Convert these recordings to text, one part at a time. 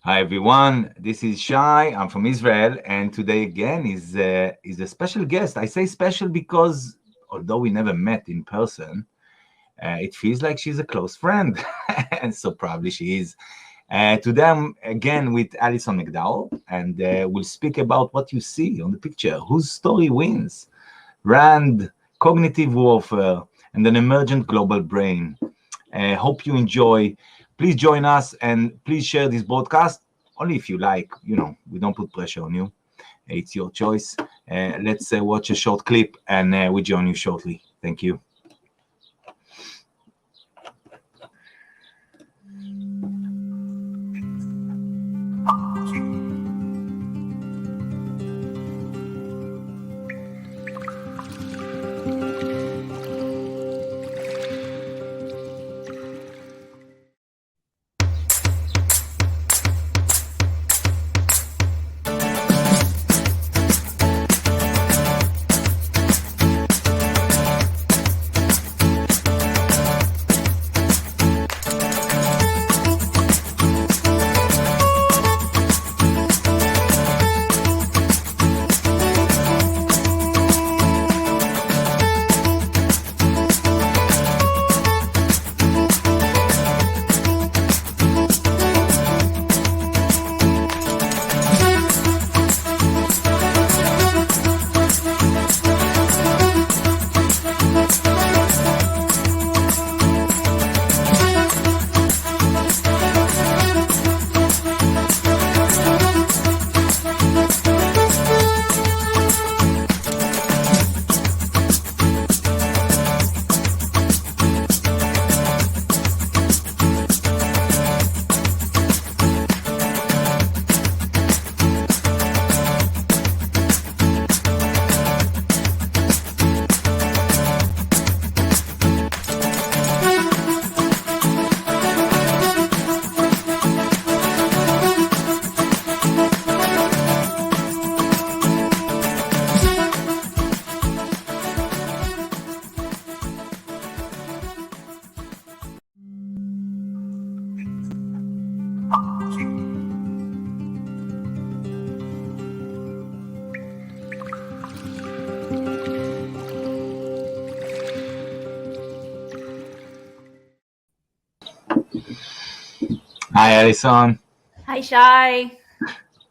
Hi everyone, this is Shai. I'm from Israel, and today again is a special guest. I say special because although we never met in person, it feels like she's a close friend, and so probably she is. Today I'm again with Alison McDowell, and we'll speak about what you see on the picture. Whose story wins? RAND, cognitive warfare, and an emergent global brain. Hope you enjoy. Please join us and please share this broadcast only if you like. We don't put pressure on you. It's your choice. Let's watch a short clip and we join you shortly. Thank you. Hi, Alison. Hi, Shai.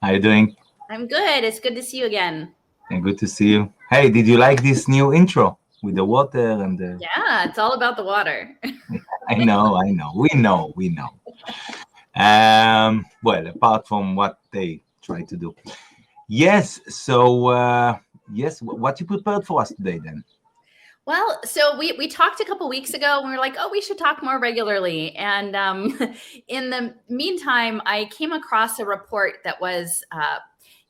How you doing? I'm good. It's good to see you again. And good to see you. Hey, did you like this new intro with the water and the? Yeah, it's all about the water. I know. We know. Well, apart from what they try to do. Yes. So, yes, what you prepared for us today then? Well, so we talked a couple weeks ago and we were like, oh, we should talk more regularly. And in the meantime, I came across a report that was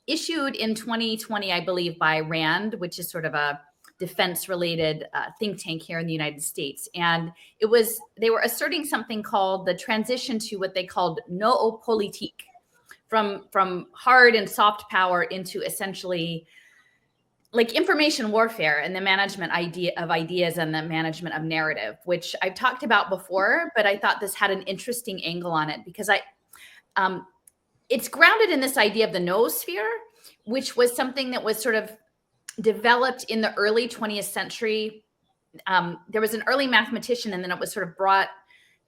issued in 2020, I believe, by RAND, which is sort of a defense-related think tank here in the United States. And they were asserting something called the transition to what they called noopolitik, from hard and soft power into essentially like information warfare and the management of ideas and the management of narrative, which I've talked about before, but I thought this had an interesting angle on it because it's grounded in this idea of the noosphere, which was something that was sort of developed in the early 20th century. There was an early mathematician, and then it was sort of brought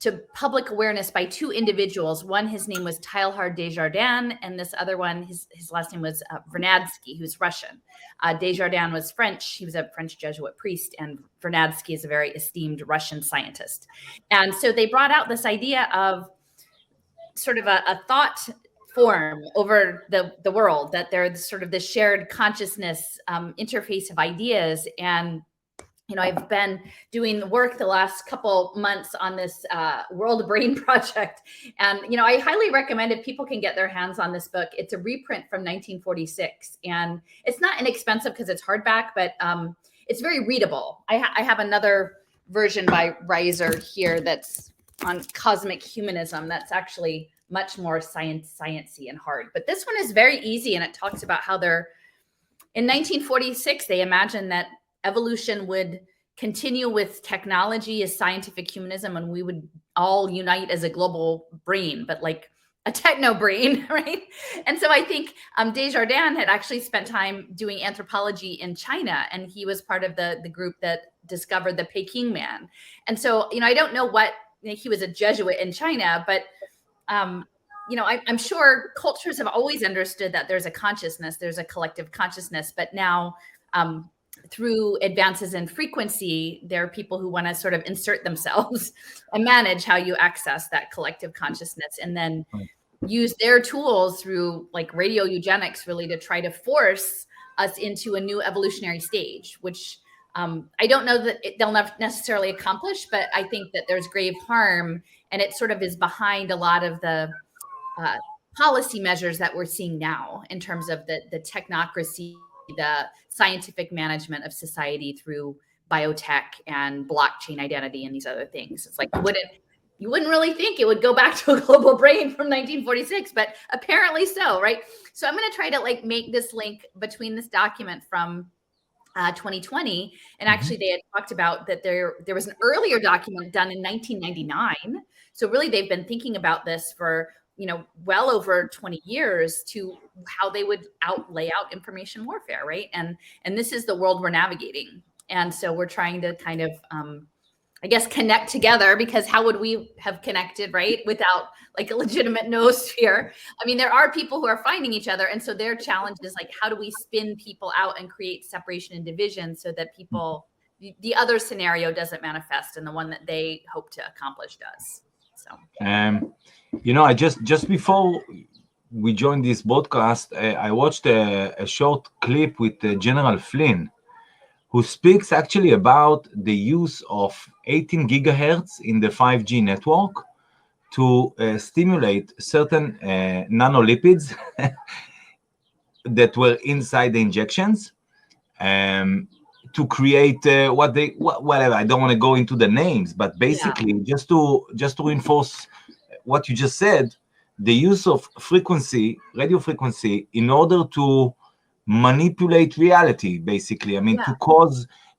to public awareness by two individuals. One, his name was Teilhard Desjardins, and this other one, his last name was Vernadsky, who's Russian. Desjardins was French. He was a French Jesuit priest, and Vernadsky is a very esteemed Russian scientist. And so they brought out this idea of sort of a thought form over the world, that there's sort of this shared consciousness interface of ideas. And I've been doing work the last couple months on this World Brain Project. And, I highly recommend if people can get their hands on this book. It's a reprint from 1946. And it's not inexpensive because it's hardback, but it's very readable. I have another version by Reiser here that's on cosmic humanism. That's actually much more sciencey and hard. But this one is very easy. And it talks about how in 1946, they imagined that evolution would continue with technology as scientific humanism, and we would all unite as a global brain. But like a techno brain, right? And so I think Desjardins had actually spent time doing anthropology in China, and he was part of the group that discovered the Peking man. And so, I don't know what, he was a Jesuit in China, but I'm sure cultures have always understood that there's a consciousness, there's a collective consciousness, but now through advances in frequency, there are people who want to sort of insert themselves and manage how you access that collective consciousness, and then use their tools through like radio eugenics really to try to force us into a new evolutionary stage, which I don't know that they'll not necessarily accomplish, but I think that there's grave harm, and it sort of is behind a lot of the policy measures that we're seeing now in terms of the technocracy, the scientific management of society through biotech and blockchain identity and these other things. It's like you wouldn't really think it would go back to a global brain from 1946, but apparently so, right? So I'm going to try to like make this link between this document from 2020, and actually they had talked about that there was an earlier document done in 1999. So really they've been thinking about this for well over 20 years to how they would lay out information warfare, right? And this is the world we're navigating. And so we're trying to kind of, I guess, connect together, because how would we have connected, right, without like a legitimate noosphere? I mean, there are people who are finding each other. And so their challenge is like, how do we spin people out and create separation and division so that people, the other scenario doesn't manifest and the one that they hope to accomplish does. So. I just before we joined this podcast, I watched a short clip with General Flynn, who speaks actually about the use of 18 gigahertz in the 5G network to stimulate certain nanolipids that were inside the injections to create whatever. I don't want to go into the names, but basically just to reinforce what you just said, the use of radio frequency, in order to manipulate reality, basically. I mean,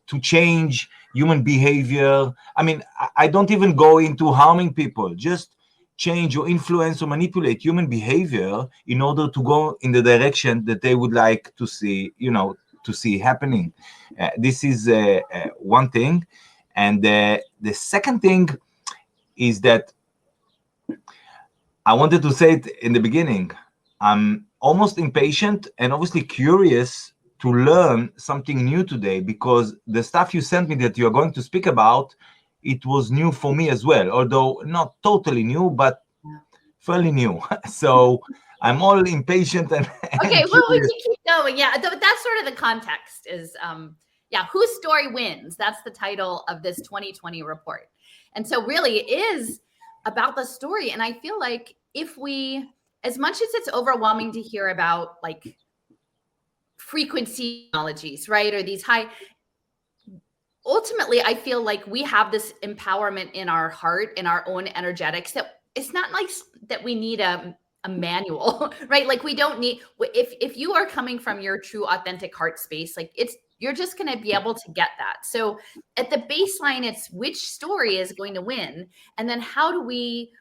to change human behavior. I mean, I don't even go into harming people, just change or influence or manipulate human behavior in order to go in the direction that they would like to see, happening. This is one thing. And the second thing is that I wanted to say it in the beginning. I'm almost impatient and obviously curious to learn something new today, because the stuff you sent me that you are going to speak about, it was new for me as well, although not totally new, but fairly new. So I'm all impatient and okay, well, we can keep going. Yeah, that's sort of the context is, whose story wins? That's the title of this 2020 report. And so really it is about the story. And I feel like if we, as much as it's overwhelming to hear about like frequency technologies, right? Or these ultimately, I feel like we have this empowerment in our heart, in our own energetics, that it's not like that we need a manual, right? Like we don't need, if you are coming from your true authentic heart space, like you're just going to be able to get that. So at the baseline, it's which story is going to win. And then how do we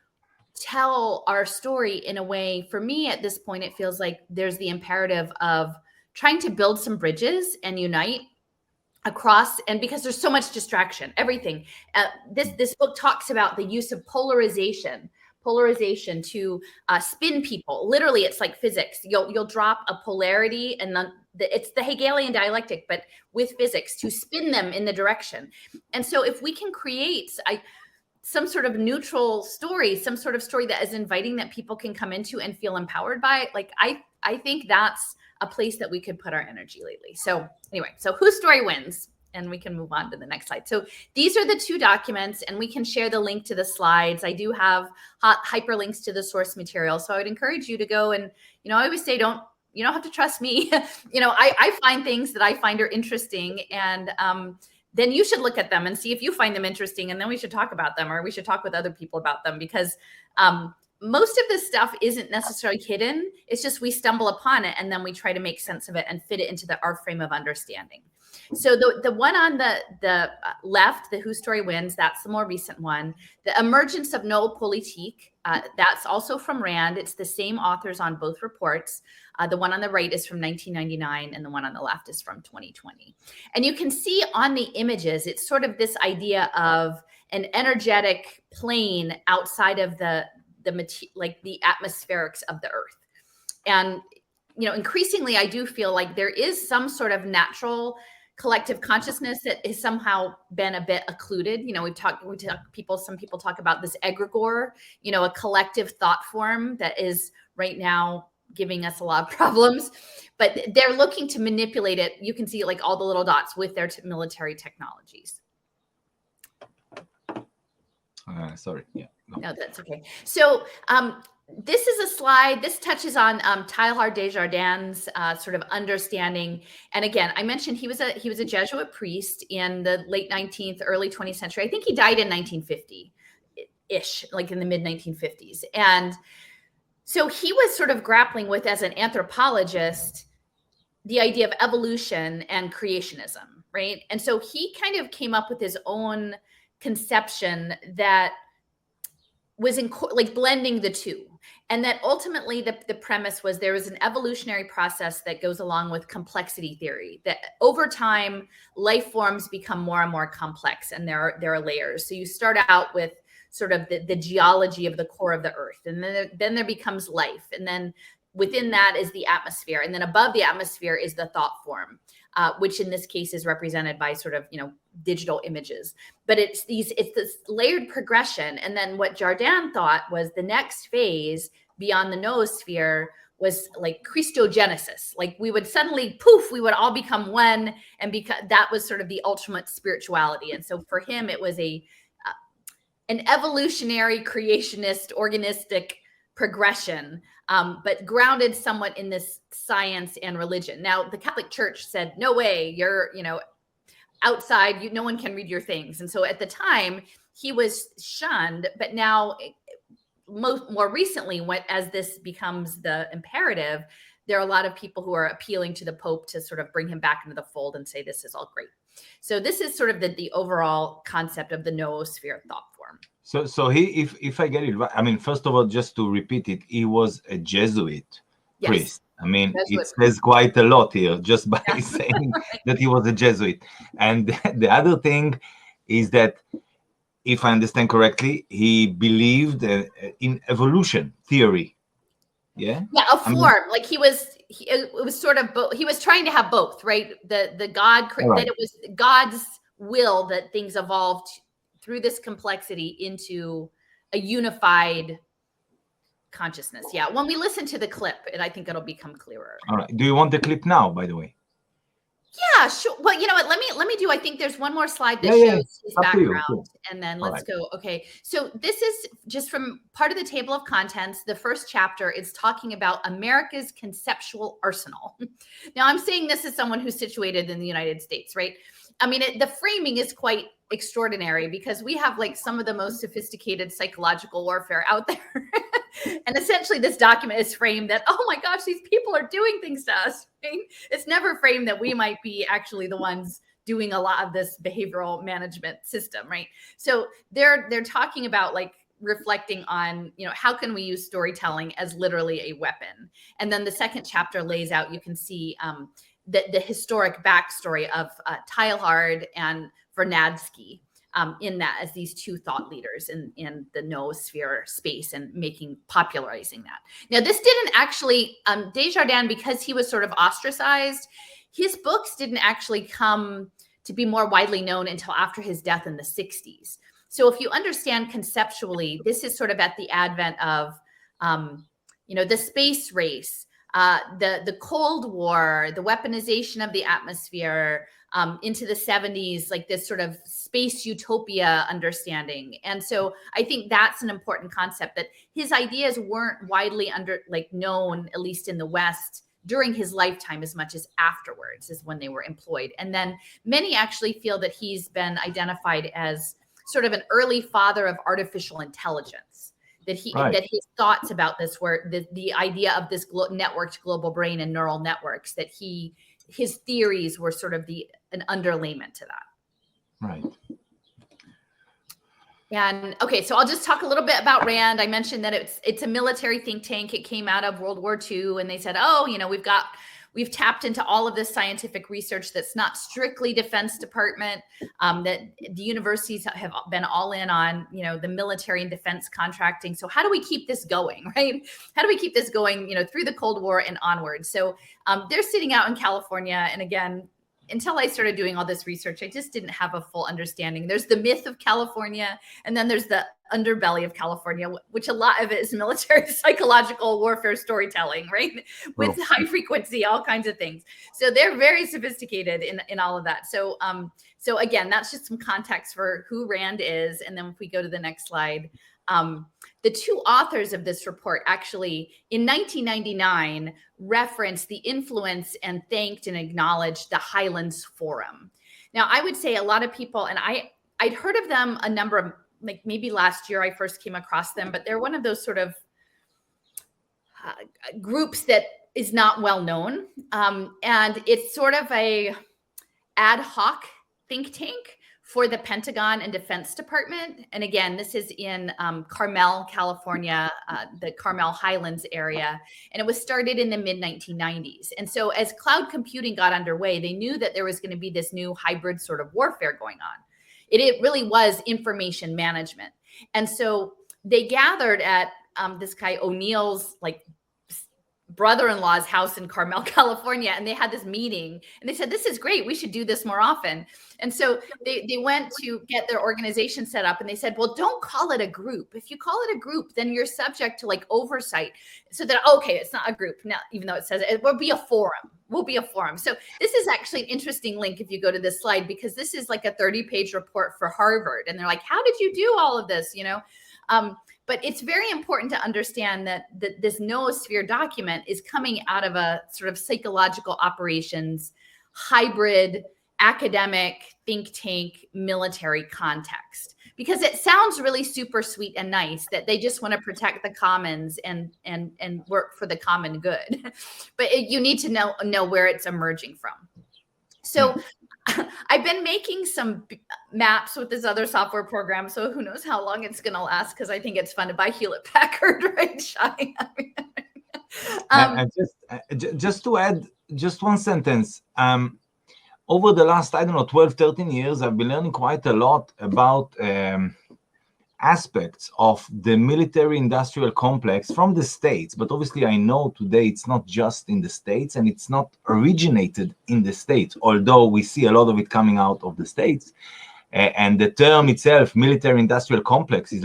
tell our story in a way? For me, at this point, it feels like there's the imperative of trying to build some bridges and unite across, and because there's so much distraction, everything. This book talks about the use of polarization to spin people. Literally, it's like physics. You'll drop a polarity, and then it's the Hegelian dialectic, but with physics, to spin them in the direction. And so if we can create some sort of neutral story, some sort of story that is inviting, that people can come into and feel empowered by, like I think that's a place that we could put our energy lately. So anyway, so whose story wins? And we can move on to the next slide. So these are the two documents, and we can share the link to the slides. I do have hyperlinks to the source material. So I would encourage you to go and, I always say, you don't have to trust me. I find things that I find are interesting, and then you should look at them and see if you find them interesting. And then we should talk about them, or we should talk with other people about them, because most of this stuff isn't necessarily hidden. It's just we stumble upon it, and then we try to make sense of it and fit it into our frame of understanding. So the one on the left, the Whose Story Wins, that's the more recent one. The Emergence of Noopolitik, that's also from RAND. It's the same authors on both reports. The one on the right is from 1999, and the one on the left is from 2020. And you can see on the images, it's sort of this idea of an energetic plane outside of the atmospherics of the Earth. And increasingly, I do feel like there is some sort of natural collective consciousness that has somehow been a bit occluded. Some people talk about this egregore, a collective thought form that is right now giving us a lot of problems, but they're looking to manipulate it. You can see like all the little dots with their military technologies. Sorry. Yeah. No, that's okay. So this is a slide. This touches on Teilhard Desjardins' sort of understanding. And again, I mentioned he was a Jesuit priest in the late 19th, early 20th century. I think he died in 1950-ish, like in the mid 1950s. And so he was sort of grappling with, as an anthropologist, the idea of evolution and creationism, right? And so he kind of came up with his own conception that was blending the two. And that ultimately the premise was there was an evolutionary process that goes along with complexity theory, that over time, life forms become more and more complex, and there are layers. So you start out with sort of the geology of the core of the Earth, and then there becomes life. And then within that is the atmosphere. And then above the atmosphere is the thought form, which in this case is represented by sort of, digital images. But it's this layered progression. And then what Jardin thought was the next phase beyond the noosphere was like Christogenesis. Like we would suddenly, poof, we would all become one. And because that was sort of the ultimate spirituality. And so for him, it was an evolutionary, creationist, organistic progression, but grounded somewhat in this science and religion. Now, the Catholic Church said, no way, you're, outside, no one can read your things. And so at the time, he was shunned, but now more recently, as this becomes the imperative, there are a lot of people who are appealing to the Pope to sort of bring him back into the fold and say, this is all great. So this is sort of the overall concept of the noosphere thought form. So he, if I get it right, I mean, first of all, just to repeat it, he was a Jesuit priest. I mean, it says quite a lot here just by saying that he was a Jesuit. And the other thing is that, if I understand correctly, he believed in evolution theory. Yeah. Yeah, a form. Like it was sort of he was trying to have both, right? The God, that it was God's will that things evolved through this complexity into a unified consciousness. Yeah. When we listen to the clip, I think it'll become clearer. All right. Do you want the clip now, by the way? Yeah, sure. Well, you know what? Let me do. I think there's one more slide that shows his background, and then let's go. Okay, so this is just from part of the table of contents. The first chapter is talking about America's conceptual arsenal. Now, I'm saying this as someone who's situated in the United States, right? I mean, the framing is quite extraordinary because we have like some of the most sophisticated psychological warfare out there. And essentially this document is framed that, oh my gosh, these people are doing things to us. Right? It's never framed that we might be actually the ones doing a lot of this behavioral management system, right? So they're talking about like reflecting on, how can we use storytelling as literally a weapon? And then the second chapter lays out, you can see the historic backstory of Teilhard and Vernadsky in that as these two thought leaders in the noosphere space and popularizing that. Now, this didn't actually, Desjardins, because he was sort of ostracized, his books didn't actually come to be more widely known until after his death in the 60s. So if you understand conceptually, this is sort of at the advent of, the space race, the Cold War, the weaponization of the atmosphere, into the 70s, like this sort of space utopia understanding. And so I think that's an important concept, that his ideas weren't widely known, at least in the West, during his lifetime as much as afterwards is when they were employed. And then many actually feel that he's been identified as sort of an early father of artificial intelligence. That his thoughts about this were the idea of this networked global brain and neural networks, that he his theories were sort of an underlayment to that. Right. And okay, so I'll just talk a little bit about RAND. I mentioned that it's a military think tank. It came out of World War II, and they said, oh, we've tapped into all of this scientific research that's not strictly Defense Department, that the universities have been all in on, the military and defense contracting. So how do we keep this going, right? How do we keep this going, through the Cold War and onward? So they're sitting out in California. And again, until I started doing all this research, I just didn't have a full understanding. There's the myth of California, and then there's the underbelly of California, which a lot of it is military psychological warfare storytelling, right? With high frequency, all kinds of things. So they're very sophisticated in all of that. So again, that's just some context for who RAND is. And then if we go to the next slide, the two authors of this report actually in 1999 referenced the influence and thanked and acknowledged the Highlands Forum. Now, I would say a lot of people, and I'd heard of them a number of, like maybe last year I first came across them, but they're one of those sort of groups that is not well known. And it's sort of a ad hoc think tank for the Pentagon and Defense Department. And again, this is in Carmel, California, the Carmel Highlands area. And it was started in the mid-1990s. And so as cloud computing got underway, they knew that there was going to be this new hybrid sort of warfare going on. It really was information management. And so they gathered at this guy O'Neill's brother-in-law's house in Carmel, California, and they had this meeting and they said, this is great, we should do this more often. And so they went to get their organization set up, and they said, well, don't call it a group. If you call it a group, then you're subject to oversight. So that, okay, it's not a group now, even though it says it will be a forum. Will be a forum. So this is actually an interesting link if you go to this slide, because this is like a 30-page report for Harvard. And they're like, how did you do all of this? But it's very important to understand that this noosphere document is coming out of a sort of psychological operations, hybrid, academic, think tank, military context. Because it sounds really super sweet and nice that they just want to protect the commons and work for the common good. But you need to know where it's emerging from. So I've been making some maps with this other software program, so who knows how long it's going to last, because I think it's fun to buy Hewlett Packard, right, Shai? And just to add just one sentence, over the last, 12, 13 years, I've been learning quite a lot about aspects of the military-industrial complex from the States. But obviously, I know today it's not just in the States, and it's not originated in the States, although we see a lot of it coming out of the States. And the term itself, military-industrial complex, is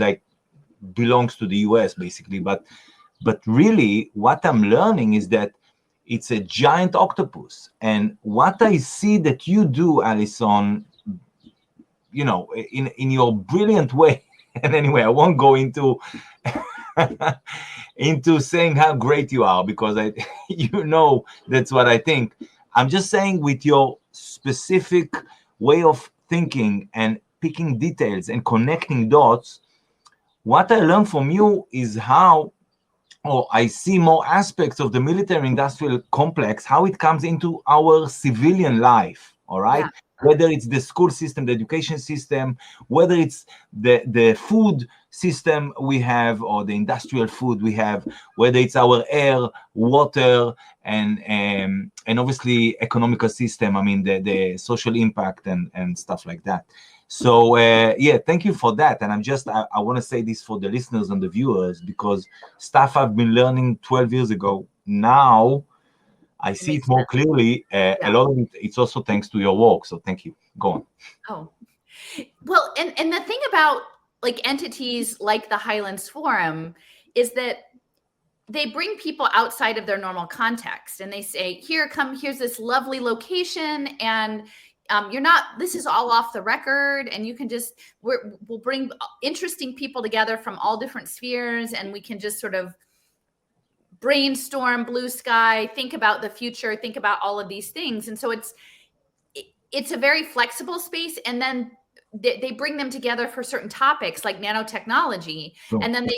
belongs to the US, basically. But really, what I'm learning is that it's a giant octopus. And what I see that you do, Alison, in your brilliant way, and anyway, I won't go into saying how great you are, because that's what I think. I'm just saying, with your specific way of thinking and picking details and connecting dots, what I learned from you is how, or I see more aspects of the military-industrial complex, how it comes into our civilian life, all right? Yeah. Whether it's the school system, the education system, whether it's the food system we have, or the industrial food we have, whether it's our air, water, and obviously economical system, the social impact and stuff like that. So, thank you for that. And I want to say this for the listeners and the viewers, because stuff I've been learning 12 years ago, now I see it more clearly. A lot of it's also thanks to your work. So thank you. Go on. Oh, well, and the thing about entities like the Highlands Forum is that they bring people outside of their normal context, and they say, here's this lovely location, and this is all off the record, and you can we'll bring interesting people together from all different spheres, and we can just sort of brainstorm, blue sky, think about the future, think about all of these things. And so it's a very flexible space. And then they bring them together for certain topics like nanotechnology. Sure. And then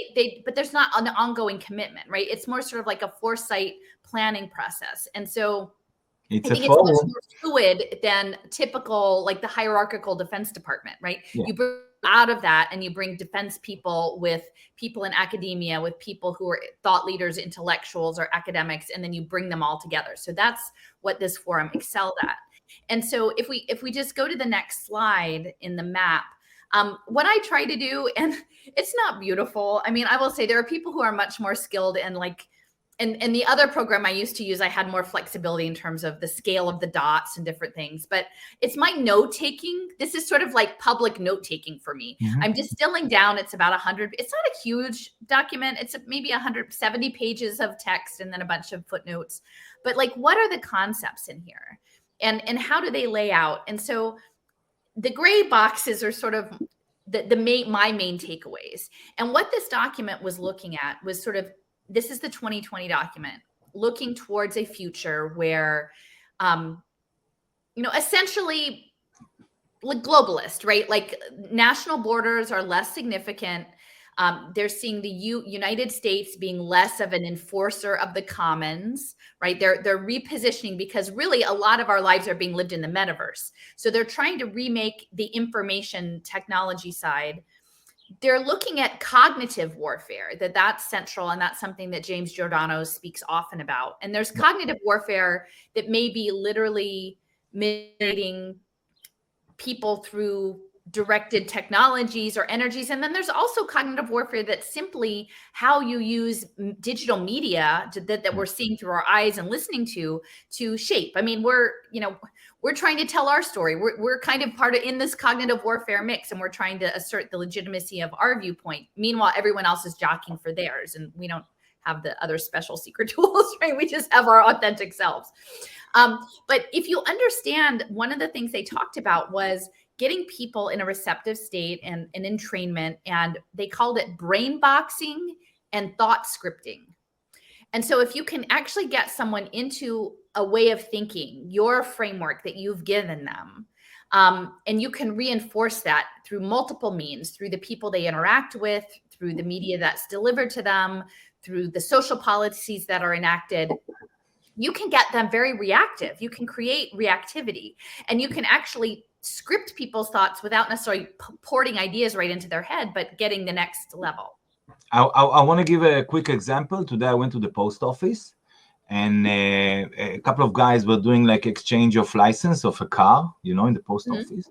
but there's not an ongoing commitment, right? It's more sort of like a foresight planning process. And so It's I a think it's much forum. more fluid than typical, like the hierarchical Defense Department, right? Yeah. You bring out of that and you bring defense people with people in academia, with people who are thought leaders, intellectuals, or academics, and then you bring them all together. So that's what this forum excelled at. And so if we just go to the next slide in the map, what I try to do, and it's not beautiful. I mean, I will say there are people who are much more skilled and like, and the other program I used to use, I had more flexibility in terms of the scale of the dots and different things, but it's my note taking. This is sort of like public note taking for me. Mm-hmm. I'm distilling down. It's about 100. It's not a huge document. It's maybe 170 pages of text and then a bunch of footnotes, but like, what are the concepts in here? And how do they lay out? And so the gray boxes are sort of my main takeaways. And what this document was looking at was sort of, this is the 2020 document, looking towards a future where, essentially like globalist, right? Like national borders are less significant. They're seeing the United States being less of an enforcer of the commons, right? They're repositioning because really a lot of our lives are being lived in the metaverse. So they're trying to remake the information technology side. They're looking at cognitive warfare, that's central, and that's something that James Giordano speaks often about. And there's cognitive warfare that may be literally manipulating people through directed technologies or energies. And then there's also cognitive warfare that's simply how you use digital media that we're seeing through our eyes and listening to shape. I mean, we're trying to tell our story. We're kind of part of in this cognitive warfare mix, and we're trying to assert the legitimacy of our viewpoint. Meanwhile, everyone else is jockeying for theirs, and we don't have the other special secret tools, right? We just have our authentic selves. But if you understand, one of the things they talked about was getting people in a receptive state and an entrainment, and they called it brain boxing and thought scripting. And so if you can actually get someone into a way of thinking, your framework that you've given them, and you can reinforce that through multiple means, through the people they interact with, through the media that's delivered to them, through the social policies that are enacted, you can get them very reactive. You can create reactivity, and you can actually script people's thoughts without necessarily porting ideas right into their head, but getting the next level. I want to give a quick example. Today I went to the post office, and a couple of guys were doing like exchange of license of a car, in the post office.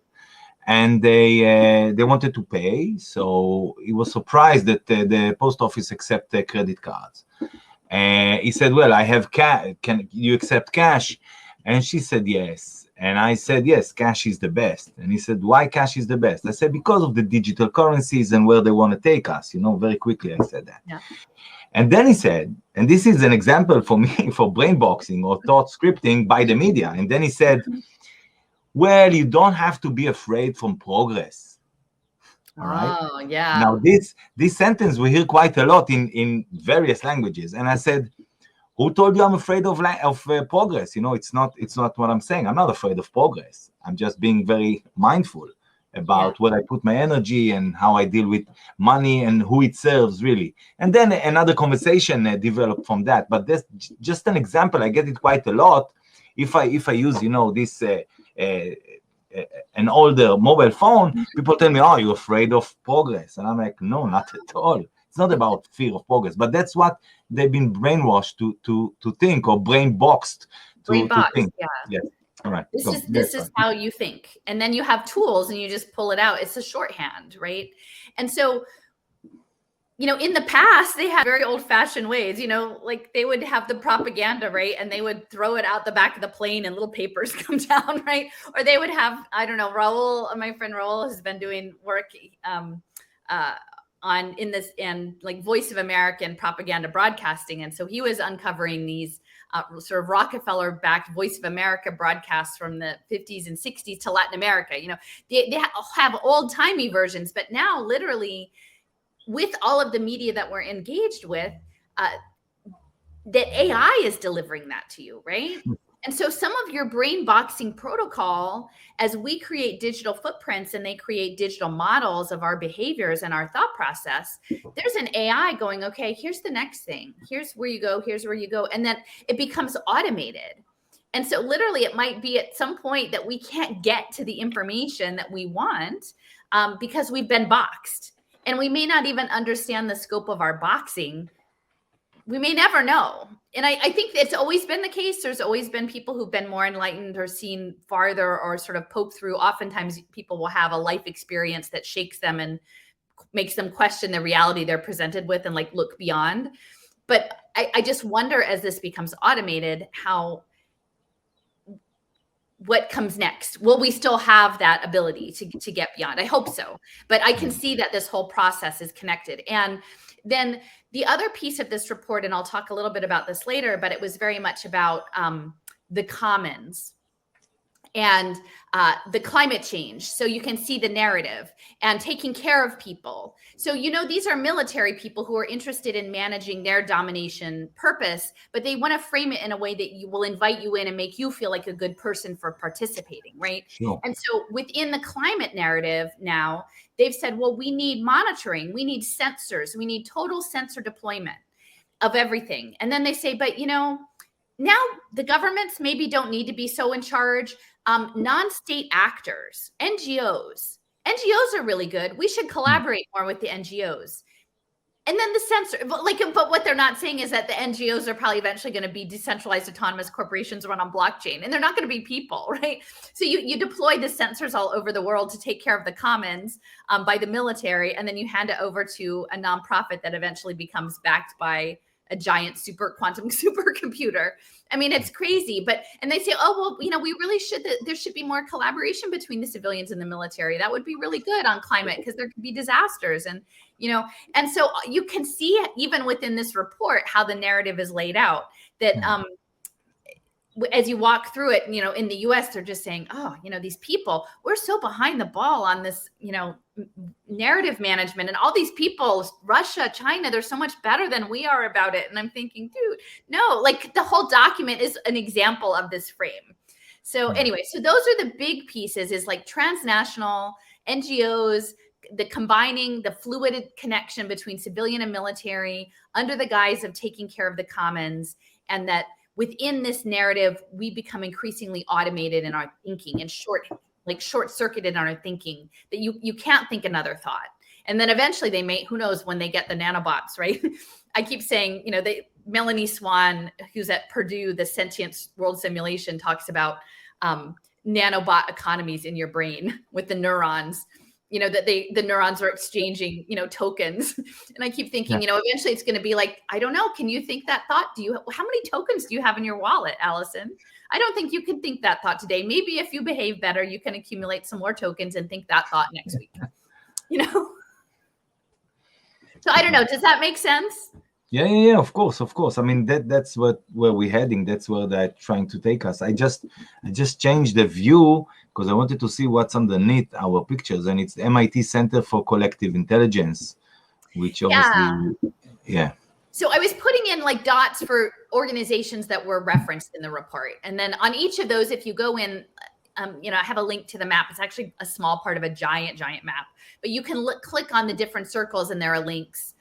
And they wanted to pay. So he was surprised that the post office accept credit cards. He said, well, I have cash. Can you accept cash? And she said, yes. And I said, yes, cash is the best. And he said, why cash is the best? I said, because of the digital currencies and where they want to take us. Very quickly I said that. Yeah. And then he said, and this is an example for me for brain boxing or thought scripting by the media. And then he said, well, you don't have to be afraid from progress. All right. Oh, yeah. Now, this sentence we hear quite a lot in various languages. And I said, who told you I'm afraid of progress? It's not what I'm saying. I'm not afraid of progress. I'm just being very mindful about where I put my energy and how I deal with money and who it serves, really. And then another conversation developed from that. But that's just an example. I get it quite a lot. If I use, this an older mobile phone, people tell me, oh, you're afraid of progress. And I'm like, no, not at all. It's not about fear of progress, but that's what they've been brainwashed to think, or brain boxed to think. Yeah. Yes. All right. This is how you think. And then you have tools and you just pull it out. It's a shorthand, right? And so, in the past, they had very old-fashioned ways, like they would have the propaganda, right? And they would throw it out the back of the plane and little papers come down, right? Or they would have, I don't know, Raul, my friend Raul has been doing work on in this and like Voice of America and propaganda broadcasting. And so he was uncovering these sort of Rockefeller-backed Voice of America broadcasts from the 50s and 60s to Latin America. They have old-timey versions, but now literally with all of the media that we're engaged with, that AI is delivering that to you, right? And so some of your brain boxing protocol, as we create digital footprints and they create digital models of our behaviors and our thought process, there's an AI going, okay, here's the next thing. Here's where you go. Here's where you go. And then it becomes automated. And so literally it might be at some point that we can't get to the information that we want because we've been boxed, and we may not even understand the scope of our boxing. We may never know. And I think it's always been the case. There's always been people who've been more enlightened or seen farther or sort of poke through. Oftentimes people will have a life experience that shakes them and makes them question the reality they're presented with and like look beyond. But I just wonder, as this becomes automated, what comes next? Will we still have that ability to get beyond? I hope so. But I can see that this whole process is connected. And then the other piece of this report, and I'll talk a little bit about this later, but it was very much about the commons and the climate change. So you can see the narrative and taking care of people. So, these are military people who are interested in managing their domination purpose, but they want to frame it in a way that will invite you in and make you feel like a good person for participating, right? Sure. And so within the climate narrative now, they've said, well, we need monitoring, we need sensors, we need total sensor deployment of everything. And then they say, but now the governments maybe don't need to be so in charge. Non-state actors, NGOs are really good. We should collaborate more with the NGOs. And then the censor, but what they're not saying is that the NGOs are probably eventually going to be decentralized autonomous corporations run on blockchain, and they're not going to be people, right? So you deploy the sensors all over the world to take care of the commons by the military, and then you hand it over to a nonprofit that eventually becomes backed by a giant quantum supercomputer. I mean, it's crazy, and they say, oh, well, we really there should be more collaboration between the civilians and the military. That would be really good on climate because there could be disasters. And, and so you can see even within this report, how the narrative is laid out that, as you walk through it, in the US, they're just saying, oh, these people, we're so behind the ball on this, narrative management, and all these people, Russia, China, they're so much better than we are about it. And I'm thinking, dude, no, like the whole document is an example of this frame. So anyway, so those are the big pieces, is like transnational NGOs, the combining the fluid connection between civilian and military under the guise of taking care of the commons, and that within this narrative, we become increasingly automated in our thinking and short-circuited in our thinking, that you can't think another thought. And then eventually they may, who knows, when they get the nanobots, right? I keep saying, Melanie Swan, who's at Purdue, the Sentient World Simulation, talks about nanobot economies in your brain with the neurons. That the neurons are exchanging, tokens. And I keep thinking, eventually it's going to be like, I don't know. Can you think that thought? How many tokens do you have in your wallet, Allison? I don't think you can think that thought today. Maybe if you behave better, you can accumulate some more tokens and think that thought next week, So I don't know. Does that make sense? Yeah. Of course. I mean, that's where we're heading. That's where they're trying to take us. I just changed the view because I wanted to see what's underneath our pictures, and it's the MIT Center for Collective Intelligence, which obviously, yeah. So I was putting in like dots for organizations that were referenced in the report, and then on each of those, if you go in, I have a link to the map. It's actually a small part of a giant map, but you can click on the different circles, and there are links.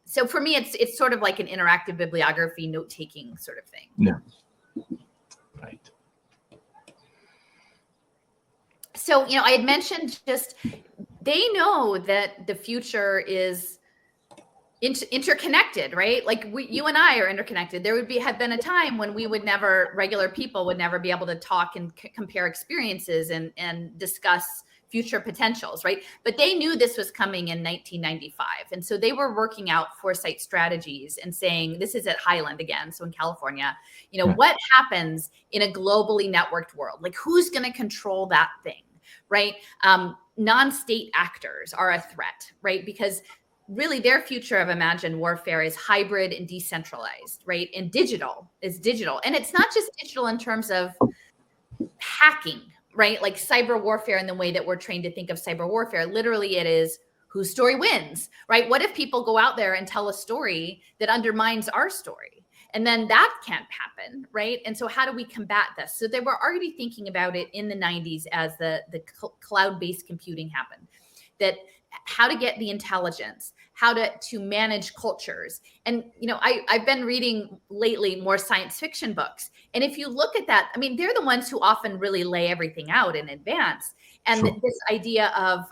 So for me, it's sort of like an interactive bibliography, note-taking sort of thing. Yeah. Right. So, I had mentioned they know that the future is interconnected, right? Like you and I are interconnected. There have been a time when regular people would never be able to talk and compare experiences and discuss future potentials, right? But they knew this was coming in 1995. And so they were working out foresight strategies and saying, this is at Highland again, so in California, what happens in a globally networked world? Like, who's going to control that thing, right? Non-state actors are a threat, right? Because really their future of imagined warfare is hybrid and decentralized, right? And digital is digital. And it's not just digital in terms of hacking, right? Like cyber warfare in the way that we're trained to think of cyber warfare. Literally, it is whose story wins, right? What if people go out there and tell a story that undermines our story? And then that can't happen, right? And so how do we combat this? So they were already thinking about it in the 90s as the cloud-based computing happened, that how to get the intelligence, how to manage cultures. And, you know, I've been reading lately more science fiction books. And if you look at that, I mean, they're the ones who often really lay everything out in advance. And True. this idea of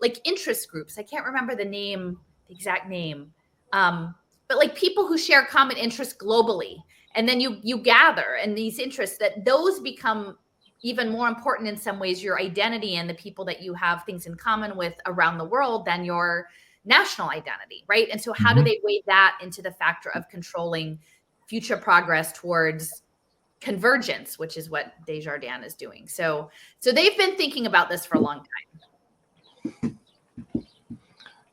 like interest groups, I can't remember the exact name, but like people who share common interests globally. And then you gather, and these interests, that those become even more important in some ways, your identity and the people that you have things in common with around the world, than your national identity, right? And so how do they weigh that into the factor of controlling future progress towards convergence, which is what Desjardins is doing. So they've been thinking about this for a long time.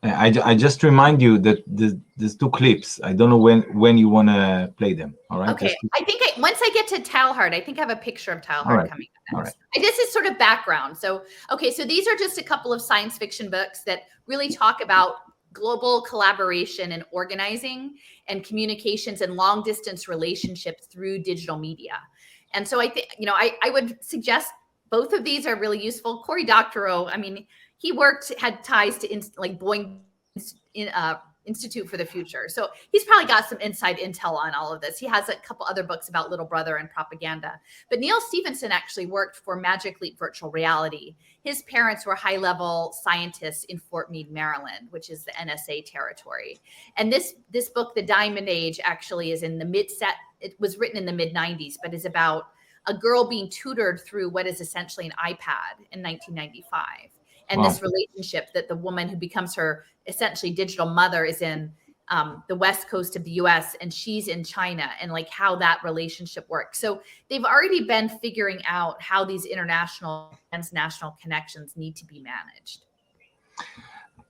I just remind you that there's two clips. I don't know when you want to play them. All right. Okay. I think once I get to Talhard, I think I have a picture of Talhard coming up. All right. This is sort of background. So, okay. So these are just a couple of science fiction books that really talk about global collaboration and organizing and communications and long distance relationships through digital media. And so I think, you know, I would suggest both of these are really useful. Cory Doctorow, I mean, he had ties to like Boeing Institute for the Future. So he's probably got some inside intel on all of this. He has a couple other books about Little Brother and propaganda. But Neil Stephenson actually worked for Magic Leap Virtual Reality. His parents were high-level scientists in Fort Meade, Maryland, which is the NSA territory. And this book, The Diamond Age, actually is in it was written in the mid-90s, but is about a girl being tutored through what is essentially an iPad in 1995. And this relationship that the woman who becomes her essentially digital mother is in the West Coast of the US, and she's in China, and like how that relationship works. So they've already been figuring out how these international, transnational connections need to be managed.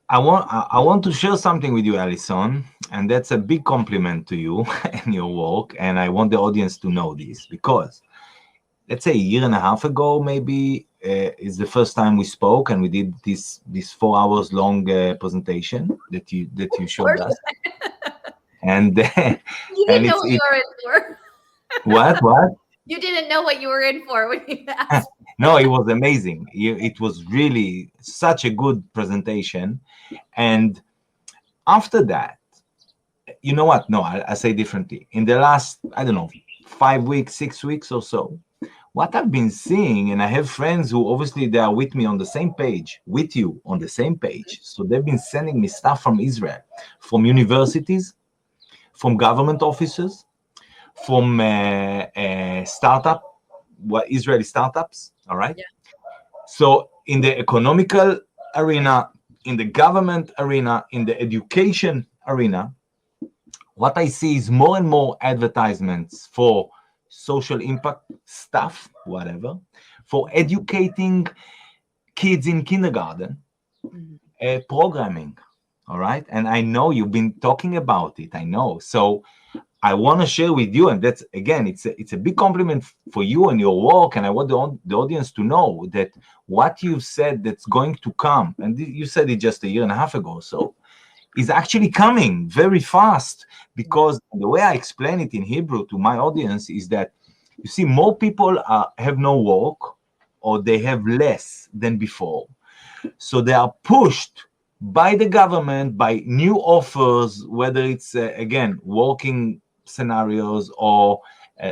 I want to share something with you, Alison, and that's a big compliment to you and your work. And I want the audience to know this, because let's say a year and a half ago, maybe, is the first time we spoke, and we did this 4 hours long presentation that you showed us. And you didn't know what you were in for. What? You didn't know what you were in for when you asked. No, it was amazing. It was really such a good presentation. And after that, you know what? No, I say differently. In the last, I don't know, 5 weeks, 6 weeks or so, what I've been seeing, and I have friends who obviously they are with me on the same page, with you on the same page. So they've been sending me stuff from Israel, from universities, from government offices, from Israeli startups. All right. Yeah. So in the economical arena, in the government arena, in the education arena, what I see is more and more advertisements for social impact stuff, whatever, for educating kids in kindergarten, programming. All right. And I know you've been talking about it. I know. So I want to share with you, and that's, again, it's a big compliment for you and your work. And I want the audience to know that what you've said that's going to come, and you said it just a year and a half ago, so is actually coming very fast. Because the way I explain it in Hebrew to my audience is that, you see, more people have no work, or they have less than before. So they are pushed by the government, by new offers, whether it's, again, working scenarios or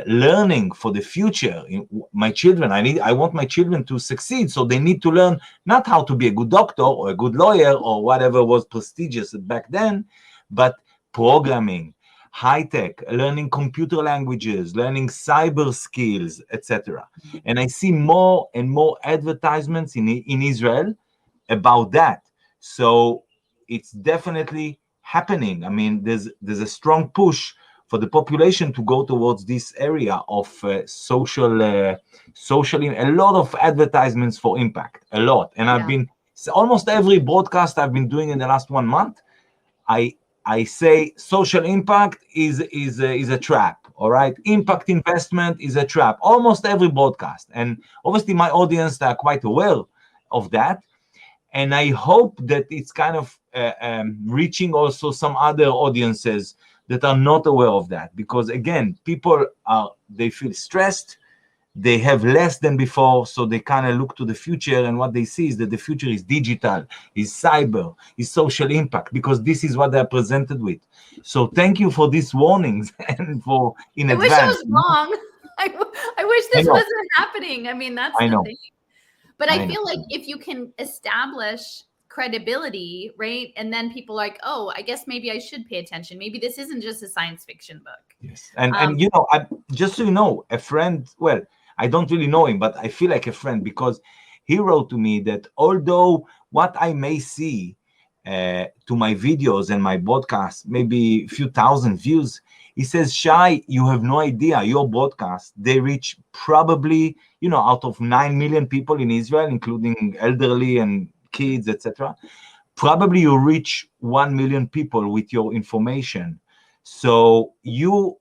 learning for the future. My children, I want my children to succeed, so they need to learn not how to be a good doctor or a good lawyer or whatever was prestigious back then, but programming, high tech, learning computer languages, learning cyber skills, etc. And I see more and more advertisements in Israel about that. So it's definitely happening. I mean, there's a strong push for the population to go towards this area of social, a lot of advertisements for impact, a lot. And I've been, almost every broadcast I've been doing in the last 1 month, I say social impact is a trap. All right, impact investment is a trap. Almost every broadcast, and obviously my audience, they are quite aware of that. And I hope that it's kind of reaching also some other audiences that are not aware of that. Because again, people they feel stressed, they have less than before, so they kind of look to the future, and what they see is that the future is digital, is cyber, is social impact, because this is what they're presented with. So thank you for these warnings and for in advance. I wish I was wrong. I wish this wasn't happening. I mean, that's the thing. But I feel like if you can establish credibility, right? And then people are like, oh, I guess maybe I should pay attention. Maybe this isn't just a science fiction book. Yes. And you know, just so you know, a friend, well, I don't really know him, but I feel like a friend, because he wrote to me that although what I may see to my videos and my podcasts, maybe a few thousand views, he says, Shai, you have no idea, your podcast, they reach probably, you know, out of 9 million people in Israel, including elderly and kids, etc. Probably you reach 1 million people with your information. So you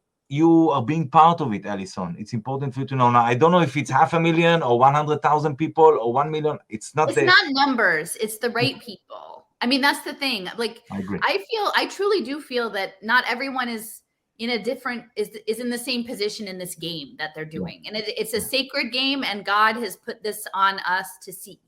are being part of it, Alison. It's important for you to know. Now, I don't know if it's 500,000 or 100,000 people or 1 million. It's not numbers. It's the right people. I mean, that's the thing. Like, I agree. I truly do feel that not everyone is in a different, is in the same position in this game that they're doing. And it's a sacred game, and God has put this on us to see,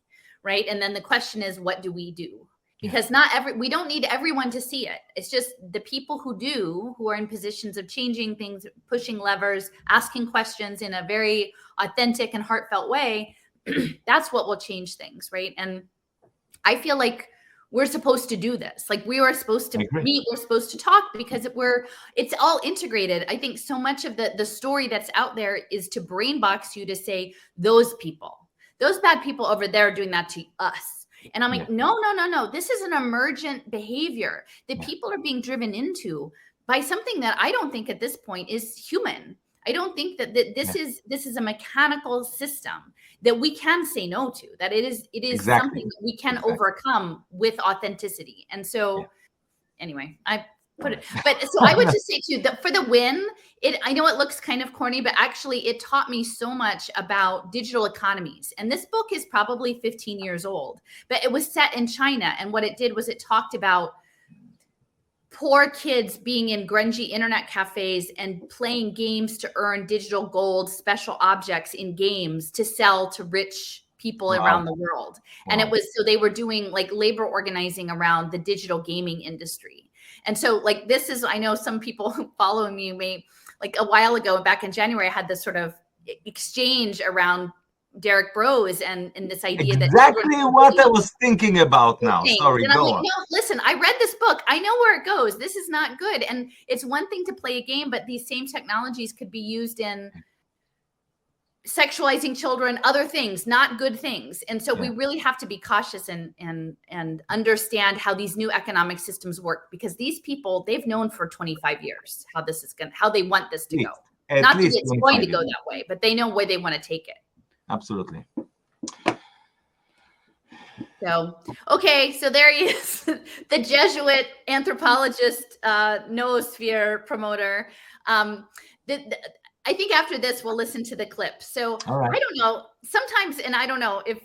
right? And then the question is, what do we do? Because we don't need everyone to see it. It's just the people who are in positions of changing things, pushing levers, asking questions in a very authentic and heartfelt way. That's what will change things, right? And I feel like we're supposed to do this. Like, we are supposed to meet, we're supposed to talk, because it's all integrated. I think so much of the story that's out there is to brainbox you to say, those bad people over there are doing that to us. And I'm like, no. This is an emergent behavior that people are being driven into by something that I don't think at this point is human. I don't think that this is a mechanical system that we can say no to, that it is something that we can overcome with authenticity. And so anyway, I put it, but so I would just say too, that for the win, I know it looks kind of corny, but actually it taught me so much about digital economies. And this book is probably 15 years old, but it was set in China. And what it did was it talked about poor kids being in grungy internet cafes and playing games to earn digital gold, special objects in games to sell to rich people around the world. And it was, so they were doing like labor organizing around the digital gaming industry. And so like, this is, I know some people following me may, like a while ago, back in January, I had this sort of exchange around Derek Bros and this idea that exactly what I was thinking about now. Sorry, and I'm like, no, listen, I read this book. I know where it goes. This is not good. And it's one thing to play a game, but these same technologies could be used in sexualizing children, other things, not good things. And so we really have to be cautious and understand how these new economic systems work, because these people, they've known for 25 years how they want this to go. Not that it's going to go that way, but they know where they want to take it. Absolutely. So, okay, so there he is, the Jesuit anthropologist, noosphere promoter. I think after this, we'll listen to the clip. So I don't know, sometimes, and I don't know if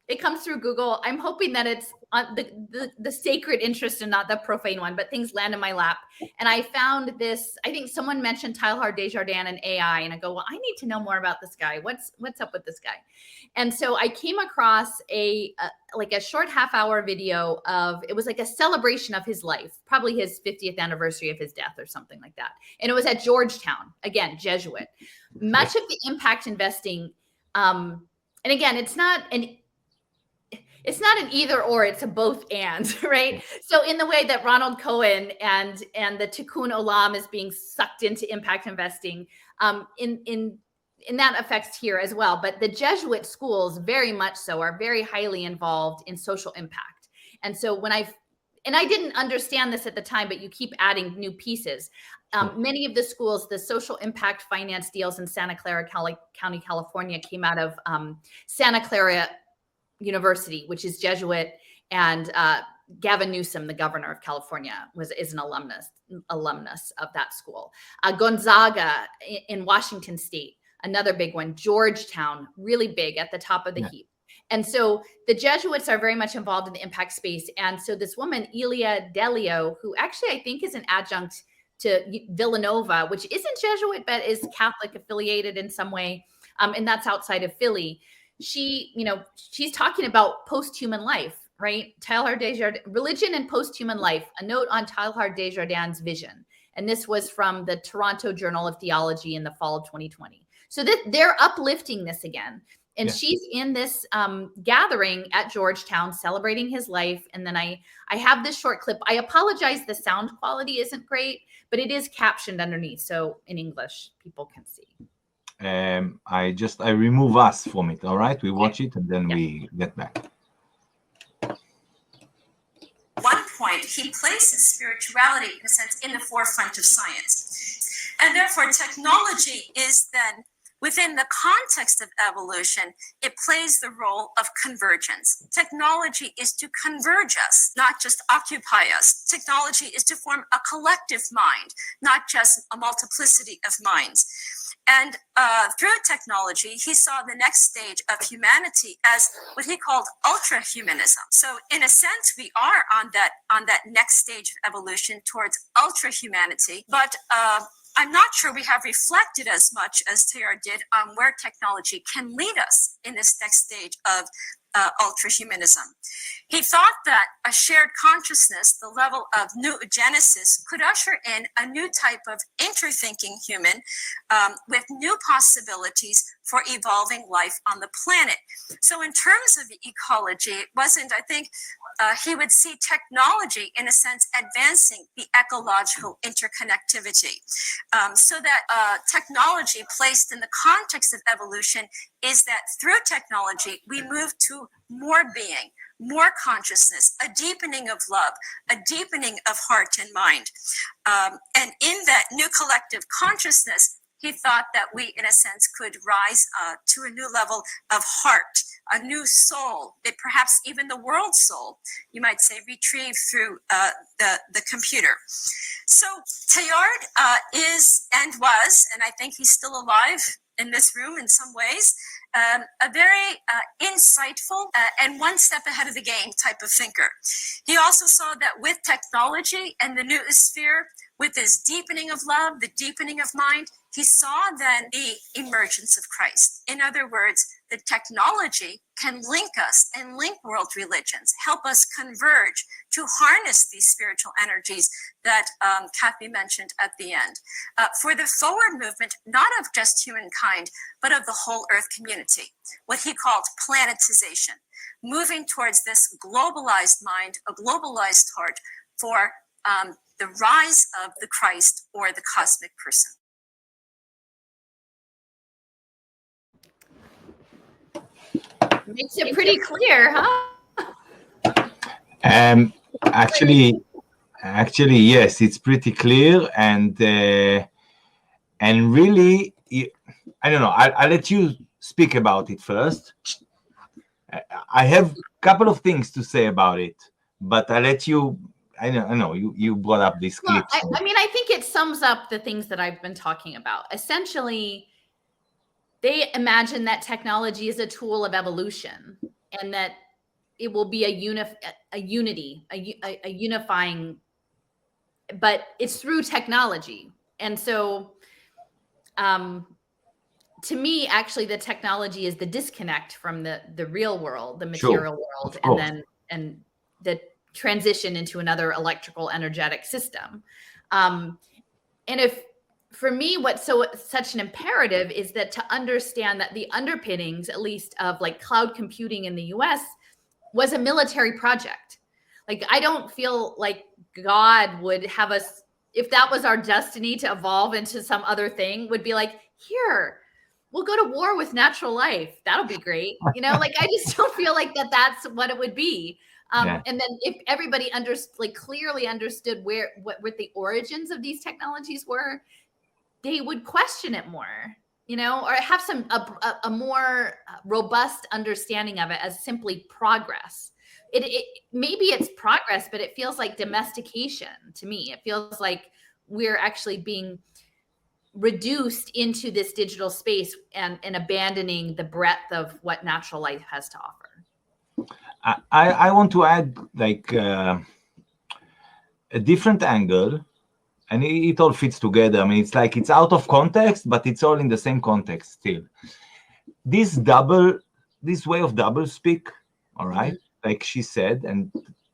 it comes through Google, I'm hoping that it's on the sacred interest and not the profane one, but things land in my lap. And I found this, I think someone mentioned Teilhard Desjardins and AI, and I go, well, I need to know more about this guy. What's up with this guy? And so I came across a short half-hour video of, it was like a celebration of his life, probably his 50th anniversary of his death or something like that. And it was at Georgetown, again, Jesuit. Much of the impact investing, and again, it's not an either or, it's a both and, right? So in the way that Ronald Cohen and the Tikkun Olam is being sucked into impact investing, in that affects here as well. But the Jesuit schools very much so are very highly involved in social impact. And so I didn't understand this at the time, but you keep adding new pieces. Many of the schools, the social impact finance deals in Santa Clara County, California, came out of Santa Clara University, which is Jesuit, and Gavin Newsom, the governor of California, is an alumnus of that school. Gonzaga in Washington State, another big one. Georgetown, really big, at the top of the heap. And so the Jesuits are very much involved in the impact space. And so this woman, Ilia Delio, who actually I think is an adjunct to Villanova, which isn't Jesuit, but is Catholic affiliated in some way. and that's outside of Philly. She's talking about post-human life, right? Teilhard Desjardins, Religion and Post-Human Life, a note on Teilhard Desjardins' vision. And this was from the Toronto Journal of Theology in the fall of 2020. So they're uplifting this again. And she's in this gathering at Georgetown celebrating his life. And then I have this short clip. I apologize, the sound quality isn't great, but it is captioned underneath. So in English, people can see. I remove us from it. All right, we watch it and then we get back. One point, he places spirituality, in a sense, in the forefront of science. And therefore, technology is then, within the context of evolution, it plays the role of convergence. Technology is to converge us, not just occupy us. Technology is to form a collective mind, not just a multiplicity of minds. And through technology, he saw the next stage of humanity as what he called ultra-humanism. So in a sense, we are on that next stage of evolution towards ultra-humanity. But I'm not sure we have reflected as much as Teilhard did on where technology can lead us in this next stage of ultra-humanism. He thought that a shared consciousness, the level of noogenesis, could usher in a new type of interthinking human with new possibilities for evolving life on the planet. So in terms of ecology, it wasn't, I think, he would see technology, in a sense, advancing the ecological interconnectivity. So that technology placed in the context of evolution is that through technology, we move to more being, more consciousness, a deepening of love, a deepening of heart and mind. And in that new collective consciousness, he thought that we, in a sense, could rise to a new level of heart, a new soul, that perhaps even the world soul, you might say, retrieved through the computer. So Teilhard is and was, and I think he's still alive in this room in some ways, a very insightful and one step ahead of the game type of thinker. He also saw that with technology and the noosphere, with this deepening of love, the deepening of mind, he saw then the emergence of Christ. In other words, the technology can link us and link world religions, help us converge to harness these spiritual energies that Kathy mentioned at the end. For the forward movement, not of just humankind, but of the whole Earth community, what he called planetization, moving towards this globalized mind, a globalized heart for the rise of the Christ or the cosmic person. Makes it pretty clear, huh? Actually, yes, it's pretty clear, and really, I don't know. I'll let you speak about it first. I have a couple of things to say about it, but I'll let you. I know you brought up this clip. Well, I mean, I think it sums up the things that I've been talking about. Essentially, they imagine that technology is a tool of evolution and that it will be a unifying, but it's through technology. And so to me, actually, the technology is the disconnect from the real world, the material world, and the transition into another electrical energetic system. And if, for me, what's such an imperative is that to understand that the underpinnings, at least of like cloud computing in the US, was a military project. Like, I don't feel like God would have us, if that was our destiny to evolve into some other thing, would be like, here, we'll go to war with natural life. That'll be great. You know, like, I just don't feel like that's what it would be. And then if everybody clearly understood what the origins of these technologies were, they would question it more, you know, or have a more robust understanding of it as simply progress. It maybe it's progress, but it feels like domestication to me. It feels like we're actually being reduced into this digital space and abandoning the breadth of what natural life has to offer. I want to add like a different angle, and it all fits together. I mean, it's like it's out of context, but it's all in the same context still. this way of double speak, all right, like she said, and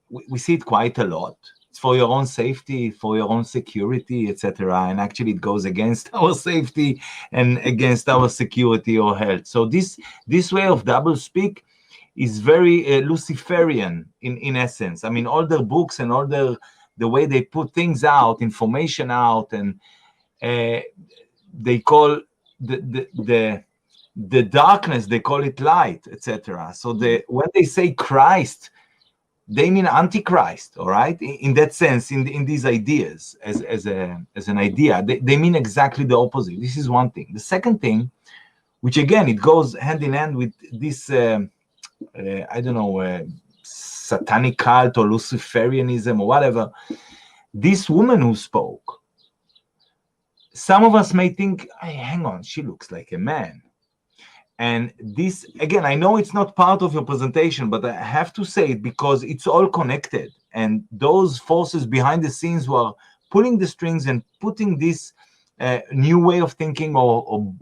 we see it quite a lot. It's for your own safety, for your own security, etc. And actually, it goes against our safety and against our security or health. So this way of double speak is very Luciferian in essence. I mean, all their books and all the way they put things out, information out, and they call the darkness, they call it light, etc. So when they say Christ, they mean Antichrist, all right? In that sense, in these ideas, as an idea, they mean exactly the opposite. This is one thing. The second thing, which again, it goes hand in hand with this, I don't know, satanic cult or Luciferianism or whatever. This woman who spoke, some of us may think, hey, hang on, she looks like a man. And this, again, I know it's not part of your presentation, but I have to say it because it's all connected. And those forces behind the scenes who are pulling the strings and putting this new way of thinking or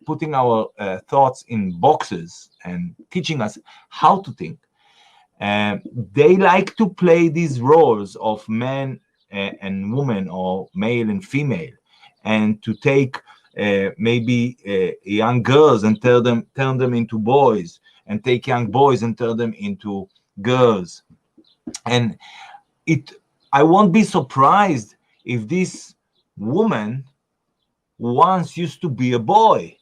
putting our thoughts in boxes and teaching us how to think, they like to play these roles of man and woman, or male and female, and to take maybe young girls and turn them into boys, and take young boys and turn them into girls. And I won't be surprised if this woman once used to be a boy,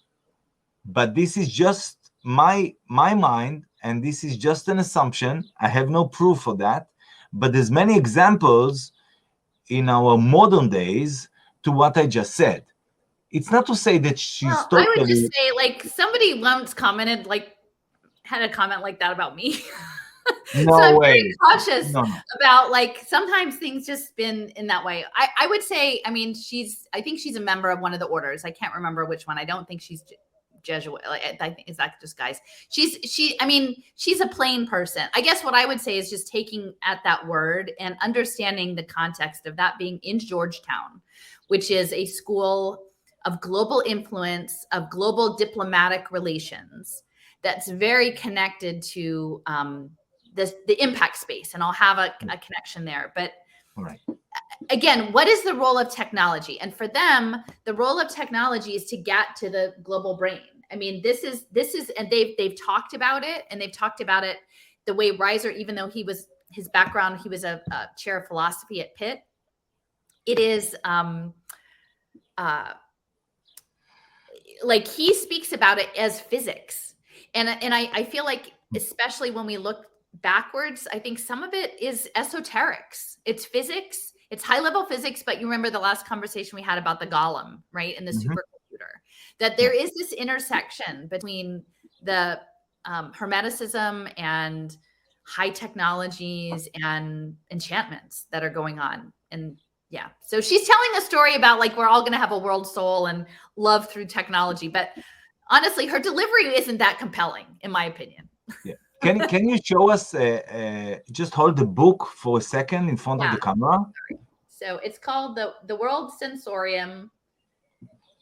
but this is just my mind, and this is just an assumption. I have no proof for that, but there's many examples in our modern days to what I just said. It's not to say that she's totally... I would just say, like, somebody once commented, like, had a comment like that about me. No so I'm way. very cautious about, like, sometimes things just spin in that way. I would say, I mean, I think she's a member of one of the orders. I can't remember which one. I don't think she's Jesuit. I think, is that just guys? I mean, she's a plain person. I guess what I would say is just taking at that word and understanding the context of that being in Georgetown, which is a school of global influence, of global diplomatic relations, that's very connected to the impact space. And I'll have a connection there. But again, what is the role of technology? And for them, the role of technology is to get to the global brain. I mean, this is, and they've talked about it, and they've talked about it the way Reiser, even though his background, he was a chair of philosophy at Pitt. It is, like, he speaks about it as physics. And I feel like, especially when we look backwards, I think some of it is esoterics. It's physics, it's high level physics, but you remember the last conversation we had about the golem, right? And the supercomputer, that there is this intersection between the hermeticism and high technologies and enchantments that are going on. And yeah, so she's telling a story about, like, we're all going to have a world soul and love through technology. But honestly, her delivery isn't that compelling, in my opinion. Yeah. Can you show us, just hold the book for a second in front of the camera? So it's called The World Sensorium,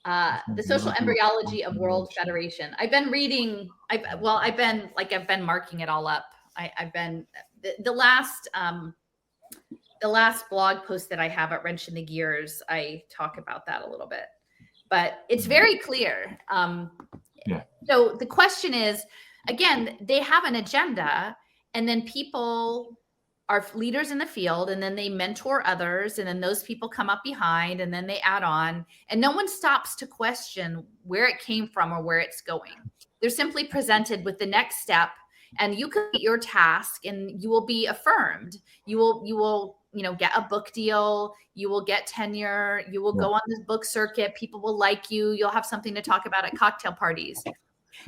The Social Embryology of World Federation. I've been reading, I've been marking it all up. I've been, the last blog post that I have at Wrench in the Gears, I talk about that a little bit, but it's very clear. So the question is, again, they have an agenda, and then people are leaders in the field, and then they mentor others, and then those people come up behind, and then they add on, and no one stops to question where it came from or where it's going. They're simply presented with the next step, and you complete your task, and you will be affirmed. You will get a book deal, you will get tenure, you will go on this book circuit, people will like you, you'll have something to talk about at cocktail parties.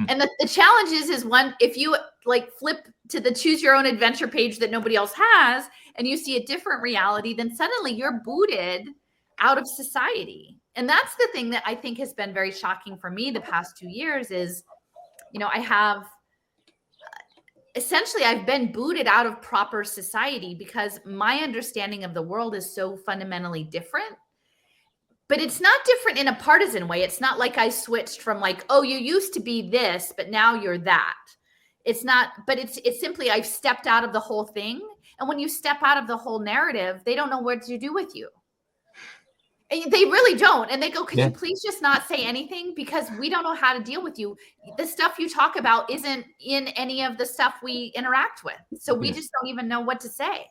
And the challenge is one, if you like flip to the choose your own adventure page that nobody else has, and you see a different reality, then suddenly you're booted out of society. And that's the thing that I think has been very shocking for me the past 2 years is, I've been booted out of proper society because my understanding of the world is so fundamentally different. but it's not different in a partisan way. It's not like I switched from like, oh, you used to be this, but now you're that. It's not, but it's simply I've stepped out of the whole thing. And when you step out of the whole narrative, they don't know what to do with you. And they really don't. And they go, could you please just not say anything? Because we don't know how to deal with you. The stuff you talk about isn't in any of the stuff we interact with. So we just don't even know what to say.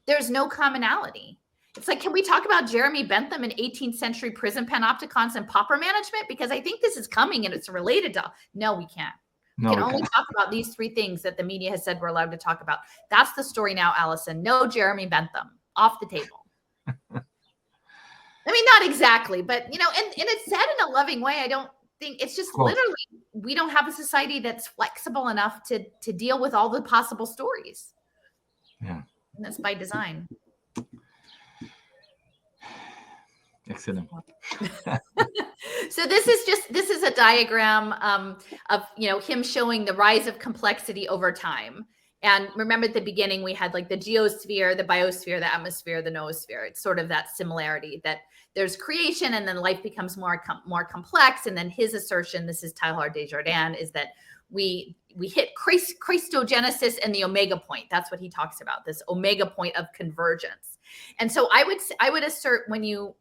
There's no commonality. It's like, can we talk about Jeremy Bentham and 18th century prison panopticons and pauper management? Because I think this is coming and it's related to, no, we can't. We can only talk about these 3 things that the media has said we're allowed to talk about. That's the story now, Allison. No Jeremy Bentham, off the table. I mean, not exactly, but, and it's said in a loving way. I don't think it's just literally, we don't have a society that's flexible enough to deal with all the possible stories. Yeah. And that's by design. Excellent. So this is a diagram of him showing the rise of complexity over time. And remember at the beginning we had like the geosphere, the biosphere, the atmosphere, the noosphere. It's sort of that similarity that there's creation and then life becomes more complex. And then his assertion, this is Teilhard de Chardin, is that we hit Christogenesis and the omega point. That's what he talks about, this omega point of convergence. And so I would assert when you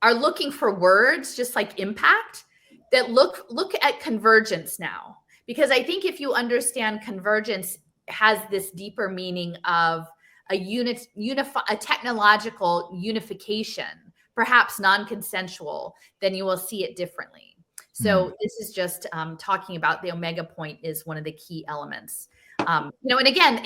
are looking for words, just like impact, that look at convergence now. Because I think if you understand convergence has this deeper meaning of a technological unification, perhaps non-consensual, then you will see it differently. So this is just talking about the omega point is one of the key elements. And again,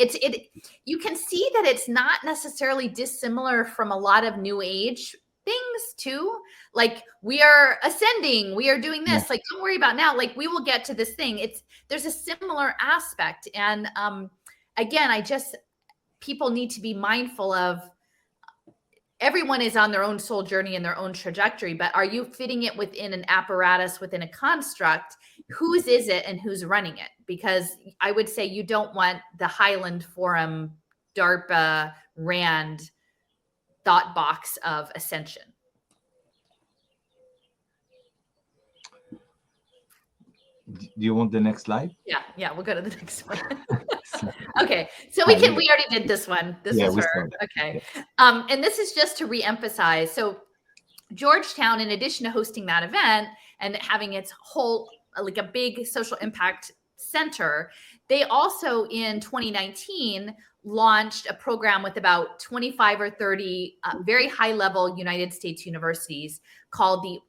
you can see that it's not necessarily dissimilar from a lot of New Age things too. Like we are ascending, we are doing this. Like don't worry about now. Like we will get to this thing. There's a similar aspect, and again, people need to be mindful of. Everyone is on their own soul journey and their own trajectory, but are you fitting it within an apparatus, within a construct? Whose is it and who's running it? Because I would say you don't want the Highlands Forum, DARPA, RAND thought box of ascension. Do you want the next slide? Yeah, we'll go to the next one. Okay, so we already did this one. This is her. Okay. Yeah. And this is just to reemphasize. So Georgetown, in addition to hosting that event and having its whole, like a big social impact center, they also in 2019 launched a program with about 25 or 30 very high level United States universities called the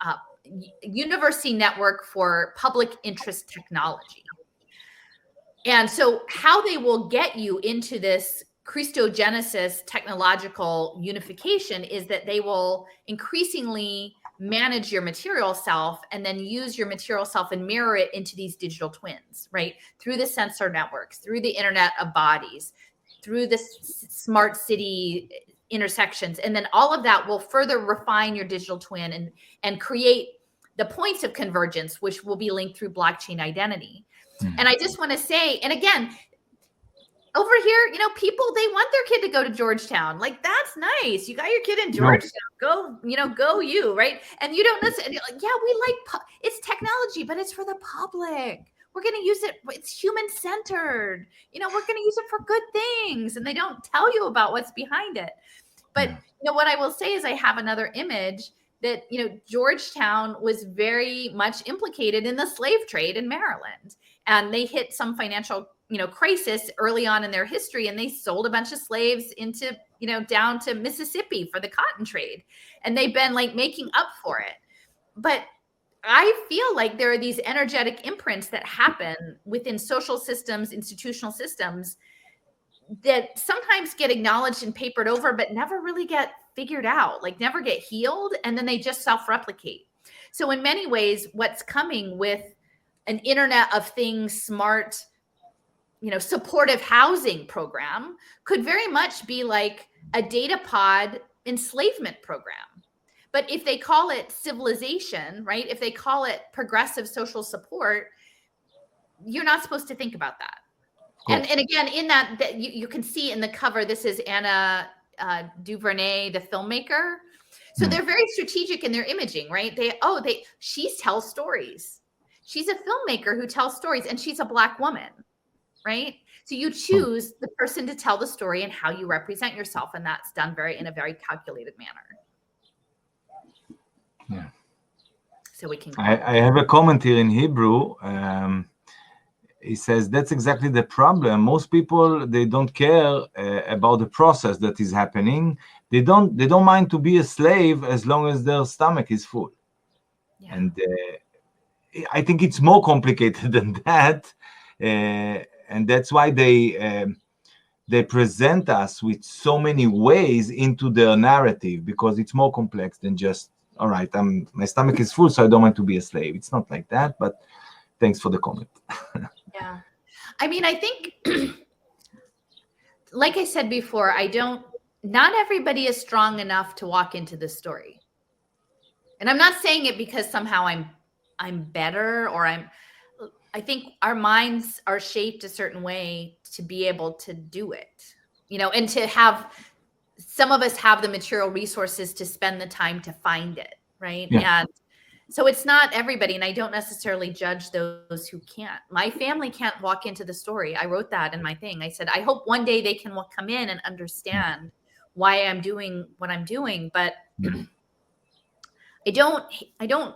University Network for Public Interest Technology. And so how they will get you into this Christogenesis technological unification is that they will increasingly manage your material self and then use your material self and mirror it into these digital twins, right? Through the sensor networks, through the Internet of Bodies, through the smart city intersections. And then all of that will further refine your digital twin and create the points of convergence, which will be linked through blockchain identity. And I just want to say, and again, over here, people, they want their kid to go to Georgetown. Like, that's nice. You got your kid in Georgetown. Go, go you, right? And you don't listen. And you're like, yeah, we like, it's technology, but it's for the public. We're going to use it. It's human-centered. We're going to use it for good things. And they don't tell you about what's behind it. But, what I will say is I have another image that, Georgetown was very much implicated in the slave trade in Maryland. And they hit some financial, crisis early on in their history. And they sold a bunch of slaves into, down to Mississippi for the cotton trade. And they've been like making up for it. But I feel like there are these energetic imprints that happen within social systems, institutional systems that sometimes get acknowledged and papered over, but never really get figured out, like never get healed. And then they just self-replicate. So in many ways, what's coming with an Internet of Things, smart, supportive housing program could very much be like a data pod enslavement program. But if they call it civilization, right? If they call it progressive social support, you're not supposed to think about that. And again, in that you can see in the cover, this is Anna DuVernay, the filmmaker. So they're very strategic in their imaging, right? She tells stories. She's a filmmaker who tells stories, and she's a Black woman, right? So you choose the person to tell the story and how you represent yourself, and that's done in a very calculated manner. Yeah. So we can. I have a comment here in Hebrew. He says that's exactly the problem. Most people, they don't care about the process that is happening. They don't mind to be a slave as long as their stomach is full. Yeah. And I think it's more complicated than that, and that's why they present us with so many ways into their narrative, because it's more complex than just, all right, my stomach is full, so I don't want to be a slave. It's not like that, but thanks for the comment. Yeah. I mean, I think, like I said before, not everybody is strong enough to walk into this story. And I'm not saying it because somehow I'm better, or I think our minds are shaped a certain way to be able to do it, and to have, some of us have the material resources to spend the time to find it, right? Yeah. And so it's not everybody, and I don't necessarily judge those who can't. My family can't walk into the story. I wrote that in my thing. I said, I hope one day they can come in and understand why I'm doing what I'm doing, but I don't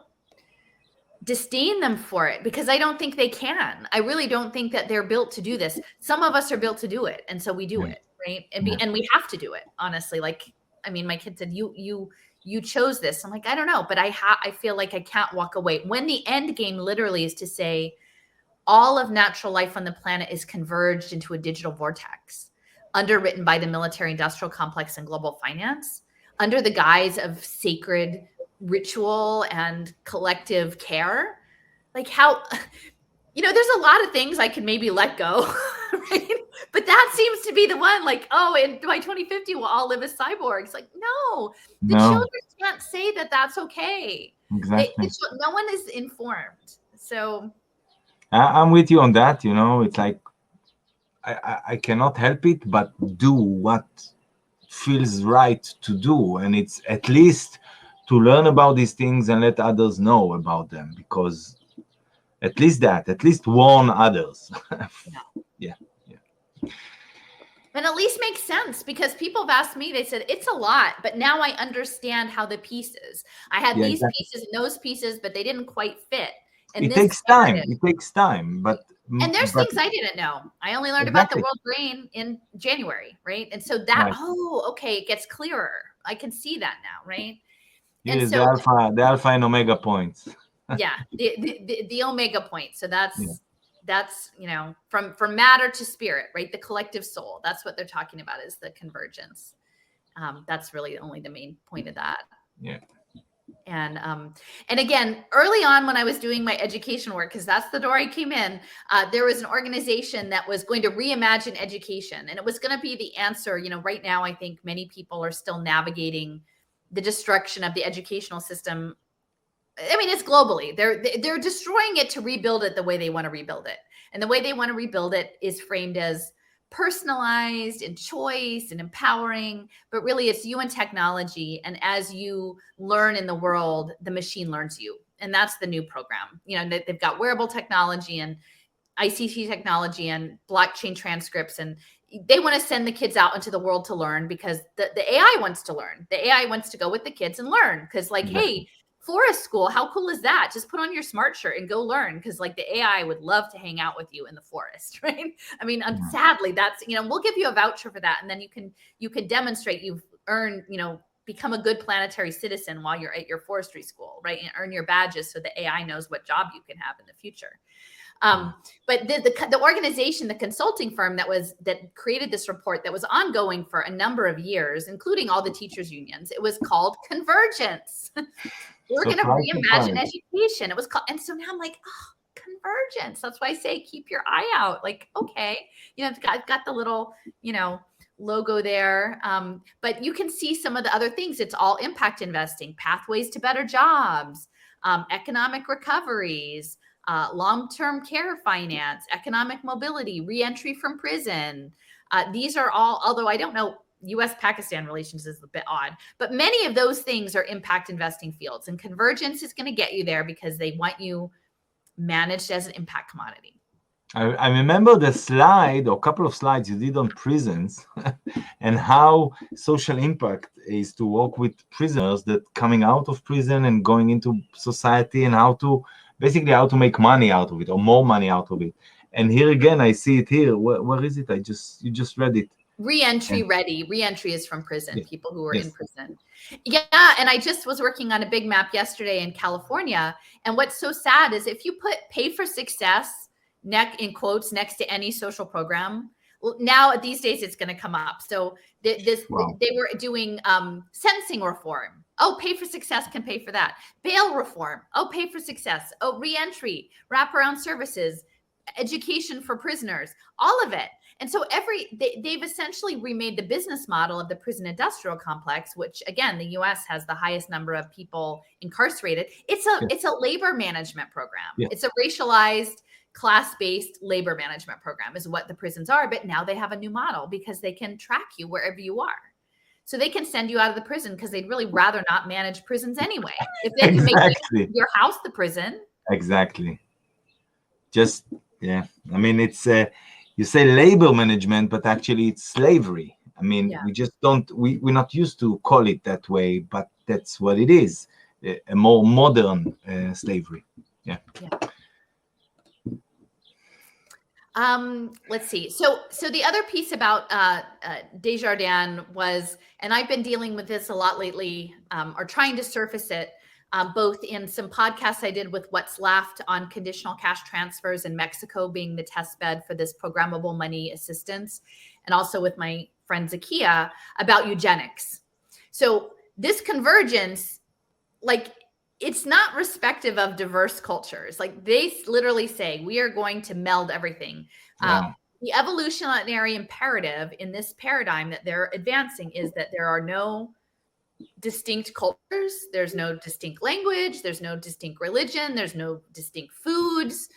disdain them for it, because I don't think they can. I really don't think that they're built to do this. Some of us are built to do it, and so we do it, right? And we have to do it, honestly. Like, I mean, my kid said, you chose this. I'm like, I don't know, but I feel like I can't walk away. When the end game literally is to say all of natural life on the planet is converged into a digital vortex, underwritten by the military industrial complex and global finance, under the guise of sacred ritual and collective care. Like, how, there's a lot of things I can maybe let go, right? But that seems to be the one, like, and by 2050 we'll all live as cyborgs. Like, no, the children can't say that that's okay. Exactly. No one is informed. So I'm with you on that. It's like, I cannot help it but do what feels right to do, and it's at least to learn about these things and let others know about them, because at least warn others. Yeah. And at least makes sense, because people have asked me, they said, it's a lot, but now I understand how the pieces, I had these pieces and those pieces, but they didn't quite fit. And it takes time, but and there's things I didn't know. I only learned about the world brain in January, right? And so that, okay, it gets clearer. I can see that now, right? And so the alpha and omega points. Yeah, the omega point. So that's from matter to spirit, right? The collective soul. That's what they're talking about, is the convergence. That's really only the main point of that. Yeah. And again, early on when I was doing my education work, because that's the door I came in, there was an organization that was going to reimagine education, and it was going to be the answer. Right now, I think many people are still navigating the destruction of the educational system. I mean, it's globally. They're destroying it to rebuild it the way they want to rebuild it. And the way they want to rebuild it is framed as personalized and choice and empowering, but really it's you and technology. And as you learn in the world, the machine learns you. And that's the new program. They've got wearable technology and ICT technology and blockchain transcripts, and they want to send the kids out into the world to learn, because the AI wants to learn. The AI wants to go with the kids and learn, because hey, forest school, how cool is that? Just put on your smart shirt and go learn, because the AI would love to hang out with you in the forest, right? I mean, sadly, that's, we'll give you a voucher for that, and then you can demonstrate you've earned, become a good planetary citizen while you're at your forestry school, right? And earn your badges so the AI knows what job you can have in the future. But the organization, the consulting firm that created this report that was ongoing for a number of years, including all the teachers unions, it was called Convergence. We're going to reimagine education. It was called, and so now I'm like, convergence. That's why I say keep your eye out. Like, okay, I've got the little, logo there. But you can see some of the other things. It's all impact investing, pathways to better jobs, economic recoveries, long-term care finance, economic mobility, reentry from prison. These are all, although I don't know US-Pakistan relations is a bit odd, but many of those things are impact investing fields, and convergence is going to get you there because they want you managed as an impact commodity. I remember the slide, or a couple of slides you did on prisons and how social impact is to work with prisoners that coming out of prison and going into society, and how to make money out of it, or more money out of it. And here again, I see it here. Where is it? You just read it. Re-entry ready. Re-entry is from prison, Yes. people who are Yes. in prison. Yeah, and I just was working on a big map yesterday in California. And what's so sad is if you put pay for success in quotes next to any social program, now these days it's going to come up. So they were doing sentencing reform. Oh, pay for success can pay for that. Bail reform. Oh, pay for success. Oh, re-entry, wraparound services, education for prisoners, all of it. And so they've essentially remade the business model of the prison industrial complex, which again, the US has the highest number of people incarcerated. It's a labor management program. Yeah. It's a racialized, class-based labor management program is what the prisons are. But now they have a new model because they can track you wherever you are. So they can send you out of the prison because they'd really rather not manage prisons anyway. If they can make your house the prison. Exactly. Just, yeah. I mean, it's you say labor management, but actually it's slavery. I mean, we just we're not used to call it that way, but that's what it is. A more modern slavery. Yeah. Let's see. So the other piece about Desjardins was, and I've been dealing with this a lot lately, or trying to surface it, both in some podcasts I did with What's Left on conditional cash transfers in Mexico being the test bed for this programmable money assistance, and also with my friend Zakia about eugenics. So this convergence, like, it's not respective of diverse cultures. Like, they literally say, we are going to meld everything. The evolutionary imperative in this paradigm that they're advancing is that there are no distinct cultures, there's no distinct language, there's no distinct religion, there's no distinct foods.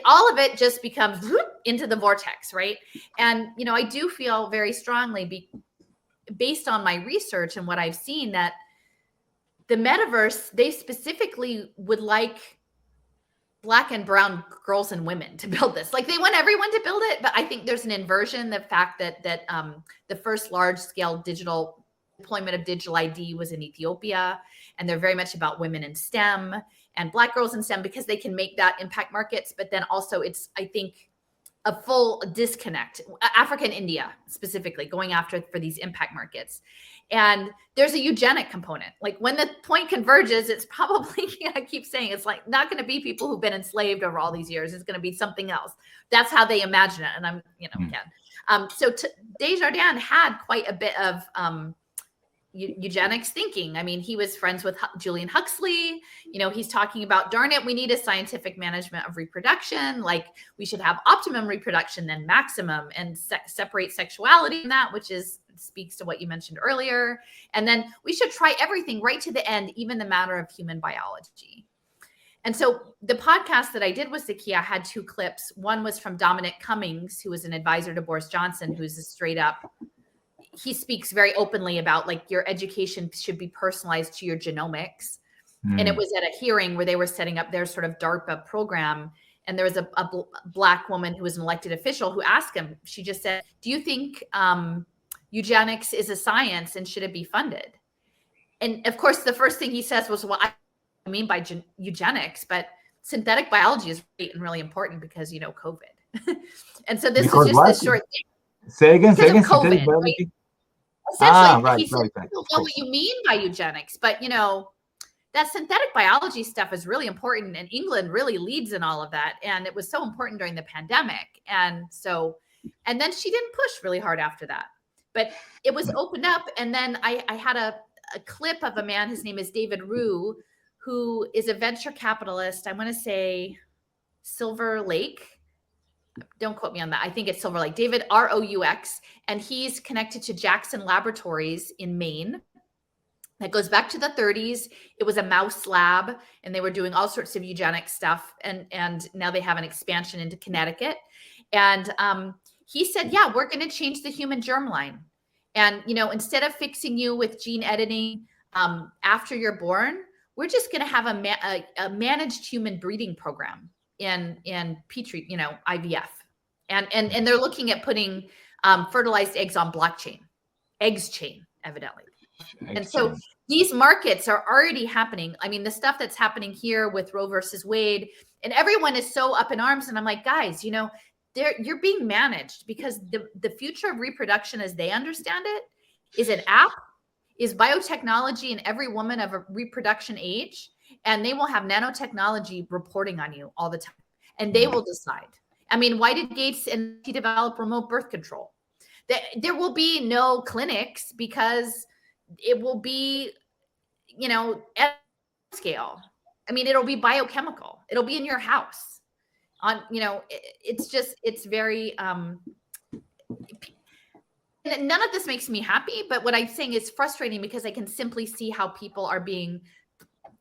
All of it just becomes into the vortex, right? And, I do feel very strongly, based on my research and what I've seen, that the metaverse, they specifically would like Black and brown girls and women to build this. Like, they want everyone to build it, but I think there's an inversion. The fact that the first large-scale digital deployment of digital ID was in Ethiopia, and they're very much about women in STEM and Black girls in STEM because they can make that impact markets. But then also it's, I think, a full disconnect. Africa and India specifically going after for these impact markets. And there's a eugenic component. Like, when the point converges, it's probably, I keep saying, it's like not going to be people who've been enslaved over all these years. It's going to be something else. That's how they imagine it. And I'm, again. So Desjardins had quite a bit of eugenics thinking. I mean, he was friends with Julian Huxley. He's talking about, darn it, we need a scientific management of reproduction. Like, we should have optimum reproduction, then maximum, and separate sexuality in that, which speaks to what you mentioned earlier. And then we should try everything right to the end, even the matter of human biology. And so the podcast that I did with Zakia had two clips. One was from Dominic Cummings, who was an advisor to Boris Johnson, who's a straight up, he speaks very openly about, like, your education should be personalized to your genomics. And it was at a hearing where they were setting up their sort of DARPA program. And there was a Black woman who was an elected official who asked him, she just said, do you think eugenics is a science and should it be funded? And of course, the first thing he says was, well, I mean by eugenics, but synthetic biology is great and really important because, COVID. And so this was just this short thing. Say again, COVID, right? Essentially, he said, I don't know what you mean by eugenics, but that synthetic biology stuff is really important, and England really leads in all of that. And it was so important during the pandemic. And then she didn't push really hard after that, but it was opened up. And then I had a clip of a man, his name is David Rue, who is a venture capitalist. I want to say Silver Lake. Don't quote me on that. I think it's Silver Lake. David Roux, and he's connected to Jackson Laboratories in Maine. That goes back to the 30s. It was a mouse lab, and they were doing all sorts of eugenic stuff. And now they have an expansion into Connecticut. And he said, yeah, we're going to change the human germline. And, instead of fixing you with gene editing after you're born, we're just going to have a managed human breeding program in Petri, IVF. And they're looking at putting fertilized eggs on blockchain, eggs chain, evidently. And so these markets are already happening. I mean, the stuff that's happening here with Roe versus Wade, and everyone is so up in arms. And I'm like, guys, you're being managed, because the future of reproduction as they understand it is an app, is biotechnology in every woman of a reproduction age. And they will have nanotechnology reporting on you all the time. And they will decide. I mean, why did Gates and he develop remote birth control? There will be no clinics, because it will be, at scale. I mean, it'll be biochemical. It'll be in your house. It's very, none of this makes me happy, but what I'm saying is frustrating, because I can simply see how people are being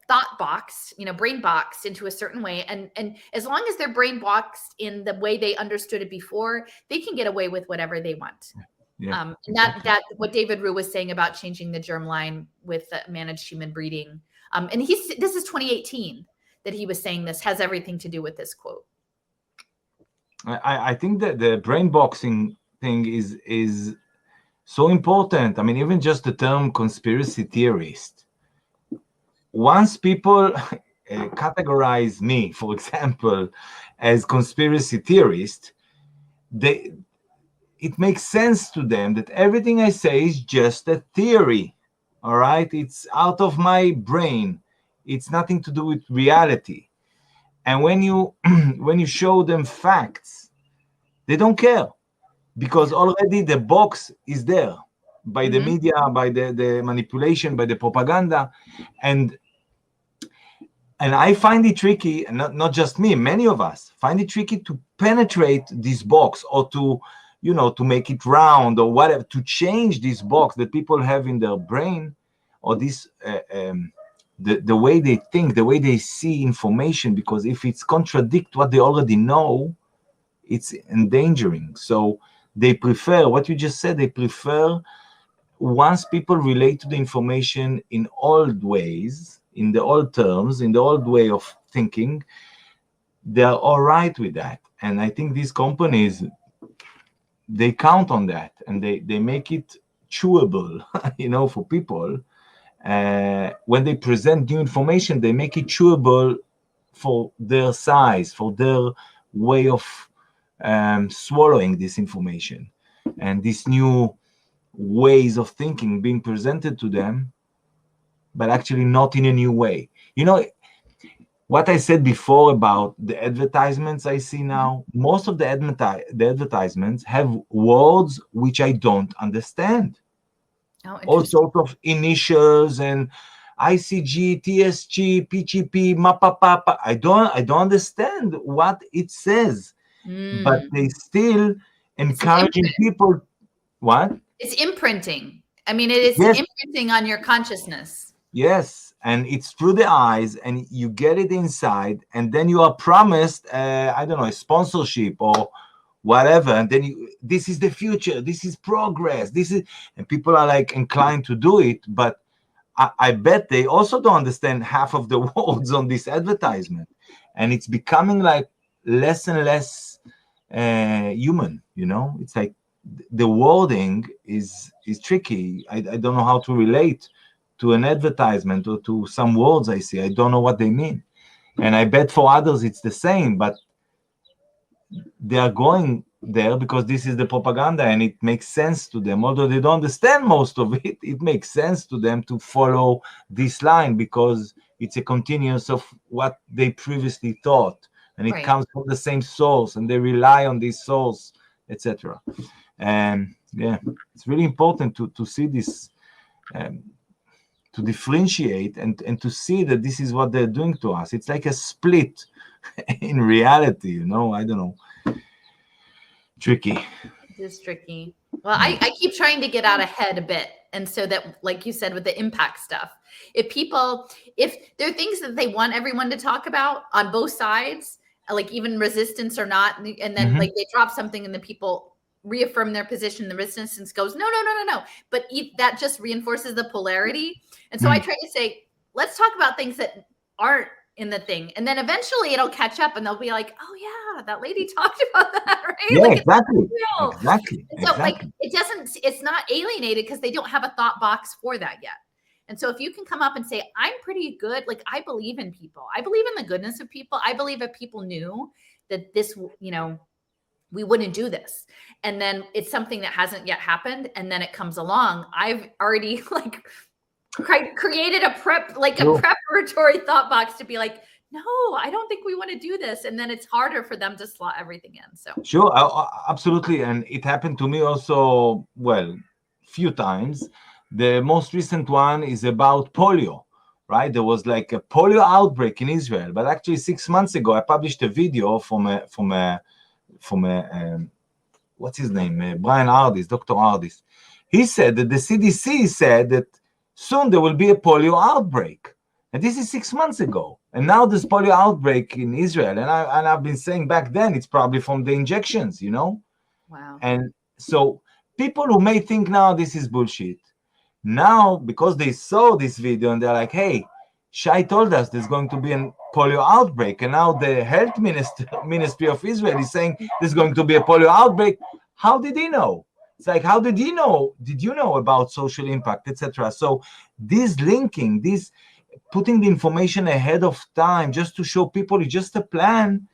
thought boxed, brain boxed into a certain way. And as long as they're brain boxed in the way they understood it before, they can get away with whatever they want. Yeah, exactly. That what David Rue was saying about changing the germline with managed human breeding. And this is 2018 that he was saying this, has everything to do with this quote. I think that the brain boxing thing is so important. I mean, even just the term conspiracy theorist. Once people categorize me, for example, as conspiracy theorist, it makes sense to them that everything I say is just a theory. All right, it's out of my brain. It's nothing to do with reality. And when you when you show them facts, they don't care, because already the box is there by the media, by the manipulation, by the propaganda. And I find it tricky, and not just me, many of us find it tricky to penetrate this box, or to make it round, or whatever, to change this box that people have in their brain, or this the way they think, the way they see information, because if it's contradict what they already know, it's endangering. So they prefer what you just said. They prefer, once people relate to the information in old ways, in the old terms, in the old way of thinking, they're all right with that. And I think these companies, they count on that, and they make it chewable, for people. When they present new information, they make it chewable for their size, for their way of swallowing this information, and these new ways of thinking being presented to them, but actually not in a new way. What I said before about the advertisements I see now, most of the advertisements have words which I don't understand. All sorts of initials and ICG, TSG, PGP, MAPA. I don't understand what it says, but they still encouraging people. What? It's imprinting. I mean, it is imprinting on your consciousness. Yes, and it's through the eyes, and you get it inside, and then you are promised, I don't know, a sponsorship or whatever, and then this is the future, this is progress, and people are like inclined to do it, but I bet they also don't understand half of the words on this advertisement, and it's becoming like less and less human. It's like the wording is tricky. I don't know how to relate to an advertisement or to some words I see. I don't know what they mean. And I bet for others it's the same, but they are going there because this is the propaganda and it makes sense to them. Although they don't understand most of it, it makes sense to them to follow this line because it's a continuous of what they previously thought. And it comes from the same source and they rely on this source, etc. And it's really important to see this, to differentiate and to see that this is what they're doing to us. It's like a split in reality, I don't know. Tricky. It is tricky. Well, I keep trying to get out ahead a bit. And so that, like you said, with the impact stuff, if there are things that they want everyone to talk about on both sides, like even resistance or not, and then like they drop something and the people reaffirm their position. The resistance goes, no. But that just reinforces the polarity. And so I try to say, let's talk about things that aren't in the thing. And then eventually it'll catch up and they'll be like, oh yeah, that lady talked about that, right? Yeah, like, exactly. So like, it's not alienated because they don't have a thought box for that yet. And so if you can come up and say, I'm pretty good, like I believe in people. I believe in the goodness of people. I believe if people knew that this, we wouldn't do this. And then it's something that hasn't yet happened. And then it comes along. I've already like created a preparatory thought box to be like, no, I don't think we want to do this. And then it's harder for them to slot everything in. So sure, absolutely. And it happened to me also, well, few times. The most recent one is about polio, right? There was like a polio outbreak in Israel, but actually 6 months ago, I published a video from a what's his name? Brian Ardis, Dr. Ardis. He said that the CDC said that soon there will be a polio outbreak. And this is 6 months ago. And now there's polio outbreak in Israel. And I've been saying back then, it's probably from the injections, Wow. And so people who may think now this is bullshit, now, because they saw this video and they're like, hey, Shai told us there's going to be a polio outbreak. And now the health ministry of Israel is saying there's going to be a polio outbreak. How did he know? It's like, how did he know? Did you know about social impact, etc.? So this linking, this putting the information ahead of time just to show people it's just a plan.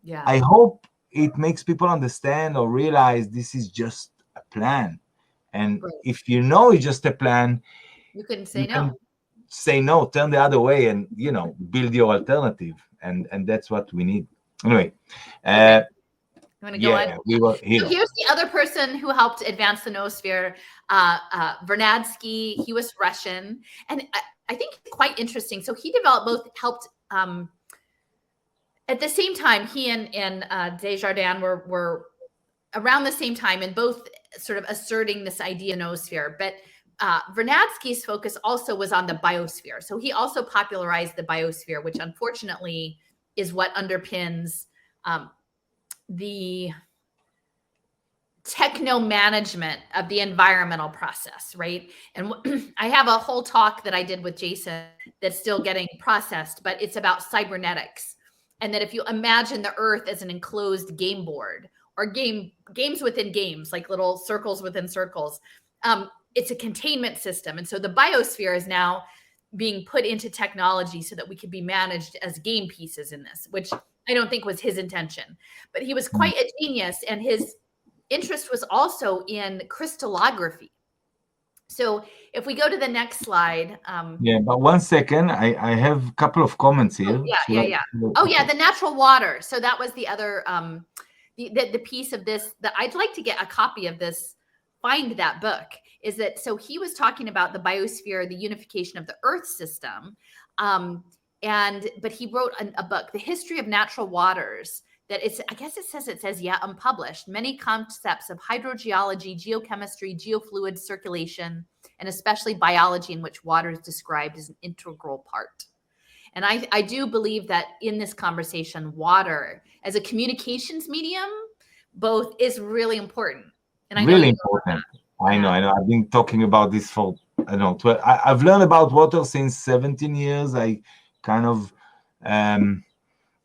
Yeah. I hope it makes people understand or realize this is just a plan. And if you know it's just a plan, you can say no. Say no, turn the other way, and build your alternative. And that's what we need. Anyway, you want to go on? We were here. So here's the other person who helped advance the noosphere, Vernadsky. He was Russian, and I think it's quite interesting. So he helped at the same time. He and Desjardins were around the same time, and both sort of asserting this idea of noosphere. But Vernadsky's focus also was on the biosphere. So he also popularized the biosphere, which unfortunately is what underpins the techno-management of the environmental process, right? And I have a whole talk that I did with Jason that's still getting processed, but it's about cybernetics. And that if you imagine the Earth as an enclosed game board, or games within games, like little circles within circles, it's a containment system. And so the biosphere is now being put into technology so that we can be managed as game pieces in this, which I don't think was his intention. But he was quite a genius, and his interest was also in crystallography. So if we go to the next slide. But 1 second, I have a couple of comments here. The natural water. So that was the other the piece of this that I'd like to get a copy of this, find that book, is that, so he was talking about the biosphere, the unification of the Earth system. But he wrote a book, The History of Natural Waters, that it says unpublished. Many concepts of hydrogeology, geochemistry, geofluid circulation, and especially biology, in which water is described as an integral part. And I do believe that in this conversation, water as a communications medium, both is really important. And I know really important. I know. I've been talking about this for, I don't know, I've learned about water since 17 years. I kind of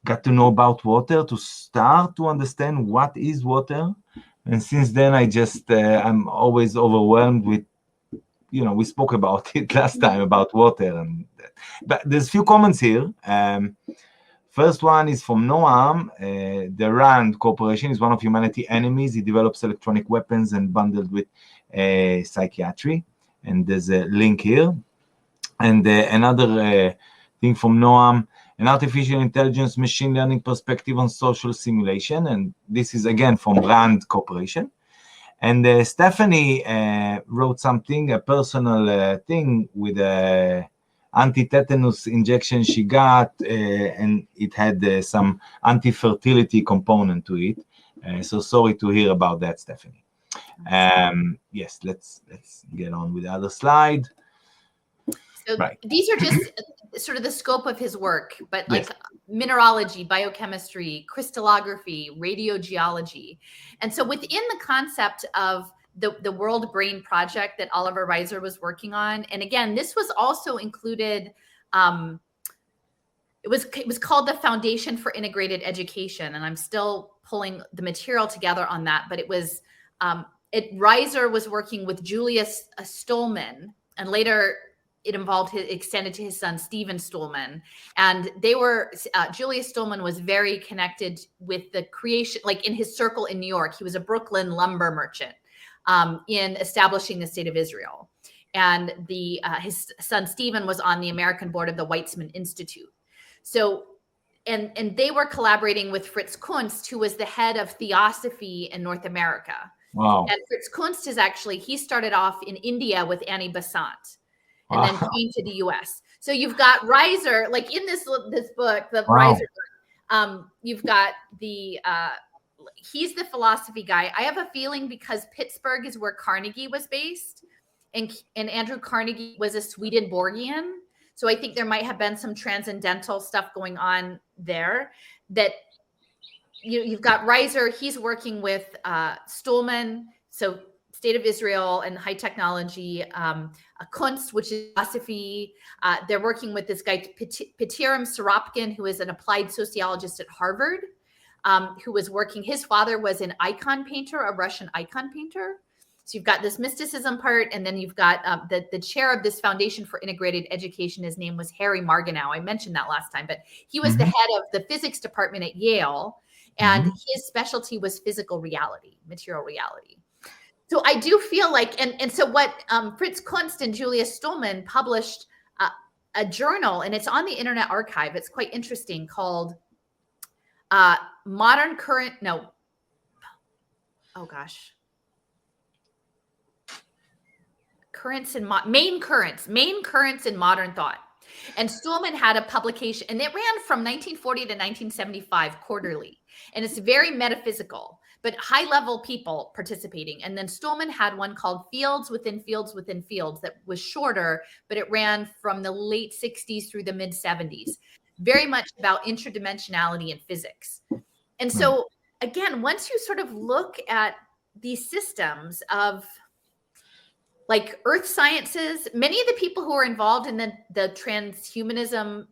got to know about water to start to understand what is water. And since then, I just, I'm always overwhelmed with, we spoke about it last time about water. But there's a few comments here. First one is from Noam. The RAND Corporation is one of humanity's enemies. It develops electronic weapons and bundled with psychiatry. And there's a link here. And another thing from Noam, an artificial intelligence machine learning perspective on social simulation. And this is again from RAND Corporation. And Stephanie wrote something, a personal thing with a anti-tetanus injection she got, and it had some anti-fertility component to it. So sorry to hear about that, Stephanie. Yes, let's get on with the other slide. So Right. these are just sort of the scope of his work, but like mineralogy, biochemistry, crystallography, radiogeology. And so within the concept of the World Brain Project that Oliver Reiser was working on, and again, this was also included, it was called the Foundation for Integrated Education, and I'm still pulling the material together on that, but it was, Reiser was working with Julius Stolman, and later it extended to his son, Stephen Stolman. And they were, Julius Stolman was very connected with the creation, like in his circle in New York. He was a Brooklyn lumber merchant in establishing the state of Israel. And his son, Stephen, was on the American board of the Weizmann Institute. So, and they were collaborating with Fritz Kunst, who was the head of theosophy in North America. Wow. And Fritz Kunst is actually, he started off in India with Annie Besant, and then came to the US. So you've got Reiser, like in this book, the Reiser book, you've got he's the philosophy guy. I have a feeling because Pittsburgh is where Carnegie was based, and Andrew Carnegie was a Swedenborgian. So I think there might have been some transcendental stuff going on there. That you've got Reiser, he's working with Stolman, so State of Israel and high technology, Kunst, which is philosophy. They're working with this guy, Petirim Soropkin, who is an applied sociologist at Harvard, who was working, his father was an icon painter, a Russian icon painter. So you've got this mysticism part, and then you've got the chair of this Foundation for Integrated Education. His name was Harry Margenau. I mentioned that last time, but he was the head of the physics department at Yale, and his specialty was physical reality, material reality. So I do feel like, and so what Fritz Kunst and Julius Stolman published a journal, and it's on the Internet Archive. It's quite interesting, called Main Currents in Modern Thought. And Stolman had a publication, and it ran from 1940 to 1975 quarterly. And it's very metaphysical, but high-level people participating. And then Stolman had one called Fields Within Fields Within Fields that was shorter, but it ran from the late 60s through the mid-70s. Very much about interdimensionality in physics. And so, again, once you sort of look at these systems of like earth sciences, many of the people who are involved in the transhumanism,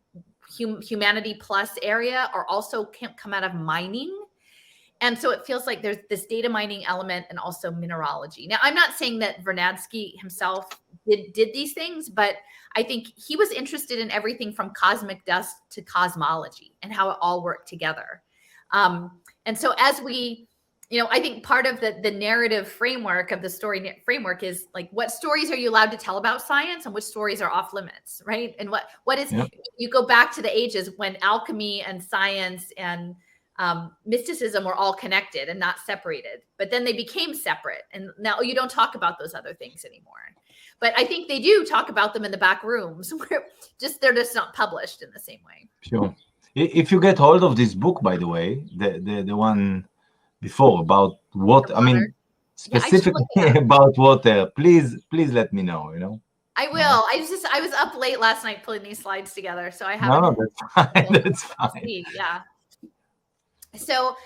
humanity plus area are also come out of mining. And so it feels like there's this data mining element and also mineralogy. Now, I'm not saying that Vernadsky himself did these things, but I think he was interested in everything from cosmic dust to cosmology and how it all worked together. And so as we, I think part of the narrative framework of the story framework is like, what stories are you allowed to tell about science and which stories are off limits, right? And what is, you go back to the ages when alchemy and science and mysticism were all connected and not separated, but then they became separate. And now you don't talk about those other things anymore. But I think they do talk about them in the back rooms where they're just not published in the same way. Sure. If you get hold of this book, by the way, the one before about water, I mean, specifically about water, please let me know, I will. I was up late last night pulling these slides together, so I haven't. No, that's fine. That's fine. Yeah. So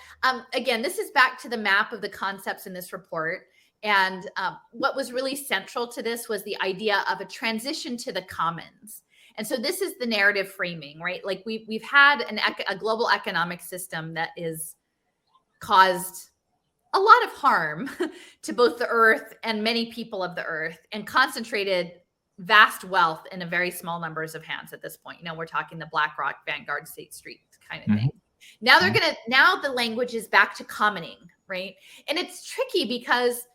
again, this is back to the map of the concepts in this report. And what was really central to this was the idea of a transition to the commons. And so this is the narrative framing, right? Like we've had a global economic system that is caused a lot of harm to both the earth and many people of the earth, and concentrated vast wealth in a very small numbers of hands at this point. We're talking the BlackRock, Vanguard, State Street kind of thing. Now now the language is back to commoning, right? And it's tricky because,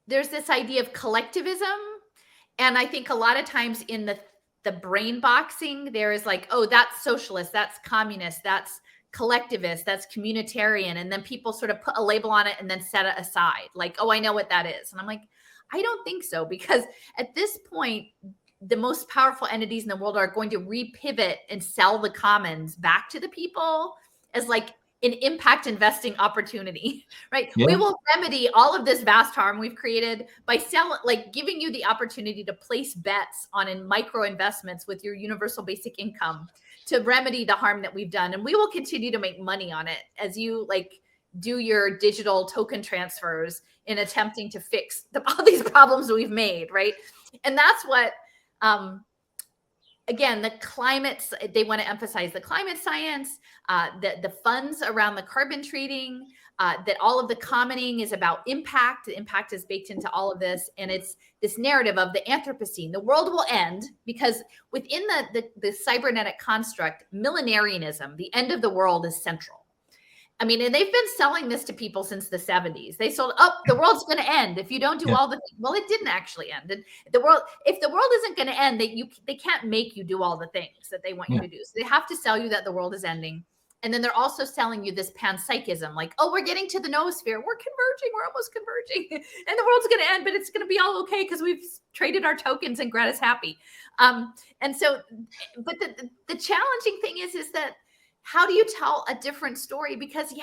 there's this idea of collectivism. And I think a lot of times in the brain boxing, there is like, oh, that's socialist, that's communist, that's collectivist, that's communitarian. And then people sort of put a label on it and then set it aside. Like, oh, I know what that is. And I'm like, I don't think so, because at this point, the most powerful entities in the world are going to repivot and sell the commons back to the people as like an impact investing opportunity, right? Yeah. We will remedy all of this vast harm we've created by giving you the opportunity to place bets on micro investments with your universal basic income to remedy the harm that we've done. And we will continue to make money on it as you do your digital token transfers in attempting to fix all these problems we've made, right? And that's what, again, the climate, they want to emphasize the climate science, the funds around the carbon trading, that all of the commenting is about impact. The impact is baked into all of this. And it's this narrative of the Anthropocene. The world will end because within the cybernetic construct, millenarianism, the end of the world, is central. I mean, and they've been selling this to people since the 70s. They sold, the world's going to end if you don't do all the things. Well, it didn't actually end. And if the world isn't going to end, they can't make you do all the things that they want you to do. So they have to sell you that the world is ending. And then they're also selling you this panpsychism, like, oh, we're getting to the noosphere. We're converging. We're almost converging. And the world's going to end, but it's going to be all okay because we've traded our tokens and Greta's happy. And so, but the challenging thing is that, how do you tell a different story? Because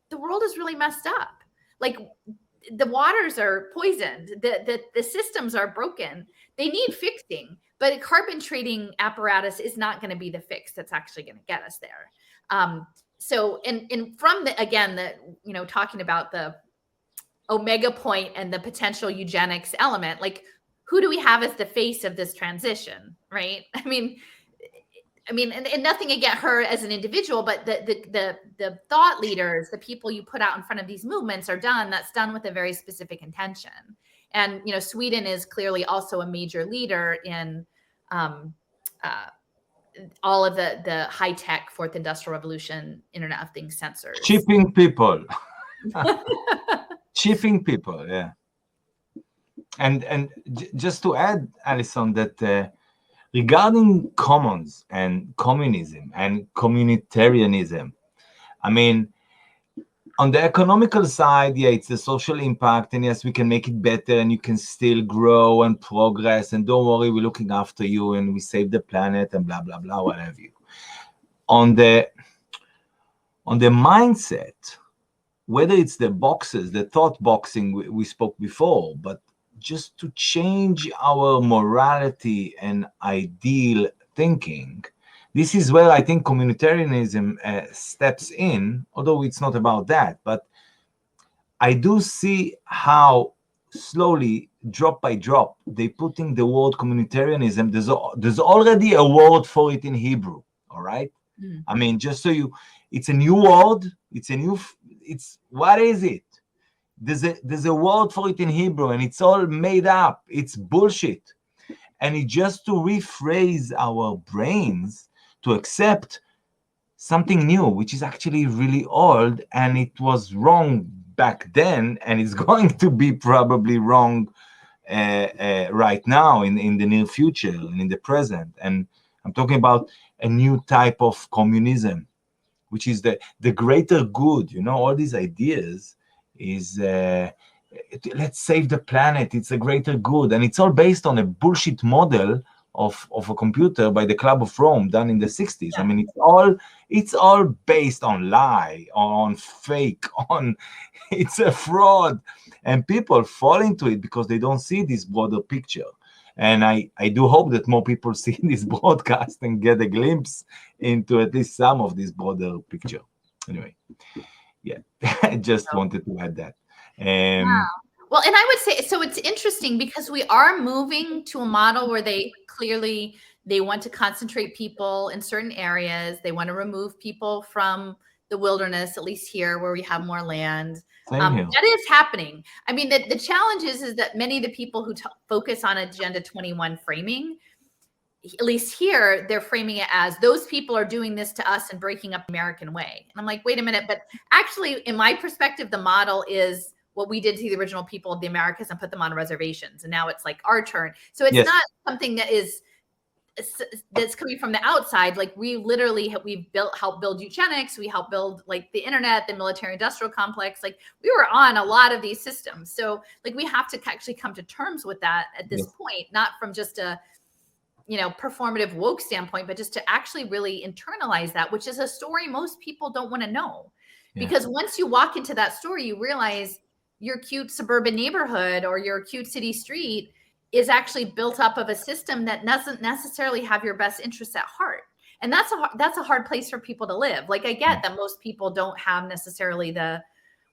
the world is really messed up. Like, the waters are poisoned. The systems are broken. They need fixing, but a carbon trading apparatus is not going to be the fix that's actually going to get us there. So, and from talking about the omega point and the potential eugenics element, like, who do we have as the face of this transition, right? I mean, and nothing against her as an individual, but the thought leaders, the people you put out in front of these movements that's done with a very specific intention. And, Sweden is clearly also a major leader in all of the high-tech fourth industrial revolution, Internet of Things sensors. Chipping people. Chipping people, yeah. And just to add, Alison, that regarding commons and communism and communitarianism, I mean, on the economical side, it's the social impact, and yes, we can make it better, and you can still grow and progress, and don't worry, we're looking after you, and we save the planet, and blah blah blah, whatever you. On the mindset, whether it's the boxes, the thought boxing we spoke before, but just to change our morality and ideal thinking, this is where I think communitarianism steps in, although it's not about that. But I do see how slowly, drop by drop, they putting the word communitarianism. There's already a word for it in Hebrew, all right? I mean, just so it's a new word. What is it? There's a word for it in Hebrew, and it's all made up. It's bullshit. And it's just to rephrase our brains to accept something new, which is actually really old, and it was wrong back then, and it's going to be probably wrong right now in the near future and in the present. And I'm talking about a new type of communism, which is the greater good. All these ideas is let's save the planet, it's a greater good, and it's all based on a bullshit model of a computer by the Club of Rome done in the 60s. I mean, it's all based on lie, on fake, it's a fraud, and people fall into it because they don't see this broader picture. And I do hope that more people see this broadcast and get a glimpse into at least some of this broader picture. Anyway, I just wanted to add that. Well, and I would say, so it's interesting because we are moving to a model where they want to concentrate people in certain areas. They want to remove people from the wilderness, at least here where we have more land. That is happening. I mean, the challenge is that many of the people who focus on Agenda 21 framing, at least here, they're framing it as those people are doing this to us and breaking up the American way. And I'm like, wait a minute. But actually, in my perspective, the model is what we did to the original people of the Americas and put them on reservations. And now it's like our turn. So it's not something that's coming from the outside. Like, we literally helped build eugenics. We helped build like the internet, the military industrial complex. Like, we were on a lot of these systems. So like, we have to actually come to terms with that at this point, not from just a performative woke standpoint, but just to actually really internalize that, which is a story most people don't want to know. Because once you walk into that store, you realize your cute suburban neighborhood or your cute city street is actually built up of a system that doesn't necessarily have your best interests at heart. And that's a hard place for people to live. Like, I get that most people don't have necessarily the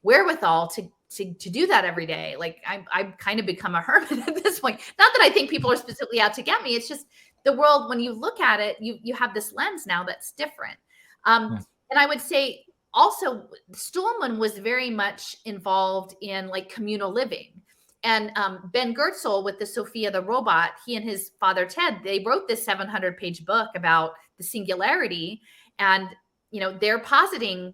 wherewithal to do that every day. Like, I've kind of become a hermit at this point. Not that I think people are specifically out to get me. It's just the world, when you look at it, you have this lens now that's different. And I would say also, Stulman was very much involved in like communal living. And Ben Goertzel with the Sophia the Robot, he and his father Ted, they wrote this 700-page book about the singularity. And, you know, they're positing,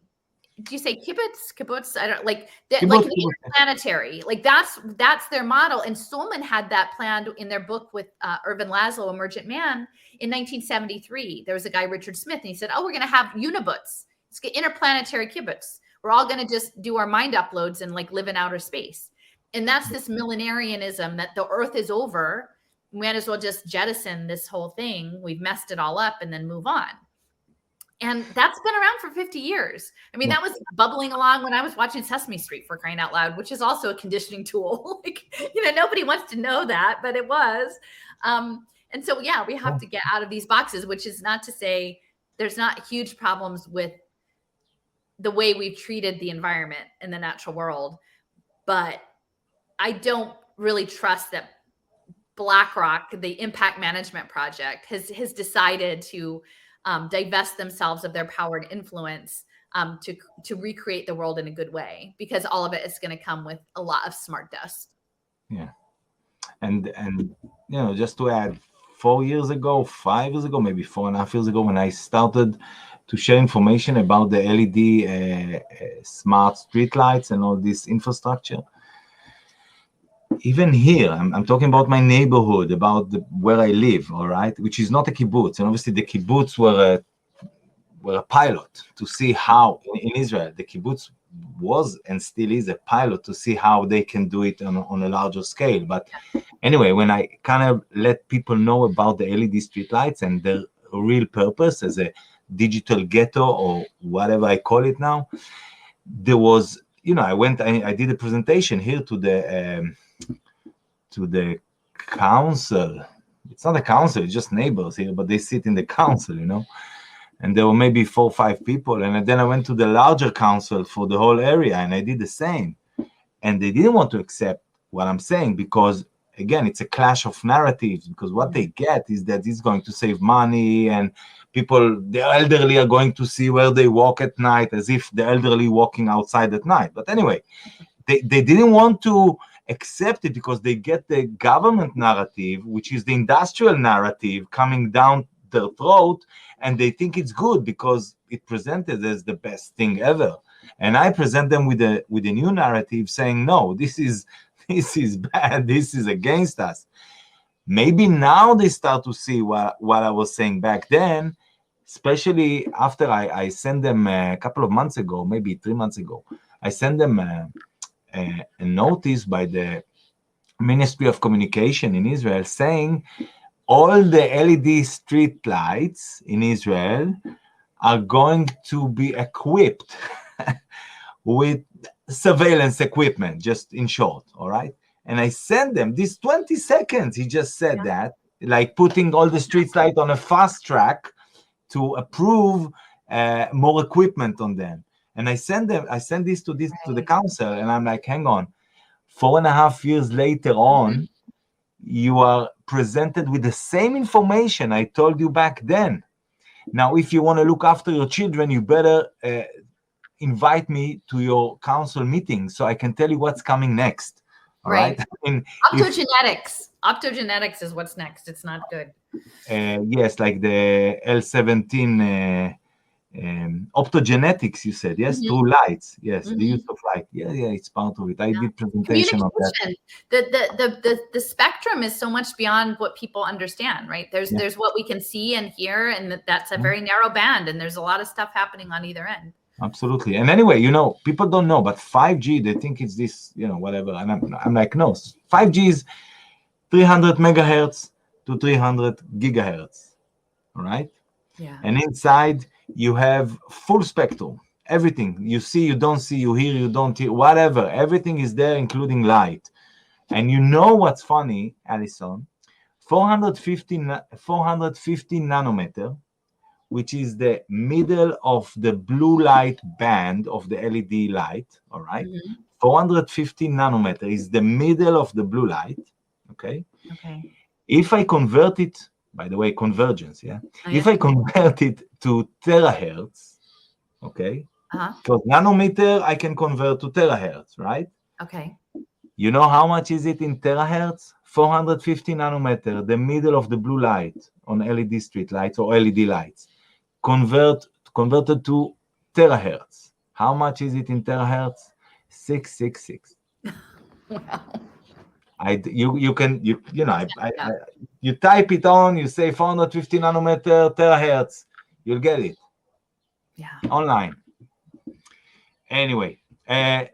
do you say kibbutz? I don't like that, like interplanetary, like that's their model. And Stulman had that planned in their book with Irvin Laszlo, Emergent Man, in 1973. There was a guy, Richard Smith, and he said, oh, we're going to have uniboots. It's interplanetary kibbutz. We're all going to just do our mind uploads and like live in outer space. And that's this millenarianism that the Earth is over. We might as well just jettison this whole thing. We've messed it all up and then move on. And that's been around for 50 years. I mean, that was bubbling along when I was watching Sesame Street, for crying out loud, which is also a conditioning tool. Like, you know, nobody wants to know that, but it was. And so, yeah, we have to get out of these boxes, which is not to say there's not huge problems with the way we've treated the environment in the natural world. But I don't really trust that BlackRock, the impact management project, has decided to divest themselves of their power and influence to recreate the world in a good way, because all of it is going to come with a lot of smart dust. Yeah. And you know, just to add, 4 years ago, 5 years ago, maybe 4.5 years ago, when I started to share information about the LED smart streetlights and all this infrastructure, even here, I'm talking about my neighborhood, about where I live, all right, which is not a kibbutz. And obviously the kibbutz were a pilot to see how, in Israel, the kibbutz was and still is a pilot to see how they can do it on a larger scale. But anyway, when I kind of let people know about the LED streetlights and their real purpose as a digital ghetto or whatever I call it now, there was, you know, I did a presentation here to the council. It's not a council, it's just neighbors here, but they sit in the council, you know, and there were maybe 4 or 5 people. And then I went to the larger council for the whole area and I did the same. And they didn't want to accept what I'm saying because, again, it's a clash of narratives, because what they get is that it's going to save money and people, the elderly, are going to see where they walk at night, as if the elderly walking outside at night. But anyway, they didn't want to accept it because they get the government narrative, which is the industrial narrative, coming down their throat, and they think it's good because it presented as the best thing ever. And I present them with a new narrative saying, no, this is bad, this is against us. Maybe now they start to see what I was saying back then, especially after I sent them a couple of months ago, maybe 3 months ago, I sent them a notice by the Ministry of Communication in Israel saying all the LED street lights in Israel are going to be equipped with surveillance equipment, just in short, all right? And I sent them this 20 seconds. He just said that, like putting all the street lights on a fast track to approve more equipment on them. And I sent this to the council, and I'm like, hang on, 4.5 years later on, you are presented with the same information I told you back then. Now, if you want to look after your children, you better invite me to your council meeting so I can tell you what's coming next. All right. I mean, Optogenetics is what's next. It's not good. Yes, like the L17 optogenetics, you said, yes, through lights, yes, the use of light, yeah, it's part of it. I did presentation of that. The spectrum is so much beyond what people understand, right? There's what we can see and hear, and that's a very narrow band, and there's a lot of stuff happening on either end. Absolutely. And anyway, you know, people don't know, but 5G, they think it's this, you know, whatever. And I'm like, no, 5G is 300 megahertz to 300 gigahertz, all right? Yeah. And inside you have full spectrum. everything. You see, you don't see, you hear, you don't hear, whatever. Everything is there, including light. And you know what's funny, Alison? 450 nanometer, which is the middle of the blue light band of the LED light, all right? 450 nanometer is the middle of the blue light, okay? Okay. If I convert it, by the way, convergence, yeah? If I convert it to terahertz, okay? Because nanometer, I can convert to terahertz, right? Okay. You know how much is it in terahertz? 450 nanometer, the middle of the blue light on LED street lights or LED lights, converted to terahertz. How much is it in terahertz? 666. Wow. You type it on, you say 450 nanometer terahertz, you'll get it. Yeah. Online. Anyway,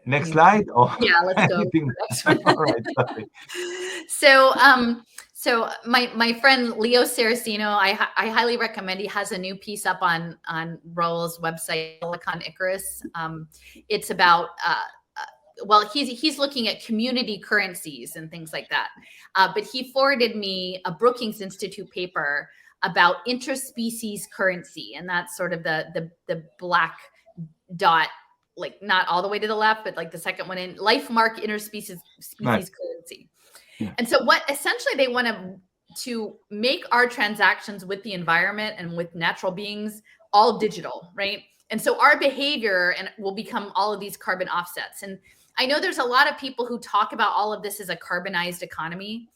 next slide. Yeah, let's go. Next one. All right, sorry. So my friend Leo Saraceno, I highly recommend. He has a new piece up on Raul's website, Silicon Icarus. It's about well, he's looking at community currencies and things like that. But he forwarded me a Brookings Institute paper about interspecies currency, and that's sort of the black dot, like not all the way to the left, but like the second one in life mark interspecies currency. Yeah. And so what essentially they want to make our transactions with the environment and with natural beings all digital, right? And so our behavior and will become all of these carbon offsets. And I know there's a lot of people who talk about all of this as a carbonized economy.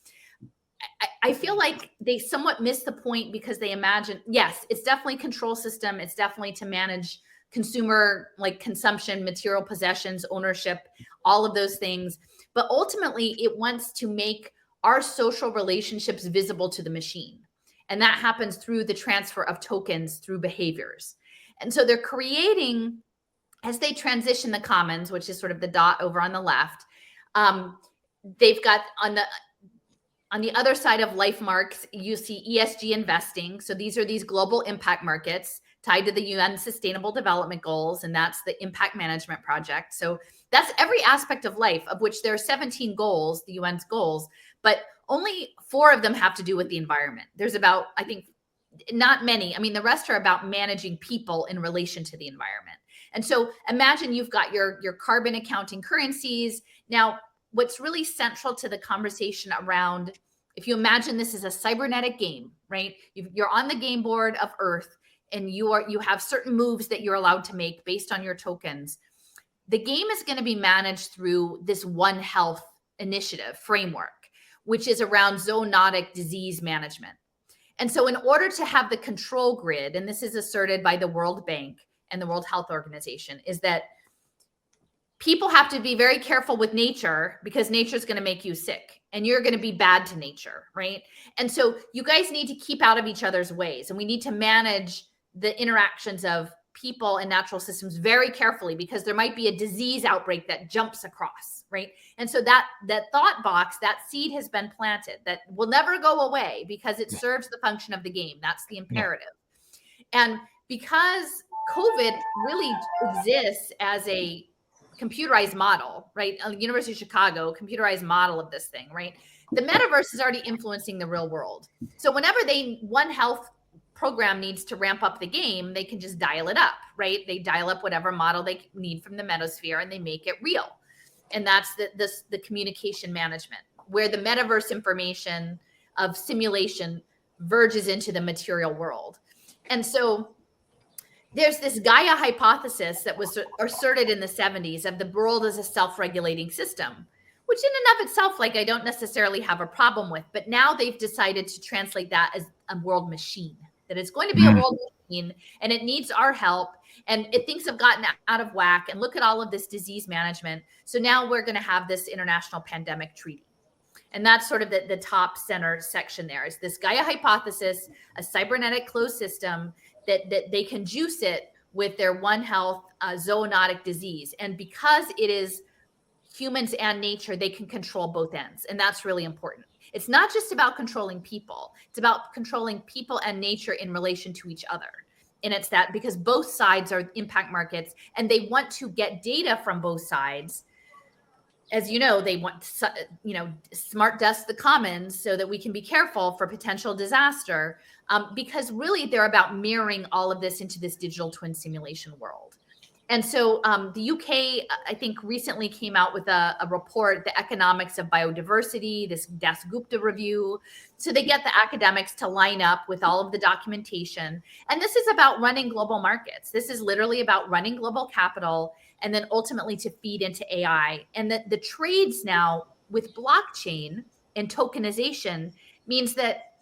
I feel like they somewhat miss the point because they imagine, yes, it's definitely a control system. It's definitely to manage consumer, like consumption, material possessions, ownership, all of those things. But ultimately, it wants to make our social relationships visible to the machine. And that happens through the transfer of tokens through behaviors. And so they're creating, as they transition the commons, which is sort of the dot over on the left, they've got on the other side of life marks, you see ESG investing. So these are these global impact markets tied to the UN Sustainable Development Goals, and that's the impact management project. So that's every aspect of life, of which there are 17 goals, the UN's goals, but only 4 of them have to do with the environment. There's about, I think, not many. I mean, the rest are about managing people in relation to the environment. And so imagine you've got your carbon accounting currencies. Now, what's really central to the conversation around, if you imagine this is a cybernetic game, right? You're on the game board of Earth, and you have certain moves that you're allowed to make based on your tokens. The game is going to be managed through this One Health initiative framework, which is around zoonotic disease management. And so in order to have the control grid, and this is asserted by the World Bank and the World Health Organization, is that people have to be very careful with nature because nature is going to make you sick and you're going to be bad to nature, right? And so you guys need to keep out of each other's ways, and we need to manage the interactions of people and natural systems very carefully because there might be a disease outbreak that jumps across, right? And so that thought box, that seed has been planted that will never go away because it serves the function of the game. That's the imperative. And because COVID really exists as a computerized model, right? University of Chicago, computerized model of this thing, right? The metaverse is already influencing the real world. So whenever One Health program needs to ramp up the game, they can just dial it up, right? They dial up whatever model they need from the metasphere and they make it real. And that's the communication management, where the metaverse information of simulation verges into the material world. And so there's this Gaia hypothesis that was asserted in the 70s of the world as a self-regulating system, which in and of itself, like, I don't necessarily have a problem with, but now they've decided to translate that as a world machine, that it's going to be a world machine and it needs our help. And things have gotten out of whack, and look at all of this disease management. So now we're going to have this international pandemic treaty. And that's sort of the top center section there is this Gaia hypothesis, a cybernetic closed system that they can juice it with their One Health zoonotic disease. And because it is humans and nature, they can control both ends. And that's really important. It's not just about controlling people. It's about controlling people and nature in relation to each other. And it's that because both sides are impact markets and they want to get data from both sides. As you know, they want, smart dust the commons so that we can be careful for potential disaster, because really they're about mirroring all of this into this digital twin simulation world. And so the UK, I think, recently came out with a report, The Economics of Biodiversity, this Das Gupta review. So they get the academics to line up with all of the documentation. And this is about running global markets. This is literally about running global capital and then ultimately to feed into AI. And the trades now with blockchain and tokenization means that,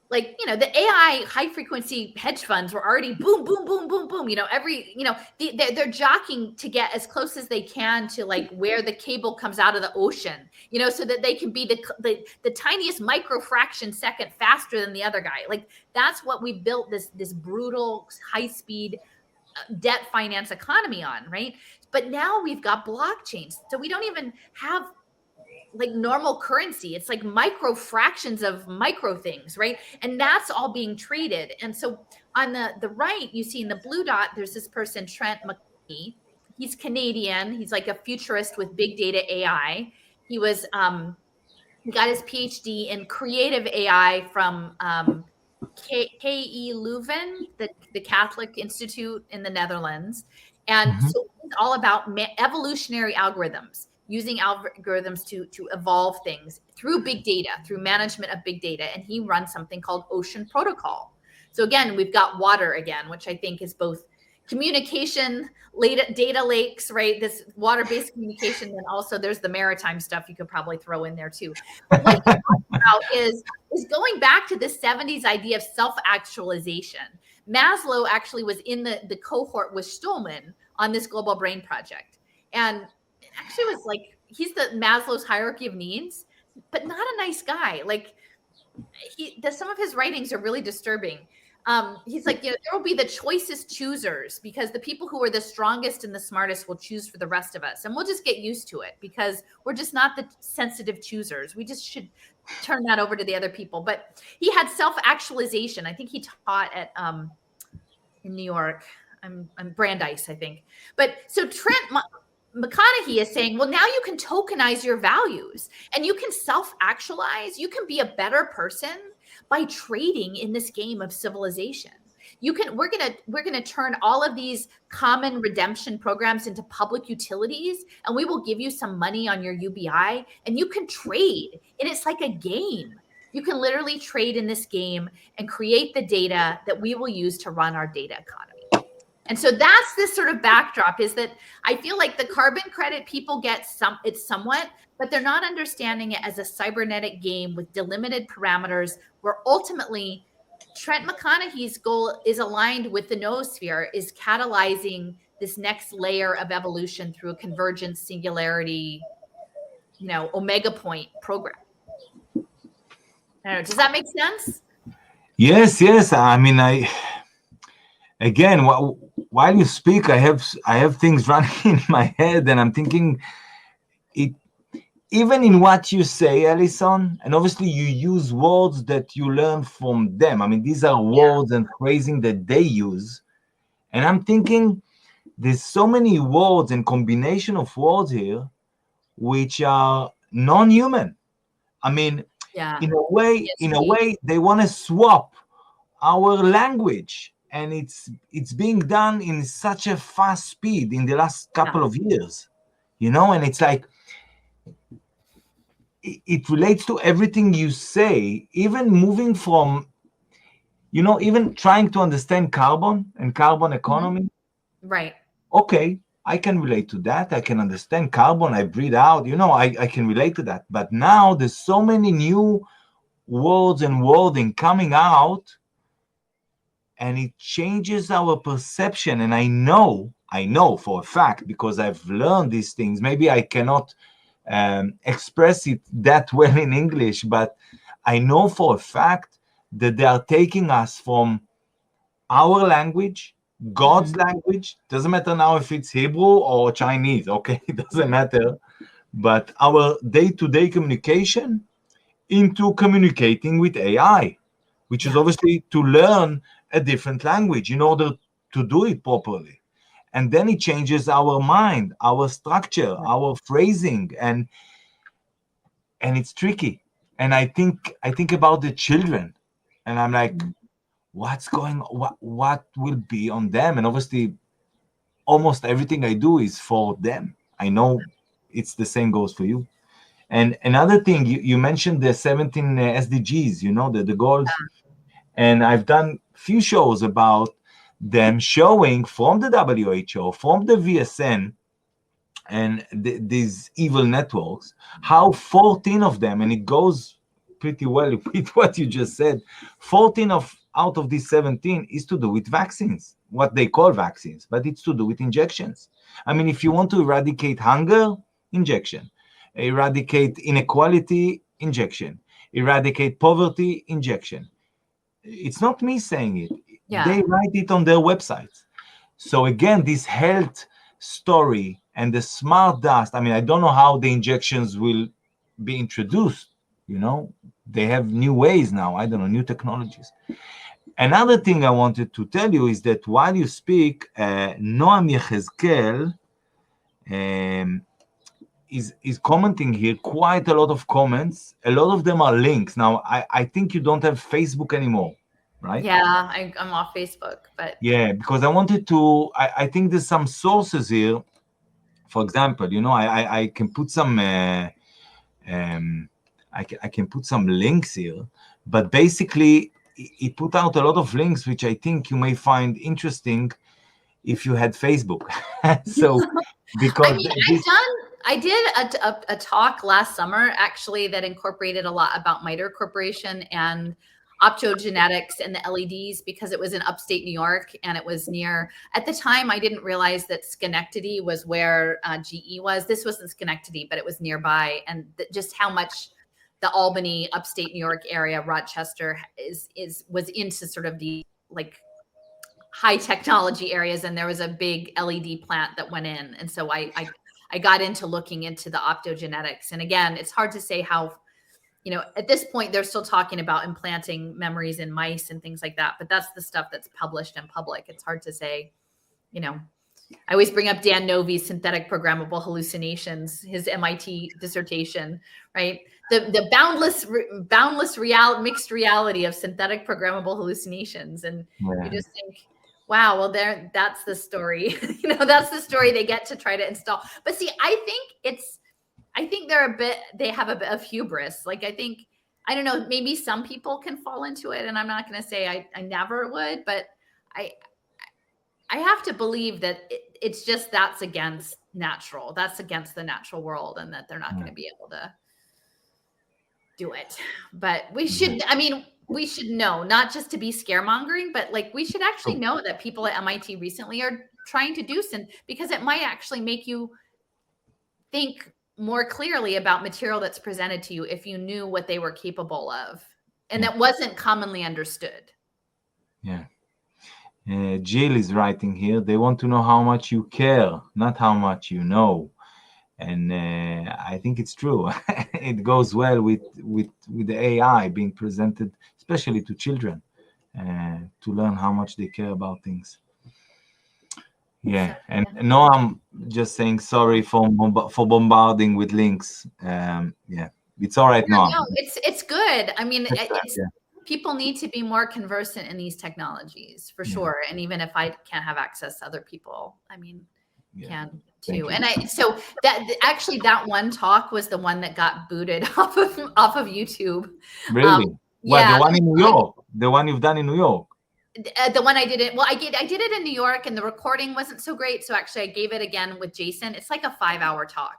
like, the AI high frequency hedge funds were already boom, boom, boom, boom, boom. They're jockeying to get as close as they can to like where the cable comes out of the ocean, so that they can be the tiniest microfraction second faster than the other guy. Like that's what we built this brutal high speed debt finance economy on, right? But now we've got blockchains, so we don't even have like normal currency. It's like micro fractions of micro things, right? And that's all being traded. And so on the right, you see in the blue dot, there's this person, Trent McCarthy. He's Canadian. He's like a futurist with big data AI. He was he got his PhD in creative AI from KE Leuven, the Catholic Institute in the Netherlands. And so it's all about evolutionary algorithms, using algorithms to evolve things through big data, through management of big data. And he runs something called Ocean Protocol. So again, we've got water again, which I think is both communication, data lakes, right? This water-based communication, and also there's the maritime stuff you could probably throw in there too. But what he's talking about is going back to the 70s idea of self-actualization. Maslow actually was in the cohort with Stolman on this global brain project. And actually was like, he's the Maslow's hierarchy of needs, but not a nice guy. Like some of his writings are really disturbing. He's like, there will be the choicest choosers because the people who are the strongest and the smartest will choose for the rest of us. And we'll just get used to it because we're just not the sensitive choosers. We just should turn that over to the other people. But he had self-actualization. I think he taught at in New York. I'm Brandeis, I think. But so Trent McConaughey is saying, well, now you can tokenize your values and you can self-actualize. You can be a better person by trading in this game of civilization. We're gonna turn all of these common redemption programs into public utilities, and we will give you some money on your UBI, and you can trade. And it's like a game. You can literally trade in this game and create the data that we will use to run our data economy. And so that's this sort of backdrop, is that I feel like the carbon credit people get it's somewhat, but they're not understanding it as a cybernetic game with delimited parameters where ultimately Trent McConaughey's goal is aligned with the noosphere, is catalyzing this next layer of evolution through a convergence, singularity, omega point program. I don't know, does that make sense? Yes. I mean, again, while you speak, I have things running in my head, and I'm thinking, even in what you say, Alison, and obviously you use words that you learn from them. I mean, these are words and phrasing that they use, and I'm thinking there's so many words and combination of words here which are non-human. I mean, in a way, they want to swap our language. And it's being done in such a fast speed in the last couple of years, and it's like, it relates to everything you say, even moving from, even trying to understand carbon and carbon economy. Right. Okay, I can relate to that. I can understand carbon. I breathe out, I can relate to that. But now there's so many new words and wording coming out, and it changes our perception. And I know for a fact, because I've learned these things. Maybe I cannot express it that well in English, but I know for a fact that they are taking us from our language, God's language. Doesn't matter now if it's Hebrew or Chinese, okay? It doesn't matter. But our day-to-day communication into communicating with AI, which is obviously to learn a different language in order to do it properly. And then it changes our mind, our structure, our phrasing, and it's tricky. And I think about the children, and I'm like, what's going, what will be on them? And obviously, almost everything I do is for them. I know it's the same goes for you. And another thing, you mentioned the 17 SDGs, the goals. And I've done few shows about them showing from the WHO, from the VSN, and these evil networks, how 14 of them, and it goes pretty well with what you just said, 14 out of these 17 is to do with vaccines, what they call vaccines, but it's to do with injections. I mean, if you want to eradicate hunger, injection. Eradicate inequality, injection. Eradicate poverty, injection. It's not me saying it. Yeah. They write it on their websites. So again, this health story and the smart dust, I mean, I don't know how the injections will be introduced. They have new ways now. I don't know, new technologies. Another thing I wanted to tell you is that while you speak, Noam Yechezkel is commenting here, quite a lot of comments. A lot of them are links. Now, I think you don't have Facebook anymore, right? Yeah, I'm off Facebook, but yeah, because I wanted to. I think there's some sources here. For example, I can put some. I can put some links here, but basically, he put out a lot of links, which I think you may find interesting if you had Facebook. So, because I mean, I did a talk last summer actually that incorporated a lot about MITRE Corporation and optogenetics and the LEDs, because it was in upstate New York and it was near, at the time I didn't realize that Schenectady was where GE was. This wasn't Schenectady, but it was nearby, and just how much the Albany, upstate New York area, Rochester was into sort of the like high technology areas, and there was a big LED plant that went in. And so I got into looking into the optogenetics. And again, it's hard to say how, at this point, they're still talking about implanting memories in mice and things like that. But that's the stuff that's published in public. It's hard to say, I always bring up Dan Novi's synthetic programmable hallucinations, his MIT dissertation, right? The boundless mixed reality of synthetic programmable hallucinations. And you just think, wow, well, that's the story. That's the story they get to try to install. But see, I think they have a bit of hubris. Like, I don't know, maybe some people can fall into it, and I'm not going to say I never would, but I have to believe that it's just that's against the natural world, and that they're not going to be able to do it. But we should know, not just to be scaremongering, but like we should actually know that people at MIT recently are trying to do some, because it might actually make you think more clearly about material that's presented to you if you knew what they were capable of, and that wasn't commonly understood. Yeah. Jill is writing here, they want to know how much you care, not how much you know. And I think it's true. It goes well with the AI being presented, especially to children, to learn how much they care about things. Yeah, and no, I'm just saying sorry for bombarding with links. Yeah, it's all right now. No, it's good. I mean, people need to be more conversant in these technologies for sure. And even if I can't have access to other people, I mean, can too. And so that one talk was the one that got booted off of YouTube. Really? The one in New York, the one you've done in New York. The one I did it. Well, I did it in New York, and the recording wasn't so great. So actually, I gave it again with Jason. It's like a 5-hour talk,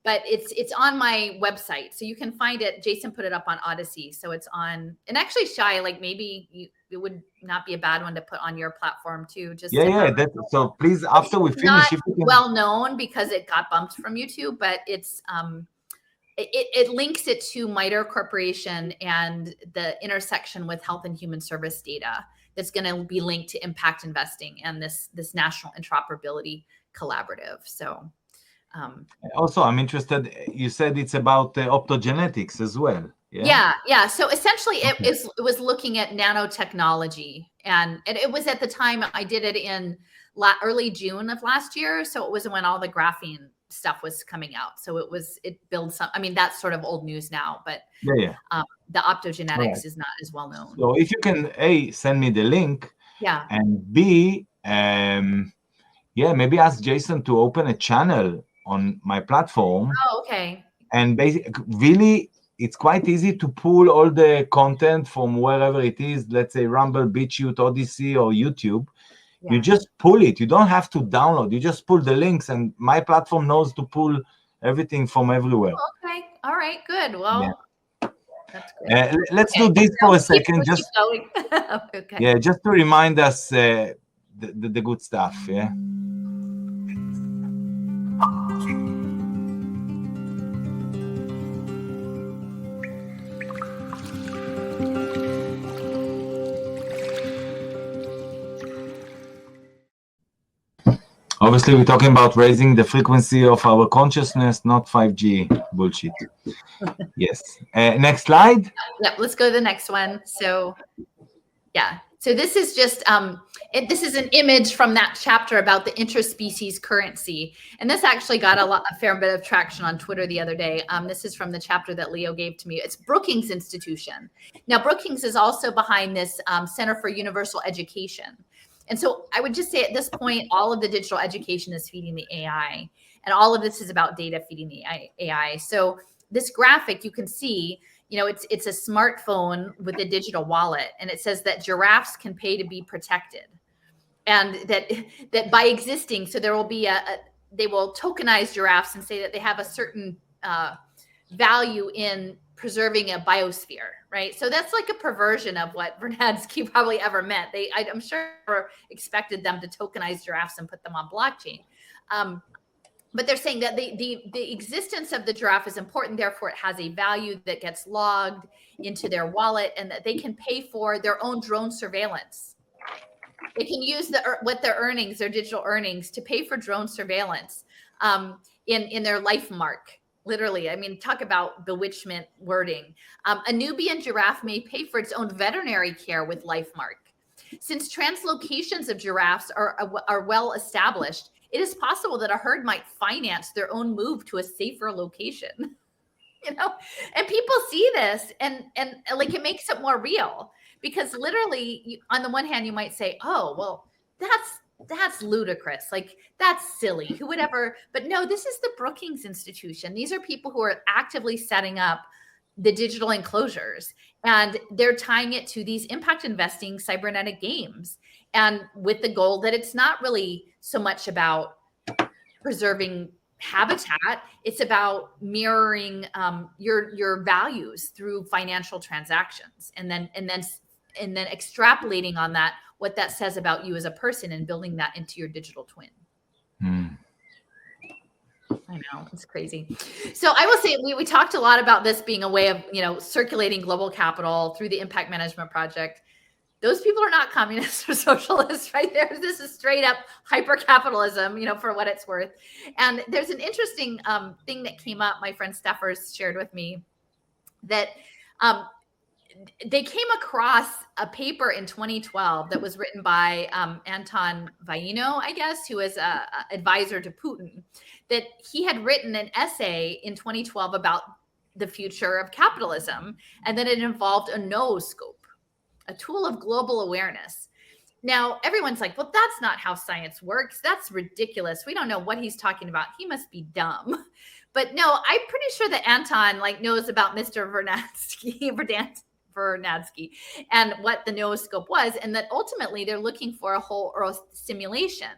but it's on my website, so you can find it. Jason put it up on Odyssey, so it's on. And actually, Shai, like maybe it would not be a bad one to put on your platform too. Just so please, after we finish, if well known because it got bumped from YouTube, but it's it links it to MITRE Corporation and the intersection with health and human service data that's going to be linked to impact investing and this national interoperability collaborative. So also, I'm interested, you said it's about optogenetics as well. Yeah. So essentially, it was looking at nanotechnology, and it was at the time I did it in early June of last year. So it was when all the graphene stuff was coming out. So it builds some. I mean, that's sort of old news now, but the optogenetics is not as well known. So if you can send me the link, and B, maybe ask Jason to open a channel on my platform. Oh, okay. And basically, really, it's quite easy to pull all the content from wherever it is, let's say Rumble, BitChute, Odyssey, or YouTube. Yeah. You just pull it. You don't have to download. You just pull the links, and my platform knows to pull everything from everywhere. Oh, okay. All right. Good. Well, that's great. Let's do this for a second. Keep going. Okay. Yeah, just to remind us the good stuff. Yeah. Obviously, we're talking about raising the frequency of our consciousness, not 5G bullshit. Yes. Next slide. Yeah, let's go to the next one. So, So this is just, this is an image from that chapter about the interspecies currency. And this actually got a fair bit of traction on Twitter the other day. This is from the chapter that Leo gave to me. It's Brookings Institution. Now, Brookings is also behind this Center for Universal Education. And so I would just say at this point, all of the digital education is feeding the AI, and all of this is about data feeding the AI. So this graphic, you can see, it's a smartphone with a digital wallet, and it says that giraffes can pay to be protected, and that by existing, so there will be they will tokenize giraffes and say that they have a certain value in preserving a biosphere, right? So that's like a perversion of what Vernadsky probably ever meant. I'm sure expected them to tokenize giraffes and put them on blockchain. But they're saying that the existence of the giraffe is important, therefore it has a value that gets logged into their wallet, and that they can pay for their own drone surveillance. They can use their earnings, their digital earnings, to pay for drone surveillance in their life mark. Literally, I mean, talk about bewitchment wording. A Nubian giraffe may pay for its own veterinary care with LifeMark. Since translocations of giraffes are well established, it is possible that a herd might finance their own move to a safer location. And people see this, and like it makes it more real, because literally, on the one hand, you might say, "Oh, well, that's ludicrous. Like, that's silly. Who would ever?" But no, this is the Brookings Institution. These are people who are actively setting up the digital enclosures, and they're tying it to these impact investing cybernetic games, and with the goal that it's not really so much about preserving habitat, it's about mirroring your values through financial transactions, and then extrapolating on that what that says about you as a person, and building that into your digital twin. I know, it's crazy. So I will say we talked a lot about this being a way of circulating global capital through the Impact Management Project. Those people are not communists or socialists, right there. This is straight up hyper capitalism, for what it's worth. And there's an interesting thing that came up. My friend Steffers shared with me that they came across a paper in 2012 that was written by Anton Vaino, I guess, who is an advisor to Putin, that he had written an essay in 2012 about the future of capitalism, and that it involved a nooscope, a tool of global awareness. Now, everyone's like, well, that's not how science works. That's ridiculous. We don't know what he's talking about. He must be dumb. But no, I'm pretty sure that Anton knows about Mr. Vernadsky and what the nooscope was, and that ultimately they're looking for a whole Earth simulation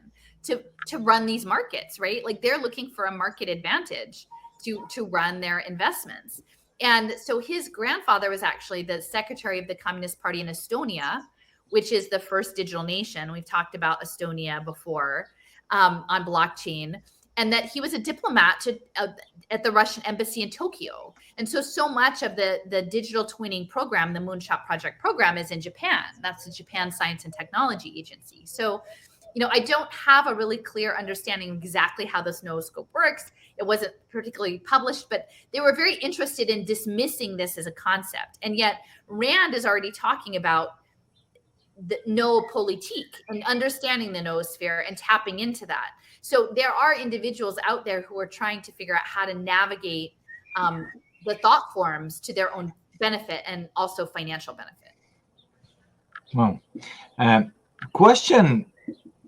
to run these markets, right? Like, they're looking for a market advantage to run their investments. And so his grandfather was actually the secretary of the Communist Party in Estonia, which is the first digital nation. We've talked about Estonia before on blockchain. And that he was a diplomat at the Russian embassy in Tokyo. And so much of the digital twinning program, the Moonshot Project program, is in Japan. That's the Japan Science and Technology Agency. So, I don't have a really clear understanding of exactly how this nooscope works. it wasn't particularly published, but they were very interested in dismissing this as a concept. And yet RAND is already talking about the noopolitik and understanding the noosphere and tapping into that. So there are individuals out there who are trying to figure out how to navigate the thought forms to their own benefit and also financial benefit. Well, question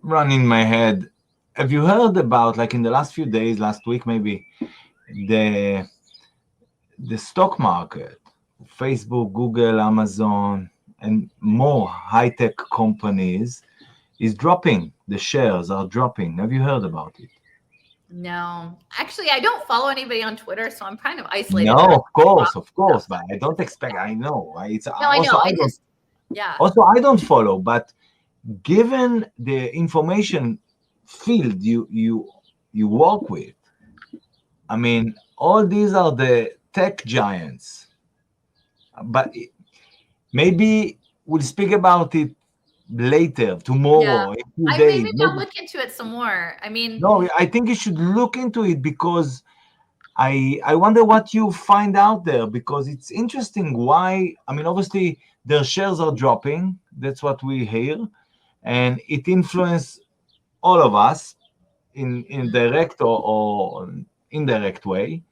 run in my head. Have you heard about, like in the last few days, last week maybe, the stock market, Facebook, Google, Amazon, and more high-tech companies is dropping. The shares are dropping. Have you heard about it? No, actually, I don't follow anybody on Twitter, so I'm kind of isolated. No, of course, but I don't expect. I know. It's no, I know. Also, I don't follow, but given the information field you work with, I mean, all these are the tech giants. But maybe we'll speak about it later, tomorrow, in 2 days. Maybe I'll look into it some more. I mean, no, I think you should look into it because I wonder what you find out there, because it's interesting why. I mean, obviously their shares are dropping. That's what we hear, and it influences all of us in direct or indirect way.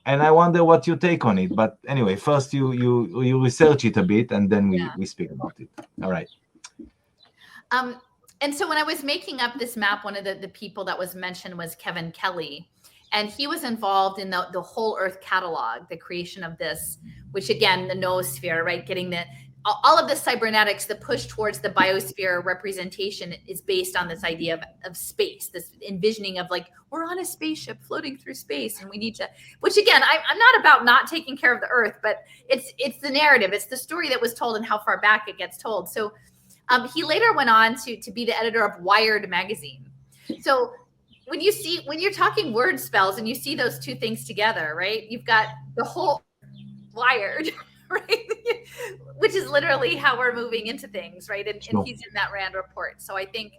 And I wonder what you take on it. But anyway, first you research it a bit, and then we speak about it. All right. And so when I was making up this map, one of the people that was mentioned was Kevin Kelly. And he was involved in the whole Earth catalog, the creation of this, which again, the noosphere, right? Getting all of the cybernetics, the push towards the biosphere representation is based on this idea of space, this envisioning of like, we're on a spaceship floating through space and we need to, which again, I'm not about not taking care of the Earth, but it's the narrative. It's the story that was told and how far back it gets told. So he later went on to be the editor of Wired magazine. So when you're talking word spells and you see those two things together, right? You've got the whole Wired, right? Which is literally how we're moving into things, right? And he's in that RAND report. So I think,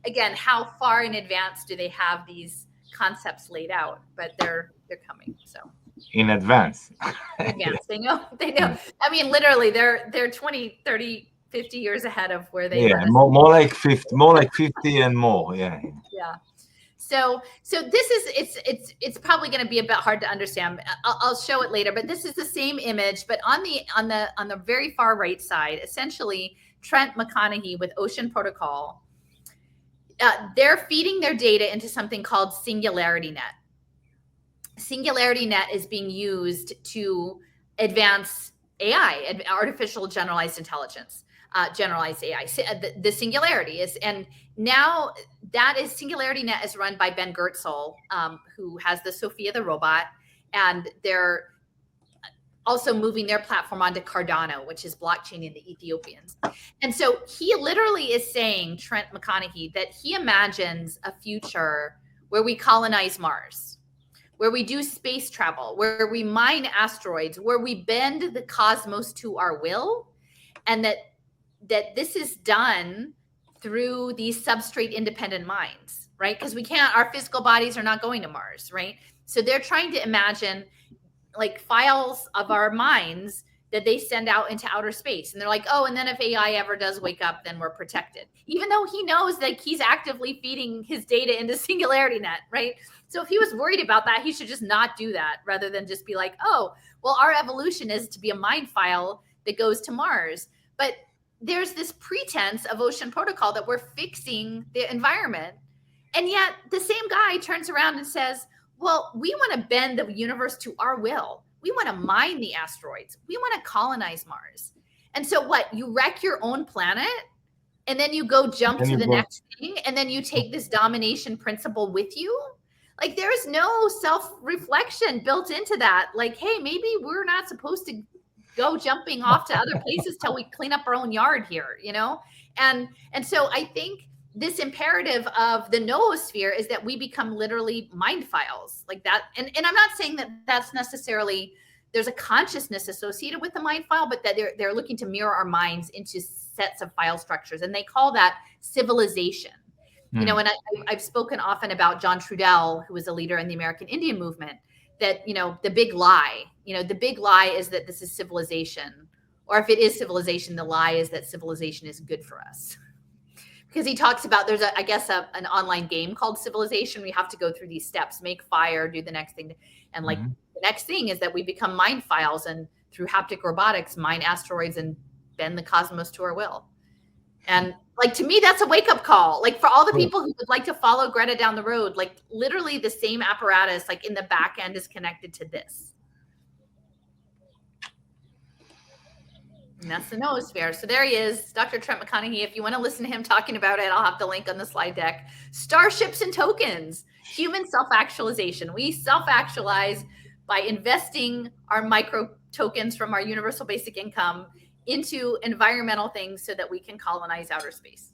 again, how far in advance do they have these concepts laid out? But they're coming. So in advance. They know. I mean, literally, they're 20, 30, 50 years ahead of where they. Yeah, more like 50 and more. Yeah. Yeah. So this is it's probably going to be a bit hard to understand. I'll show it later, but this is the same image, but on the very far right side, essentially Trent McConaughey with Ocean Protocol. They're feeding their data into something called Singularity Net. Singularity Net is being used to advance AI, artificial generalized intelligence. Generalized AI. The Singularity is, and now Singularity Net is run by Ben Goertzel, who has the Sophia the robot, and they're also moving their platform onto Cardano, which is blockchain in the Ethiopians. And so he literally is saying, Trent McConaughey, that he imagines a future where we colonize Mars, where we do space travel, where we mine asteroids, where we bend the cosmos to our will, and that this is done through these substrate independent minds, right? Because our physical bodies are not going to Mars, right? So they're trying to imagine like files of our minds that they send out into outer space. And they're like, oh, and then if AI ever does wake up, then we're protected. Even though he knows that he's actively feeding his data into Singularity Net, right? So if he was worried about that, he should just not do that rather than just be like, oh, well, our evolution is to be a mind file that goes to Mars. But there's this pretense of Ocean Protocol that we're fixing the environment. And yet the same guy turns around and says, well, we want to bend the universe to our will. We want to mine the asteroids. We want to colonize Mars. And so what? You wreck your own planet and then you go jump to the next thing. And then you take this domination principle with you. Like there is no self-reflection built into that. Like, hey, maybe we're not supposed to go jumping off to other places till we clean up our own yard here, you know? And so I think this imperative of the noosphere is that we become literally mind files like that. And I'm not saying that that's necessarily, there's a consciousness associated with the mind file, but that they're looking to mirror our minds into sets of file structures. And they call that civilization. You know, and I've spoken often about John Trudell, who was a leader in the American Indian movement, that, you know, the big lie is that this is civilization. Or if it is civilization, the lie is that civilization is good for us. Because he talks about, there's an online game called Civilization. We have to go through these steps, make fire, do the next thing. And like the next thing is that we become mind files, and through haptic robotics, mine asteroids and bend the cosmos to our will. And like, to me, that's a wake-up call. Like, for all the people who would like to follow Greta down the road, like literally the same apparatus, like in the back end, is connected to this. And that's the noosphere. So there he is, Dr. Trent McConaughey. If you want to listen to him talking about it, I'll have the link on the slide deck. Starships and tokens, human self-actualization. We self-actualize by investing our micro tokens from our universal basic income into environmental things so that we can colonize outer space.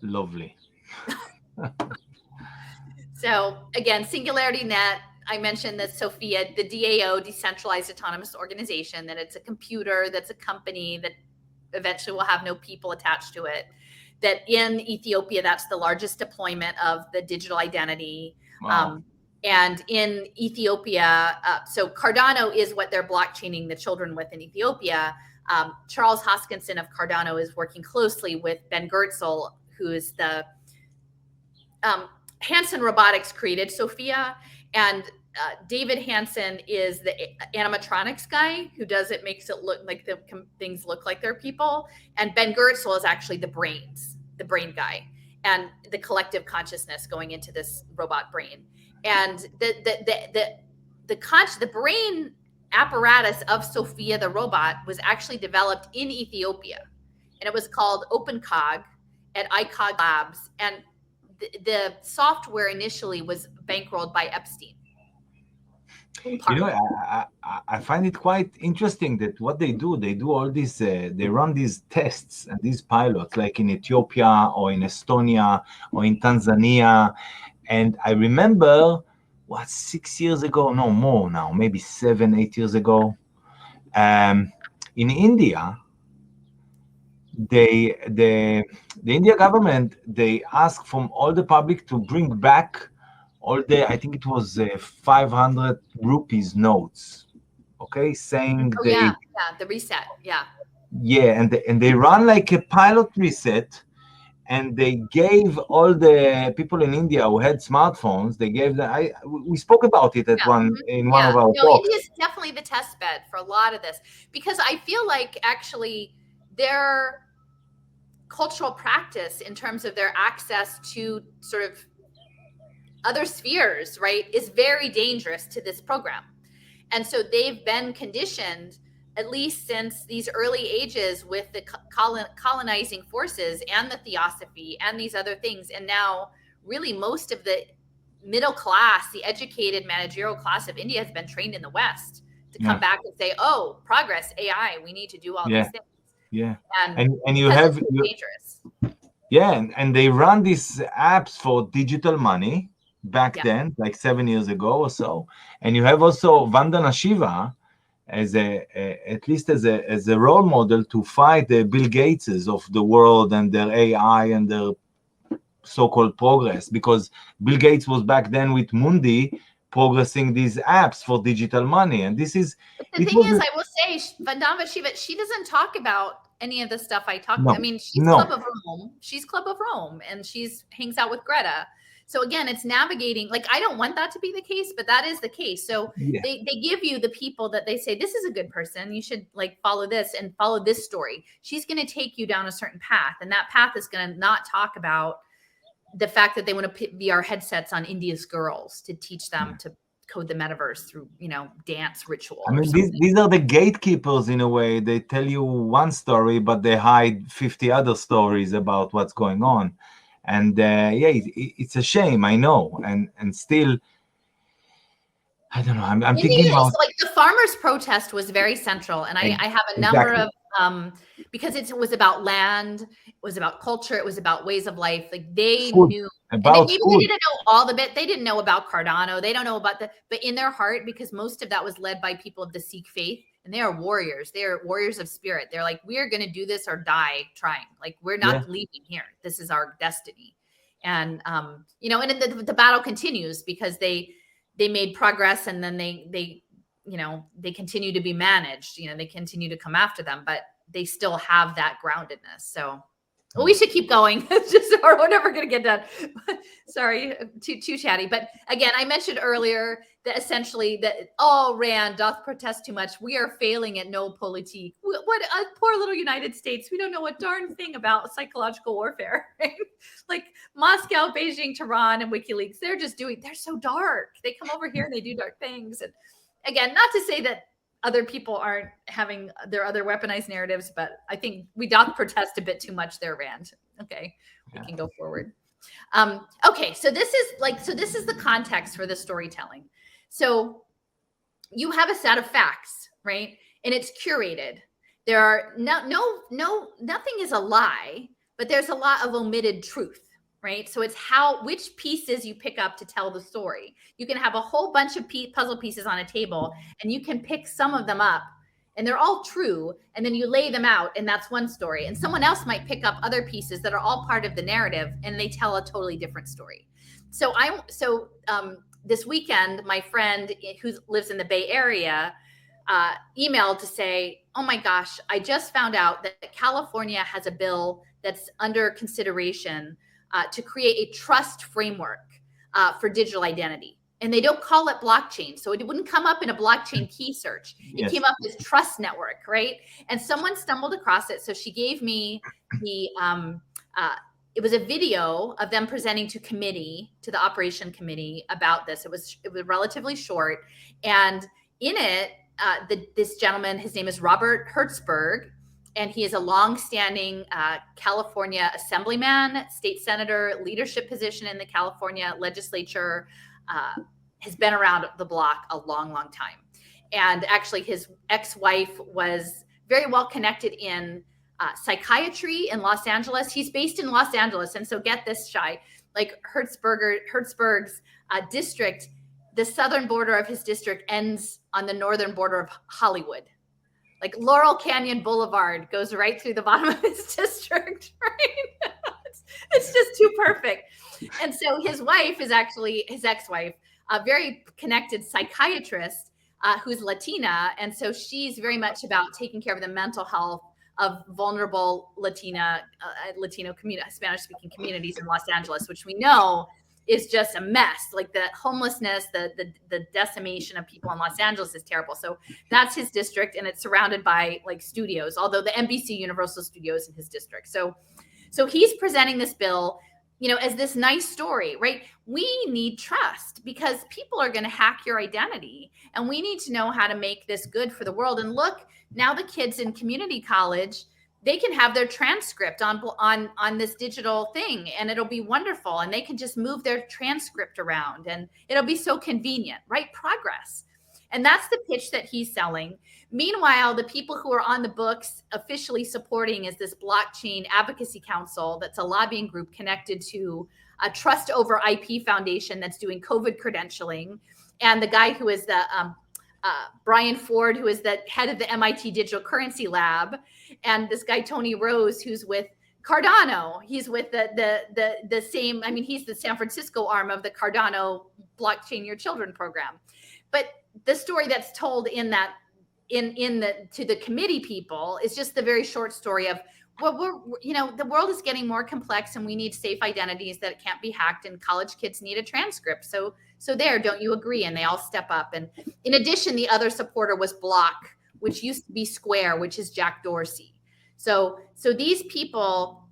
Lovely. So again, Singularity Net, I mentioned that Sophia, the DAO, Decentralized Autonomous Organization, that it's a computer, that's a company that eventually will have no people attached to it. That in Ethiopia, that's the largest deployment of the digital identity. Wow. And in Ethiopia, so Cardano is what they're blockchaining the children with in Ethiopia. Charles Hoskinson of Cardano is working closely with Ben Goertzel, who is the Hanson Robotics created Sophia, and David Hanson is the animatronics guy who does it, makes it look like things look like they're people. And Ben Goertzel is actually the brain guy, and the collective consciousness going into this robot brain. And the brain apparatus of Sophia the robot was actually developed in Ethiopia, and it was called OpenCog at ICOG Labs. And the software initially was bankrolled by Epstein. You know, I find it quite interesting that what they do all these, they run these tests and these pilots, like in Ethiopia or in Estonia or in Tanzania. And I remember, 6 years ago, no more now, maybe 7, 8 years ago, in India, the India government, they asked from all the public to bring back all the, I think it was 500 rupees notes, okay, saying the reset, and they run like a pilot reset, and they gave all the people in India who had smartphones, they gave them, we spoke about it at one of our talks. India is definitely the test bed for a lot of this, because I feel like actually their cultural practice in terms of their access to sort of other spheres, right, is very dangerous to this program. And so they've been conditioned, at least since these early ages, with the colonizing forces and the theosophy and these other things. And now really most of the middle class, the educated managerial class of India has been trained in the West to come back and say, oh, progress, AI, we need to do all these things. Yeah. And you have dangerous. Yeah, and they run these apps for digital money back then, like 7 years ago or so. And you have also Vandana Shiva as at least as a role model to fight the Bill Gateses of the world and their AI and their so-called progress, because Bill Gates was back then with Mundi progressing these apps for digital money. And this is I will say, Vandana Shiva, she doesn't talk about any of the stuff I talk about. I mean, she's Club of Rome. She's Club of Rome, and she's hangs out with Greta. So again, it's navigating, like, I don't want that to be the case, but that is the case. So they give you the people that they say, this is a good person, you should like follow this and follow this story. She's going to take you down a certain path, and that path is going to not talk about the fact that they want to put VR headsets on India's girls to teach them to code the metaverse through, dance ritual. I mean, these are the gatekeepers in a way. They tell you one story, but they hide 50 other stories about what's going on. And it's a shame, I know. And still, I don't know. I'm thinking about, like, the farmers' protest was very central, and I have a number of because it was about land, it was about culture, it was about ways of life. Like, they knew about maybe they didn't know all the bit. They didn't know about Cardano. They don't know about but in their heart, because most of that was led by people of the Sikh faith and they are warriors. They are warriors of spirit. They're like, we are going to do this or die trying. Like, we're not leaving here. This is our destiny. And, you know, and the battle continues because they made progress, and then they, you know, they continue to be managed, you know, they continue to come after them, but they still have that groundedness. So, well, we should keep going. It's just, or we're never going to get done. Sorry, too chatty. But again, I mentioned earlier that essentially that RAND doth protest too much. We are failing at Noopolitik. What a poor little United States. We don't know a darn thing about psychological warfare. Right? Like Moscow, Beijing, Tehran, and WikiLeaks, they're so dark. They come over here and they do dark things. And again, not to say that other people aren't having their other weaponized narratives, but I think we doth protest a bit too much there, Rand. Okay, we can go forward. Okay, so this is the context for the storytelling. So you have a set of facts, right? And it's curated. There are nothing is a lie, but there's a lot of omitted truth. Right. So it's which pieces you pick up to tell the story. You can have a whole bunch of puzzle pieces on a table, and you can pick some of them up, and they're all true. And then you lay them out, and that's one story. And someone else might pick up other pieces that are all part of the narrative, and they tell a totally different story. So this weekend, my friend who lives in the Bay Area emailed to say, oh my gosh, I just found out that California has a bill that's under consideration to create a trust framework for digital identity. And they don't call it blockchain. So it wouldn't come up in a blockchain key search. It came up as trust network, right? And someone stumbled across it. So she gave me it was a video of them presenting to the operation committee about this. It was relatively short. And in it, this gentleman, his name is Robert Hertzberg, and he is a longstanding California assemblyman, state senator, leadership position in the California legislature, has been around the block a long, long time. And actually his ex-wife was very well connected in psychiatry in Los Angeles. He's based in Los Angeles. And so get this, Shai, like Hertzberg's district, the southern border of his district ends on the northern border of Hollywood. Like Laurel Canyon Boulevard goes right through the bottom of his district, right? It's just too perfect. And so his wife is actually his ex-wife, a very connected psychiatrist who's Latina. And so she's very much about taking care of the mental health of vulnerable Latino Spanish-speaking communities in Los Angeles, which we know is just a mess. Like the homelessness, the decimation of people in Los Angeles is terrible. So that's his district, and it's surrounded by like studios, although the NBC Universal Studios in his district. So he's presenting this bill, you know, as this nice story, right? We need trust because people are going to hack your identity, and we need to know how to make this good for the world. And look, now the kids in community college, they can have their transcript on this digital thing, and it'll be wonderful. And they can just move their transcript around, and it'll be so convenient, right? Progress. And that's the pitch that he's selling. Meanwhile, the people who are on the books officially supporting is this blockchain advocacy council. That's a lobbying group connected to a Trust Over IP Foundation that's doing COVID credentialing. And the guy who is the Brian Ford, who is the head of the MIT Digital Currency Lab, and this guy Tony Rose, who's with Cardano. He's with the same. I mean, he's the San Francisco arm of the Cardano Blockchain Your Children program. But the story that's told to the committee people is just the very short story of, well, the world is getting more complex, and we need safe identities that can't be hacked, and college kids need a transcript. So there, don't you agree? And they all step up. And in addition, the other supporter was Block, which used to be Square, which is Jack Dorsey. So these people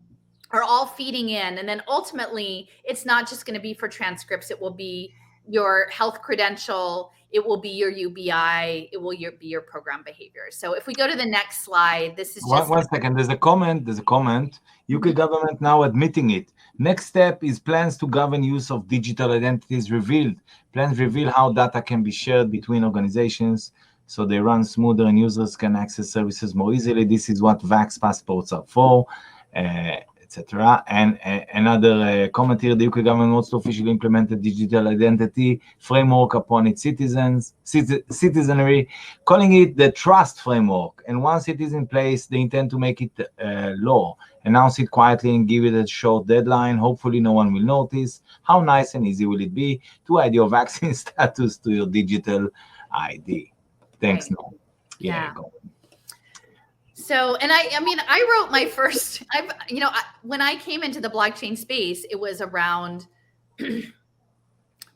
are all feeding in. And then ultimately, it's not just going to be for transcripts. It will be your health credential. It will be your UBI. It will be your program behavior. So if we go to the next slide, this is just... One second. There's a comment. UK government now admitting it. Next step is plans to govern use of digital identities revealed. Plans reveal how data can be shared between organizations so they run smoother and users can access services more easily. This is what Vax passports are for. etc. And another comment here: the UK government wants to officially implement a digital identity framework upon its citizenry, calling it the trust framework. And once it is in place, they intend to make it law, announce it quietly and give it a short deadline. Hopefully no one will notice. How nice and easy will it be to add your vaccine status to your digital ID? Thanks, Right. No. Yeah. Go. So, and I mean, I wrote my first, when I came into the blockchain space, it was around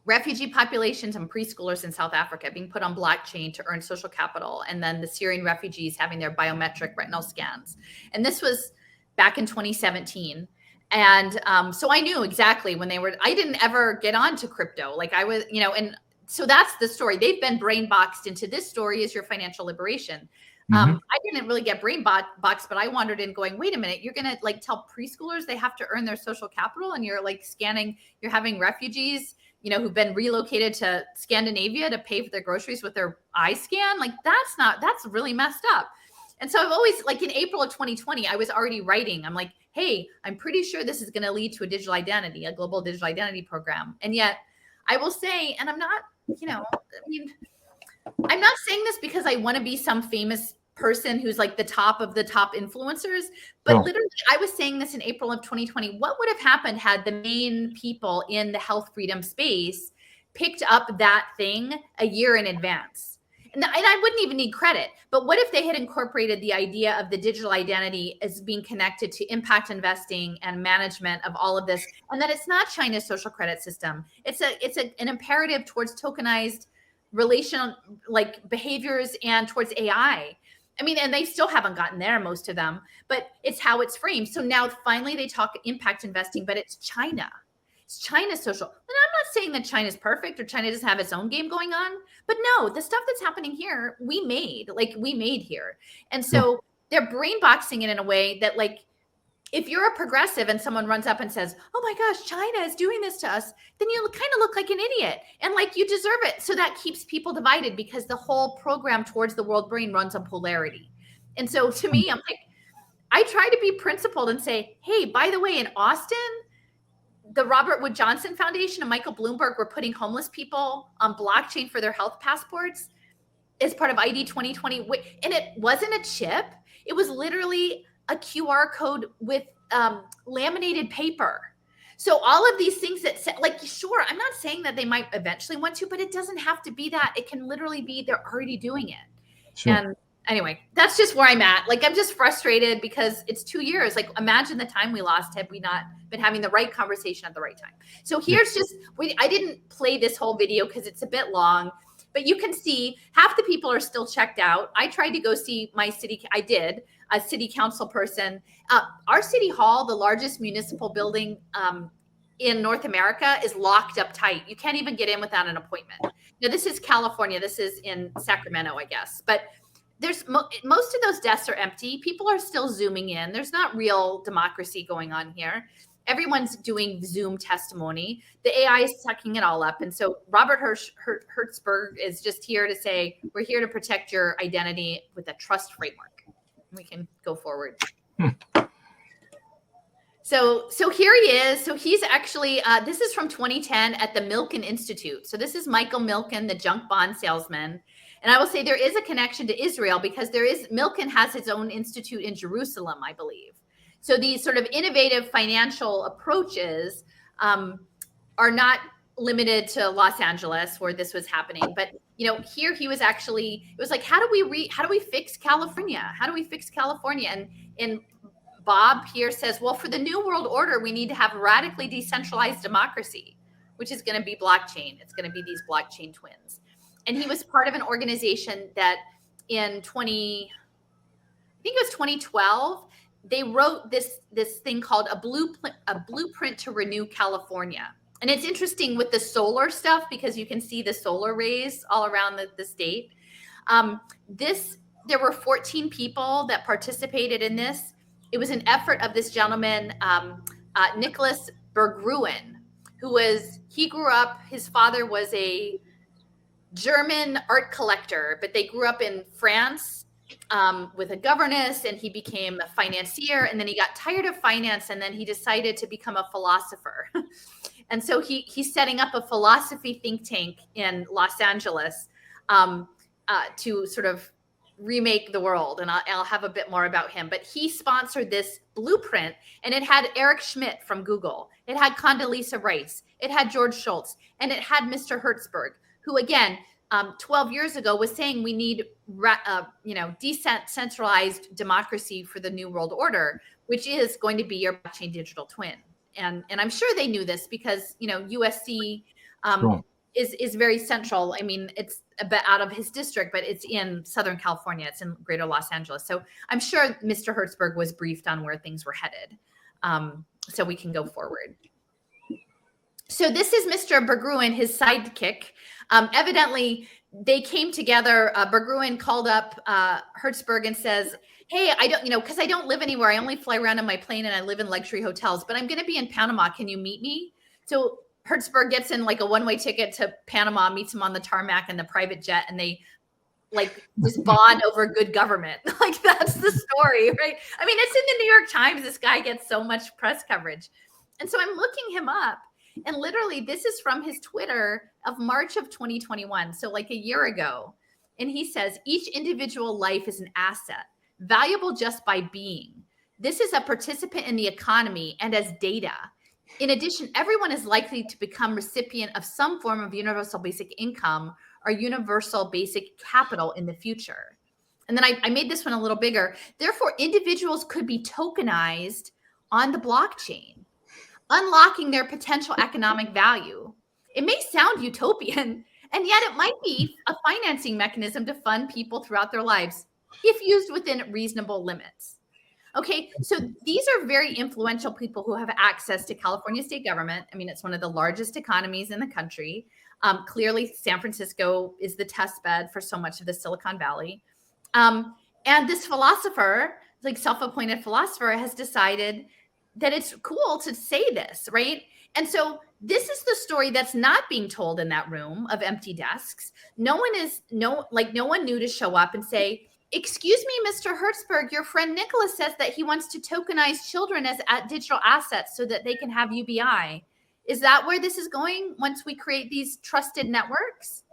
refugee populations and preschoolers in South Africa being put on blockchain to earn social capital. And then the Syrian refugees having their biometric retinal scans. And this was back in 2017. And so I knew exactly when I didn't ever get onto crypto. Like I was, and so that's the story. They've been brain boxed into this story is your financial liberation. I didn't really get brain boxed, but I wandered in going, wait a minute, you're going to like tell preschoolers they have to earn their social capital and you're like you're having refugees, who've been relocated to Scandinavia to pay for their groceries with their eye scan. Like that's really messed up. And so I've always, like in April of 2020, I was already writing. I'm like, hey, I'm pretty sure this is going to lead to a digital identity, a global digital identity program. And yet I will say, and I'm not, I'm not saying this because I want to be some famous person who's like the top of the top influencers, but literally I was saying this in April of 2020. What would have happened had the main people in the health freedom space picked up that thing a year in advance? And I wouldn't even need credit, but what if they had incorporated the idea of the digital identity as being connected to impact investing and management of all of this, and that it's not China's social credit system. It's an imperative towards tokenized relational like behaviors and towards AI. I mean, and they still haven't gotten there, most of them, but it's how it's framed. So now finally they talk impact investing, but it's China. It's China's social. And I'm not saying that China's perfect or China doesn't have its own game going on, but no, the stuff that's happening here, we made here. And so they're brain boxing it in a way that like, if you're a progressive and someone runs up and says, oh my gosh, China is doing this to us, then you kind of look like an idiot and like you deserve it. So that keeps people divided because the whole program towards the world brain runs on polarity. And so to me, I'm like, I try to be principled and say, hey, by the way, in Austin, the Robert Wood Johnson Foundation and Michael Bloomberg were putting homeless people on blockchain for their health passports as part of ID 2020. And it wasn't a chip. It was literally a QR code with laminated paper. So all of these things that like, sure, I'm not saying that they might eventually want to, but it doesn't have to be that. It can literally be they're already doing it. Sure. And anyway, that's just where I'm at. Like, I'm just frustrated because it's 2 years. Like, imagine the time we lost had we not been having the right conversation at the right time. So here's just, I didn't play this whole video because it's a bit long, but you can see half the people are still checked out. I tried to go see my city. I did. A city council person. Our city hall, the largest municipal building in North America, is locked up tight. You can't even get in without an appointment. Now, this is California. This is in Sacramento, I guess. But there's most of those desks are empty. People are still Zooming in. There's not real democracy going on here. Everyone's doing Zoom testimony. The AI is sucking it all up. And so Robert Hertzberg is just here to say, we're here to protect your identity with a trust framework. We can go forward. So here he is. So he's actually, this is from 2010 at the Milken Institute. So this is Michael Milken, the junk bond salesman. And I will say there is a connection to Israel because Milken has his own institute in Jerusalem, I believe. So these sort of innovative financial approaches are not limited to Los Angeles where this was happening, but here he was actually, it was like, how do we fix California? How do we fix California? And Bob here says, well, for the new world order, we need to have radically decentralized democracy, which is going to be blockchain. It's going to be these blockchain twins. And he was part of an organization that in 2012, they wrote this thing called a blueprint to renew California. And it's interesting with the solar stuff because you can see the solar rays all around the state. There were 14 people that participated in this. It was an effort of this gentleman, Nicholas Berggruen, he grew up, his father was a German art collector, but they grew up in France with a governess, and he became a financier, and then he got tired of finance, and then he decided to become a philosopher. And so he's setting up a philosophy think tank in Los Angeles to sort of remake the world. And I'll have a bit more about him. But he sponsored this blueprint, and it had Eric Schmidt from Google. It had Condoleezza Rice. It had George Shultz. And it had Mr. Hertzberg, who, again, 12 years ago was saying we need, decentralized democracy for the new world order, which is going to be your blockchain digital twin. And I'm sure they knew this because, USC is very central. I mean, it's a bit out of his district, but it's in Southern California. It's in Greater Los Angeles. So I'm sure Mr. Hertzberg was briefed on where things were headed. So we can go forward. So this is Mr. Berggruen, his sidekick. Evidently, they came together. Berggruen called up Hertzberg and says, hey, I don't, because I don't live anywhere. I only fly around on my plane and I live in luxury hotels, but I'm going to be in Panama. Can you meet me? So Hertzberg gets in like a one-way ticket to Panama, meets him on the tarmac in the private jet, and they just bond over good government. Like, that's the story, right? I mean, it's in the New York Times. This guy gets so much press coverage. And so I'm looking him up, and literally this is from his Twitter of March of 2021. So like a year ago. And he says, each individual life is an asset, valuable just by being. This is a participant in the economy and as data. In addition, everyone is likely to become recipient of some form of universal basic income or universal basic capital in the future. And then I made this one a little bigger. Therefore, individuals could be tokenized on the blockchain, unlocking their potential economic value. It may sound utopian, and yet it might be a financing mechanism to fund people throughout their lives if used within reasonable limits. Okay, so these are very influential people who have access to California state government. I mean, it's one of the largest economies in the country. Clearly, San Francisco is the test bed for so much of the Silicon Valley. And this philosopher, like self-appointed philosopher, has decided that it's cool to say this, right? And so this is the story that's not being told in that room of empty desks. No one knew to show up and say, excuse me, Mr. Hertzberg, your friend Nicholas says that he wants to tokenize children as digital assets so that they can have UBI. Is that where this is going once we create these trusted networks?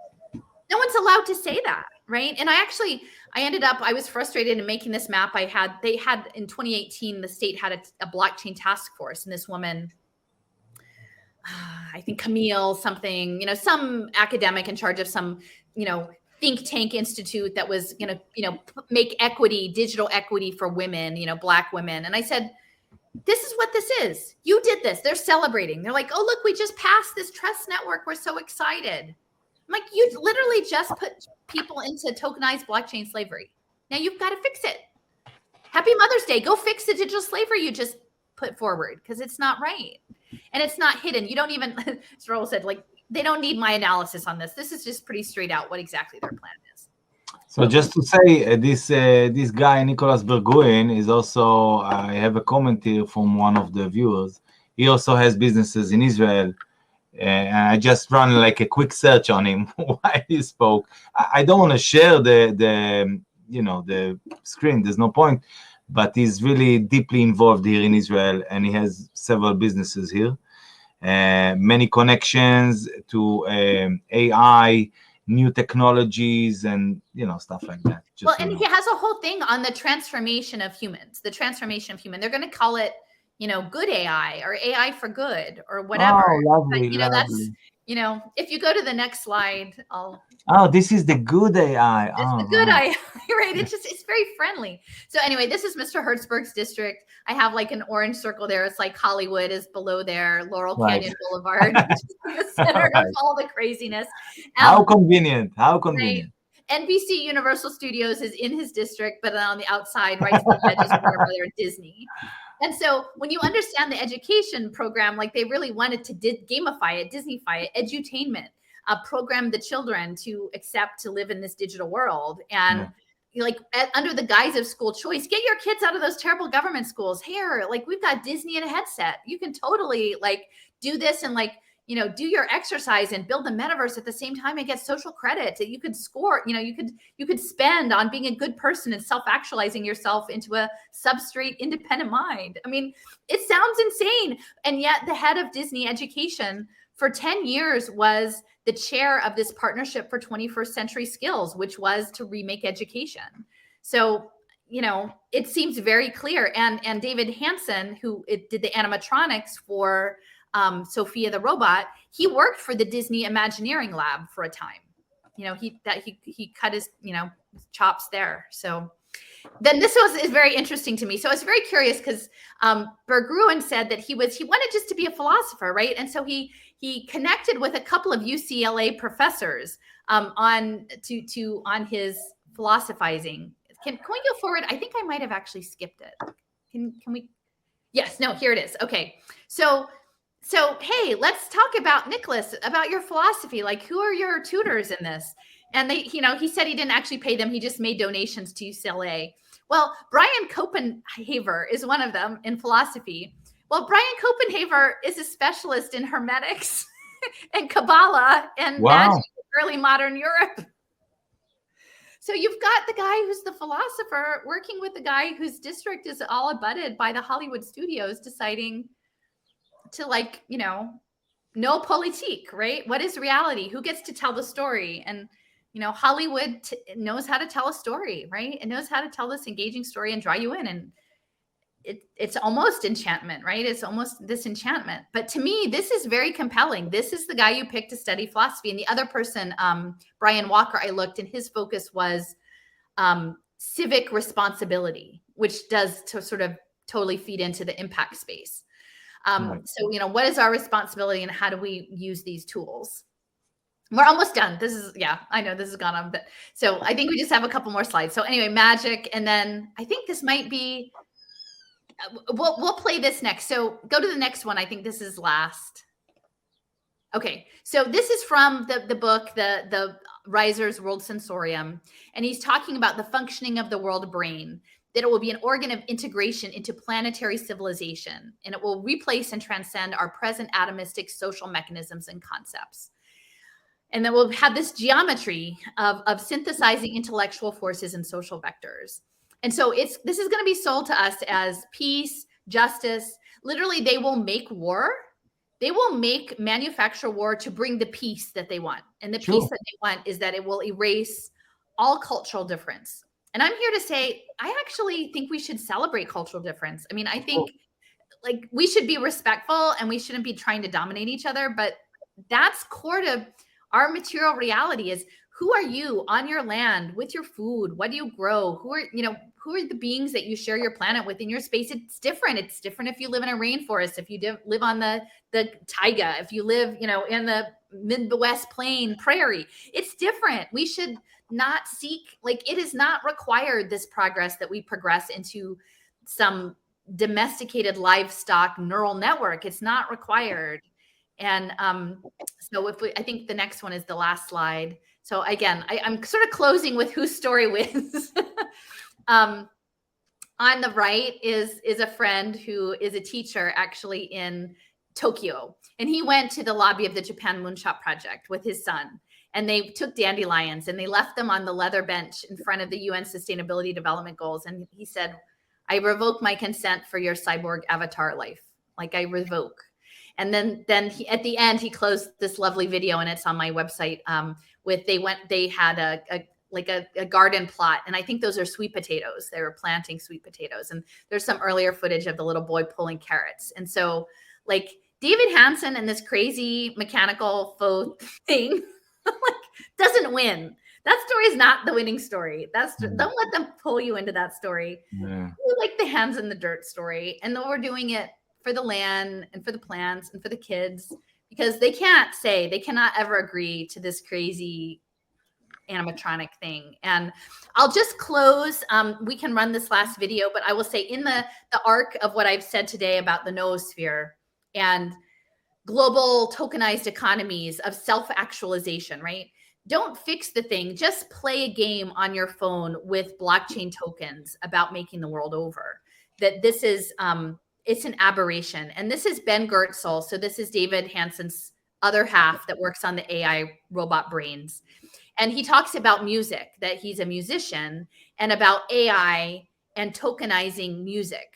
No one's allowed to say that, right? And I was frustrated in making this map. They had in 2018, the state had a blockchain task force, and this woman, I think Camille something, some academic in charge of some, think tank institute that was going to, make digital equity for women, Black women. And I said, this is what this is. You did this. They're celebrating. They're like, oh, look, we just passed this trust network. We're so excited. I'm like, you literally just put people into tokenized blockchain slavery. Now you've got to fix it. Happy Mother's Day. Go fix the digital slavery you just put forward, because it's not right. And it's not hidden. You don't even, as Raul said, they don't need my analysis on this. This is just pretty straight out what exactly their plan is. So just to say, this guy, Nicholas Berggruen, is also, I have a comment here from one of the viewers. He also has businesses in Israel. And I just run like a quick search on him while he spoke. I don't want to share the screen. There's no point. But he's really deeply involved here in Israel, and he has several businesses here. Many connections to AI, new technologies, and stuff like that. And he has a whole thing on the transformation of humans. The transformation of human. They're going to call it, good AI or AI for good or whatever. Oh, lovely, but, that's, if you go to the next slide, this is the good AI. It's the good AI, right? It's very friendly. So anyway, this is Mr. Hertzberg's district. I have like an orange circle there. It's like Hollywood is below there, Laurel Canyon Boulevard, which is in the center of all the craziness. How convenient. How convenient. Right? NBC Universal Studios is in his district, but on the outside, right to the edge is Warner Brothers Disney. And so when you understand the education program, like they really wanted to gamify it, Disneyfy it, edutainment, program the children to accept to live in this digital world. And under the guise of school choice, get your kids out of those terrible government schools. Here, we've got Disney in a headset. You can totally do this and do your exercise and build the metaverse at the same time and get social credit that you could score, you could spend on being a good person and self-actualizing yourself into a substrate independent mind. I mean, it sounds insane. And yet the head of Disney Education for 10 years was the chair of this Partnership for 21st Century Skills, which was to remake education. So, it seems very clear. And David Hansen, who did the animatronics for Sophia the robot, he worked for the Disney Imagineering Lab for a time. He cut his chops there. So then this is very interesting to me. So I was very curious because Berggruen said that he wanted just to be a philosopher, right? And so he connected with a couple of UCLA professors on his philosophizing. Can we go forward? I think I might have actually skipped it. Can we? Yes. No. Here it is. Okay. So hey, let's talk about Nicholas, about your philosophy. Like, who are your tutors in this? And he said he didn't actually pay them. He just made donations to UCLA. Well, Brian Copenhaver is one of them in philosophy. Well, Brian Copenhaver is a specialist in Hermetics and Kabbalah and magic in early modern Europe. So you've got the guy who's the philosopher working with the guy whose district is all abutted by the Hollywood studios deciding to Noopolitik, right? What is reality? Who gets to tell the story? And, Hollywood knows how to tell a story, right? It knows how to tell this engaging story and draw you in. And it's almost enchantment, right? It's almost disenchantment. But to me, this is very compelling. This is the guy you picked to study philosophy. And the other person, Brian Walker, I looked, and his focus was civic responsibility, which does to sort of totally feed into the impact space. So, what is our responsibility and how do we use these tools? We're almost done. I know this has gone on, but so I think we just have a couple more slides. So anyway, magic. And then I think this might be, we'll play this next. So go to the next one. I think this is last. Okay. So this is from the book, the Reiser's World Sensorium. And he's talking about the functioning of the world brain, that it will be an organ of integration into planetary civilization, and it will replace and transcend our present atomistic social mechanisms and concepts. And then we'll have this geometry of synthesizing intellectual forces and social vectors. And so this is going to be sold to us as peace, justice. Literally, they will make war. They will manufacture war to bring the peace that they want. And the peace that they want is that it will erase all cultural difference. And I'm here to say, I actually think we should celebrate cultural difference. I mean, I think we should be respectful and we shouldn't be trying to dominate each other, but that's core to our material reality is who are you on your land with your food? What do you grow? Who are the beings that you share your planet with in your space? It's different. It's different if you live in a rainforest, if you live on the taiga, if you live, in the Midwest plain prairie. It's different. We should not seek, it is not required, this progress that we progress into some domesticated livestock neural network. It's not required. And so I think the next one is the last slide. So again, I'm sort of closing with whose story wins. On the right is a friend who is a teacher actually in Tokyo. And he went to the lobby of the Japan Moonshot Project with his son. And they took dandelions and they left them on the leather bench in front of the UN Sustainability Development Goals. And he said, I revoke my consent for your cyborg avatar life. I revoke. And then at the end, he closed this lovely video, and it's on my website. They had a garden plot. And I think those are sweet potatoes. They were planting sweet potatoes. And there's some earlier footage of the little boy pulling carrots. And so David Hansen and this crazy mechanical faux thing doesn't win. That story is not the winning story. Don't let them pull you into that story. Yeah. We like the hands in the dirt story. And then we're doing it for the land and for the plants and for the kids, because they cannot ever agree to this crazy animatronic thing. And I'll just close. We can run this last video, but I will say in the arc of what I've said today about the noosphere and global tokenized economies of self-actualization, right? Don't fix the thing. Just play a game on your phone with blockchain tokens about making the world over. That this is, it's an aberration. And this is Ben Gertzel. So this is David Hansen's other half that works on the AI robot brains. And he talks about music, that he's a musician, and about AI and tokenizing music.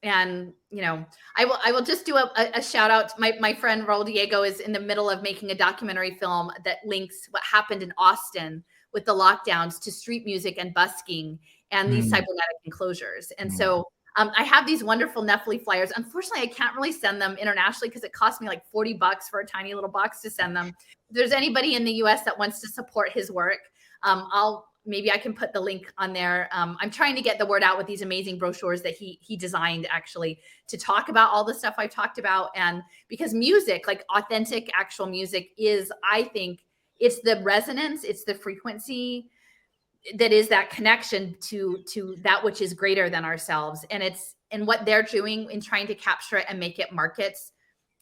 And, you know, I will just do a shout out. My friend Raul Diego is in the middle of making a documentary film that links what happened in Austin with the lockdowns to street music and busking and these cybernetic enclosures. And so I have these wonderful Nepali flyers. Unfortunately, I can't really send them internationally because it cost me like $40 for a tiny little box to send them. If there's anybody in the US that wants to support his work, maybe I can put the link on there. I'm trying to get the word out with these amazing brochures that he designed actually to talk about all the stuff I've talked about. And because music, like authentic, actual music is, I think, it's the resonance, it's the frequency that is that connection to that which is greater than ourselves. And what they're doing in trying to capture it and make it markets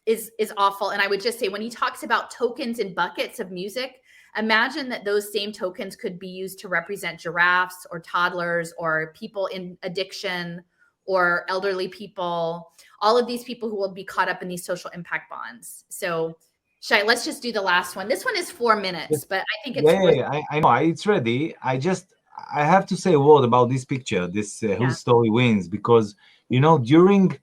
is awful. And I would just say, when he talks about tokens and buckets of music, imagine that those same tokens could be used to represent giraffes or toddlers or people in addiction or elderly people, all of these people who will be caught up in these social impact bonds. So Shai, let's just do the last one. This one is 4 minutes, but I think it's I know it's ready. I have to say a word about this picture, this Whose Story Wins, because, you know, during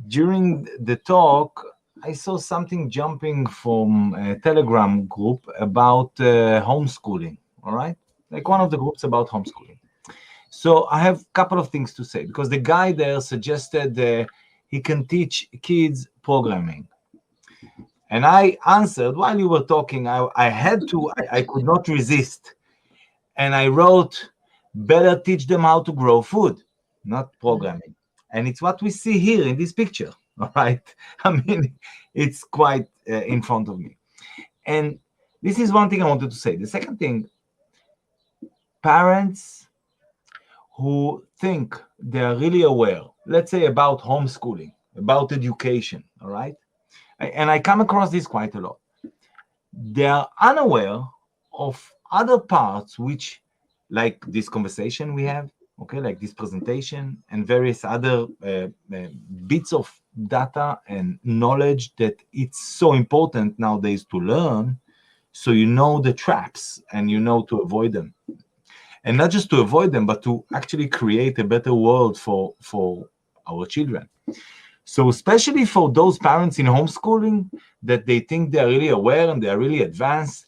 the talk, I saw something jumping from a Telegram group about homeschooling, all right? Like one of the groups about homeschooling. So I have a couple of things to say, because the guy there suggested he can teach kids programming. And I answered while you were talking, I had to, I could not resist. And I wrote, better teach them how to grow food, not programming. And it's what we see here in this picture, all right? I mean, it's quite in front of me. And this is one thing I wanted to say. The second thing, parents who think they're really aware, let's say about homeschooling, about education, all right? And I come across this quite a lot. They are unaware of other parts which, like this conversation we have, okay, like this presentation and various other bits of data and knowledge that it's so important nowadays to learn, so you know the traps and you know to avoid them. And not just to avoid them, but to actually create a better world for our children. So especially for those parents in homeschooling that they think they're really aware and they're really advanced,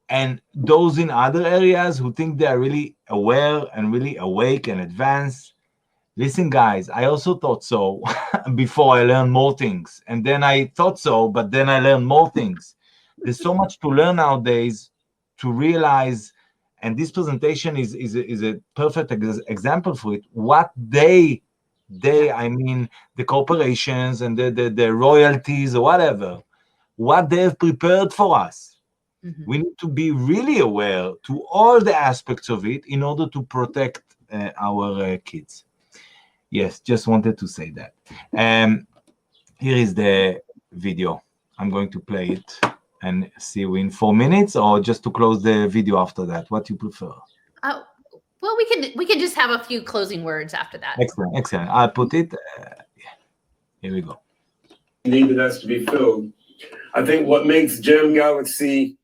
and those in other areas who think they're really aware and really awake and advanced, listen, guys, I also thought so before I learned more things. And then I thought so, but then I learned more things. There's so much to learn nowadays to realize, and this presentation is a perfect example for it, what I mean, the corporations and the royalties or whatever, what they've prepared for us. Mm-hmm. We need to be really aware to all the aspects of it in order to protect our kids. Yes, just wanted to say that. Here is the video. I'm going to play it and see you in 4 minutes, or just to close the video after that. What you prefer? Well, we can just have a few closing words after that. Excellent. I'll put it. Here we go. Need that has to be filled. I think what makes Gem Galaxy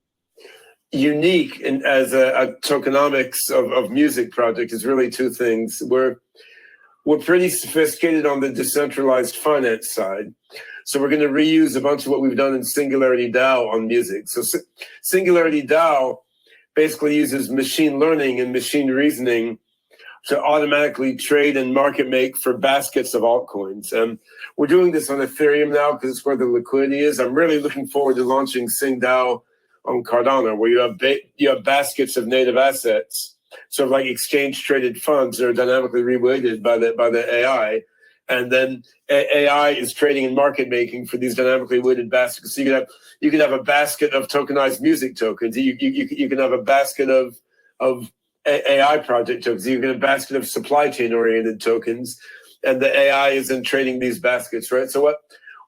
unique as a tokenomics of music project is really two things. We're pretty sophisticated on the decentralized finance side. So we're going to reuse a bunch of what we've done in Singularity DAO on music. So Singularity DAO basically uses machine learning and machine reasoning to automatically trade and market make for baskets of altcoins. We're doing this on Ethereum now because it's where the liquidity is. I'm really looking forward to launching SingDAO on Cardano, where you have baskets of native assets, sort of like exchange traded funds that are dynamically reweighted by the AI. And then AI is trading and market making for these dynamically weighted baskets. So you can have a basket of tokenized music tokens. You can have a basket of AI project tokens. You can have a basket of supply chain oriented tokens, and the AI is then trading these baskets, right? So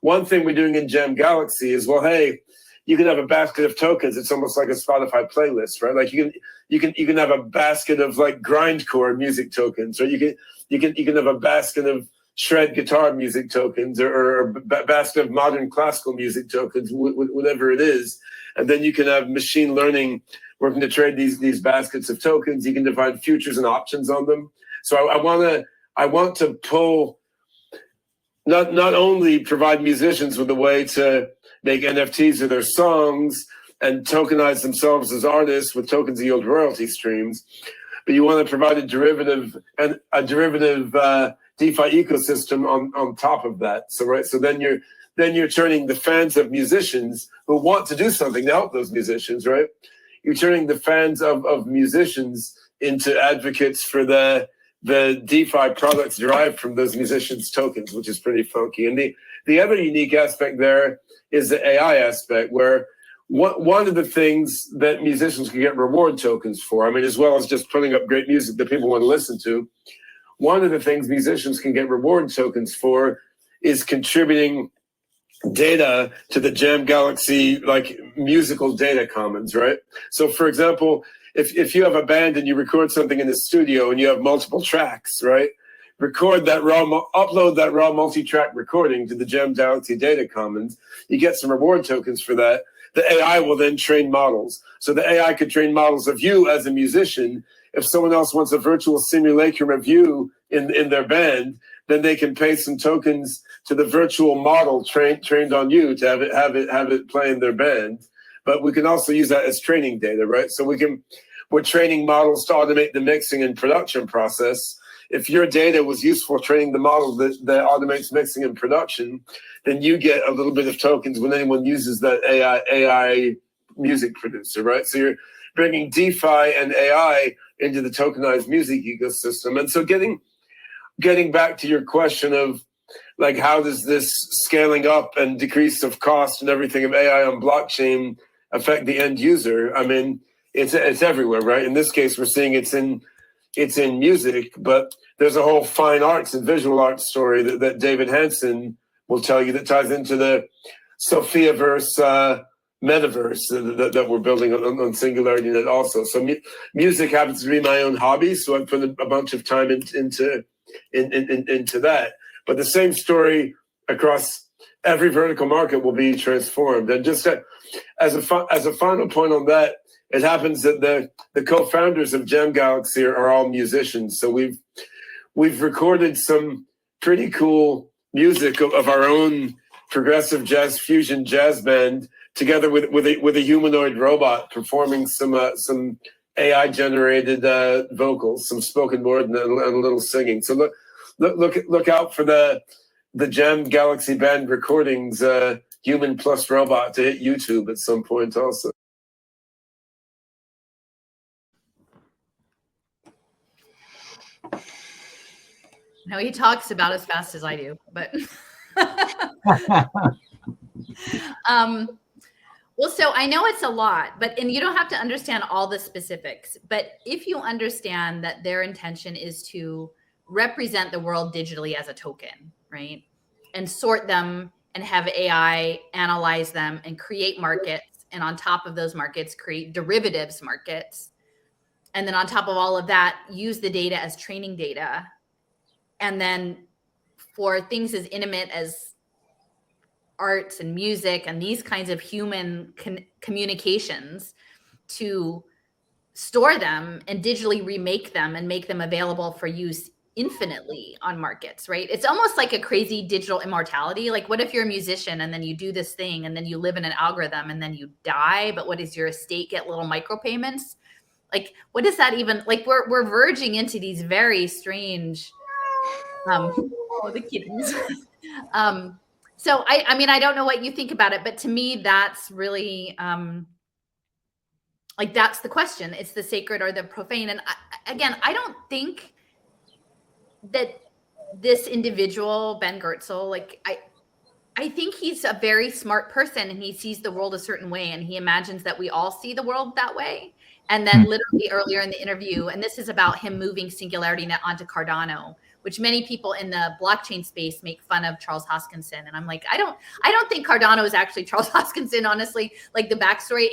one thing we're doing in Gem Galaxy is, well, hey, you can have a basket of tokens. It's almost like a Spotify playlist, right? Like you can have a basket of like grindcore music tokens, or you can have a basket of shred guitar music tokens or basket of modern classical music tokens, whatever it is. And then you can have machine learning working to trade these baskets of tokens. You can define futures and options on them. So I want to pull, not only provide musicians with a way to make NFTs of their songs and tokenize themselves as artists with tokens that yield royalty streams, but you want to provide a derivative DeFi ecosystem on top of that. So then you're turning the fans of musicians who want to do something to help those musicians, right? You're turning the fans of musicians into advocates for the DeFi products derived from those musicians' tokens, which is pretty funky. And the other unique aspect there is the AI aspect, where one of the things that musicians can get reward tokens for, I mean, as well as just putting up great music that people want to listen to, one of the things musicians can get reward tokens for is contributing data to the Jam Galaxy, like musical data commons, right? So for example, if you have a band and you record something in the studio and you have multiple tracks, right? Upload that raw multi-track recording to the Jam Galaxy data commons, you get some reward tokens for that. The AI will then train models. So the AI could train models of you as a musician. If someone else wants a virtual simulacrum of you in their band, then they can pay some tokens to the virtual model trained on you to have it play in their band. But we can also use that as training data, right? So we're training models to automate the mixing and production process. If your data was useful training the model that automates mixing and production, then you get a little bit of tokens when anyone uses that AI music producer, right? So you're bringing DeFi and AI into the tokenized music ecosystem. And so getting back to your question of, like, how does this scaling up and decrease of cost and everything of AI on blockchain affect the end user? I mean, it's everywhere, right? In this case, we're seeing it's in music, but there's a whole fine arts and visual arts story that David Hansen will tell you that ties into the Sophiaverse metaverse that we're building on SingularityNet also. So music happens to be my own hobby, so I put a bunch of time into that. But the same story across every vertical market will be transformed. And just as a final point on that, it happens that the co-founders of Jam Galaxy are all musicians. So we've recorded some pretty cool music of our own progressive jazz fusion jazz band together with a humanoid robot performing some AI generated vocals, some spoken word and a little singing. So look out for the Jam Galaxy band recordings, human plus robot, to hit YouTube at some point also. No, he talks about as fast as I do, but well, so I know it's a lot, and you don't have to understand all the specifics, but if you understand that their intention is to represent the world digitally as a token, right? And sort them and have AI analyze them and create markets. And on top of those markets, create derivatives markets. And then on top of all of that, use the data as training data. And then for things as intimate as arts and music and these kinds of human communications, to store them and digitally remake them and make them available for use infinitely on markets, right? It's almost like a crazy digital immortality. Like, what if you're a musician and then you do this thing and then you live in an algorithm and then you die, but what does your estate get? Little micropayments? Like, what does that even, like, we're verging into these very strange the kittens. So I mean, I don't know what you think about it, but to me, that's really like, that's the question. It's the sacred or the profane. And I don't think that this individual, Ben Goertzel, like, I think he's a very smart person and he sees the world a certain way and he imagines that we all see the world that way. And then literally earlier in the interview, and this is about him moving SingularityNet onto Cardano, which many people in the blockchain space make fun of Charles Hoskinson. And I'm like, I don't think Cardano is actually Charles Hoskinson, honestly. Like, the backstory,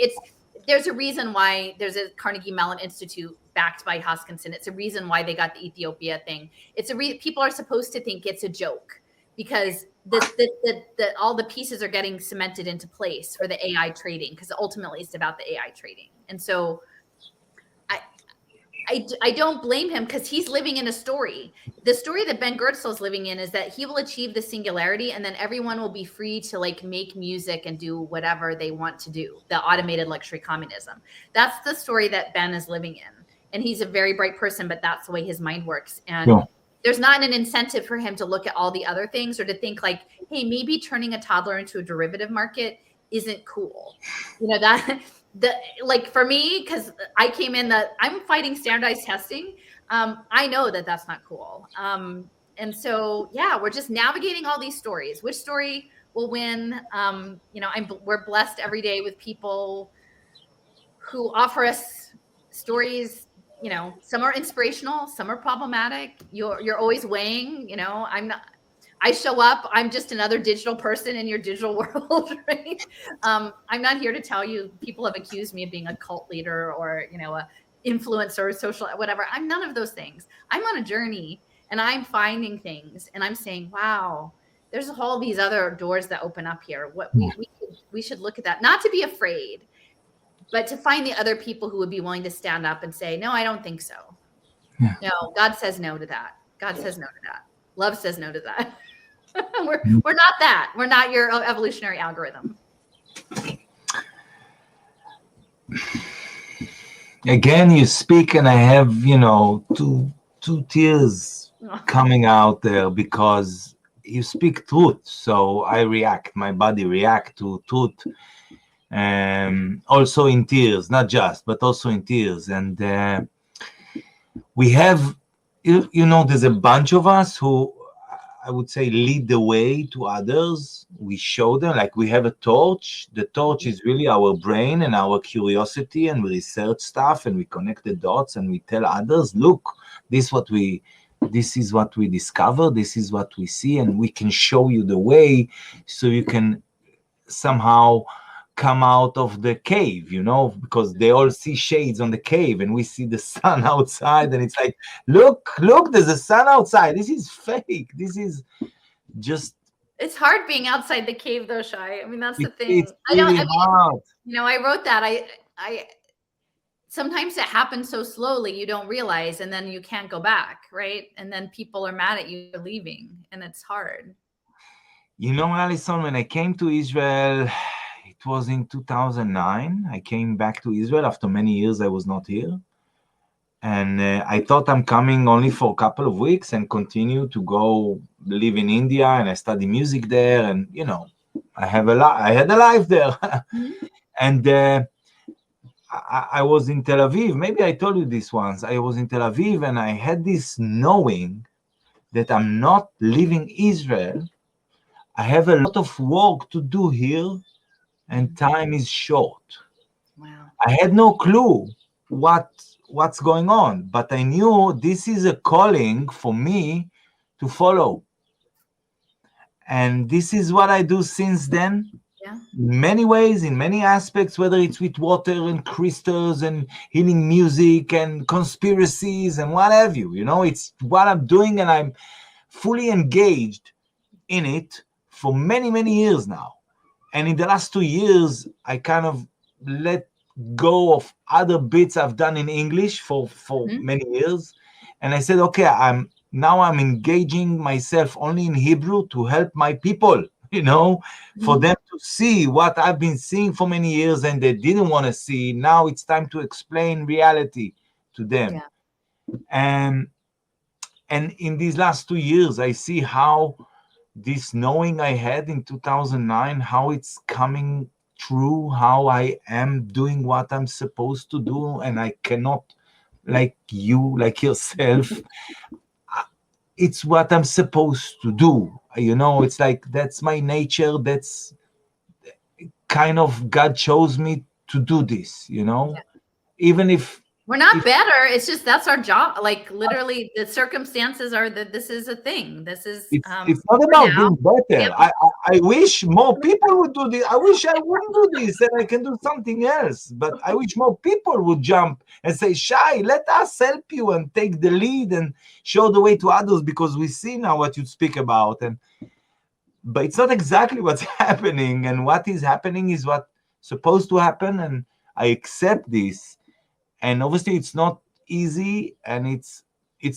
there's a reason why there's a Carnegie Mellon Institute backed by Hoskinson. It's a reason why they got the Ethiopia thing. It's people are supposed to think it's a joke because all the pieces are getting cemented into place for the AI trading, because ultimately it's about the AI trading. And so I don't blame him, because he's living in a story. The story that Ben Goertzel is living in is that he will achieve the singularity, and then everyone will be free to like make music and do whatever they want to do. The automated luxury communism. That's the story that Ben is living in. And he's a very bright person, but that's the way his mind works. And there's not an incentive for him to look at all the other things, or to think like, hey, maybe turning a toddler into a derivative market isn't cool. You know, that like for me, because I came in that I'm fighting standardized testing. I know that that's not cool. And so, yeah, we're just navigating all these stories. Which story will win? You know, we're blessed every day with people who offer us stories. You know, some are inspirational, some are problematic. You're always weighing. You know, I show up, I'm just another digital person in your digital world, right? I'm not here to tell you. People have accused me of being a cult leader or, you know, a influencer, social, whatever. I'm none of those things. I'm on a journey, and I'm finding things, and I'm saying, wow, there's all these other doors that open up here. What we should look at that, not to be afraid, but to find the other people who would be willing to stand up and say, no, I don't think so. Yeah. No, God says no to that. God says no to that. Love says no to that. We're not that. We're not your evolutionary algorithm. Again, you speak, and I have, you know, two tears coming out there, because you speak truth. So I react. My body react to truth. Also in tears, not just, but also in tears. And we have, you know, there's a bunch of us who, I would say, lead the way to others. We show them, like we have a torch. The torch is really our brain and our curiosity, and we research stuff, and we connect the dots, and we tell others, look, this is what we discover, this is what we see, and we can show you the way, so you can somehow come out of the cave, you know, because they all see shades on the cave, and we see the sun outside, and it's like, look, there's a sun outside. This is fake. This is just. It's hard being outside the cave, though, Shai. I mean, that's the thing. It's really hard. You know, I wrote that. I sometimes it happens so slowly you don't realize, and then you can't go back, right? And then people are mad at you for leaving, and it's hard. You know, Alison, when I came to Israel, it was in 2009. I came back to Israel after many years I was not here. And I thought I'm coming only for a couple of weeks and continue to go live in India, and I study music there. And, you know, I had a life there. And I was in Tel Aviv. Maybe I told you this once. I was in Tel Aviv, and I had this knowing that I'm not leaving Israel. I have a lot of work to do here, and time is short. Wow. I had no clue what's going on, but I knew this is a calling for me to follow. And this is what I do since then. Yeah. In many ways, in many aspects, whether it's with water and crystals and healing music and conspiracies and what have you. You know, it's what I'm doing, and I'm fully engaged in it for many, many years now. And in the last 2 years, I kind of let go of other bits I've done in English for many years. And I said, okay, I'm engaging myself only in Hebrew to help my people, you know, for them to see what I've been seeing for many years and they didn't want to see. Now it's time to explain reality to them. Yeah. And in these last 2 years, I see how this knowing I had in 2009, how it's coming true, how I am doing what I'm supposed to do, and I cannot, like you, like yourself, it's what I'm supposed to do. You know, it's like, that's my nature. That's kind of, God chose me to do this, you know, even if We're not better. It's just that's our job. Like literally, the circumstances are that this is a thing. This is. It's not about being better. I wish more people would do this. I wish I wouldn't do this and I can do something else. But I wish more people would jump and say, Shai, let us help you and take the lead and show the way to others, because we see now what you speak about. But it's not exactly what's happening. And what is happening is what's supposed to happen. And I accept this. And obviously it's not easy, and it's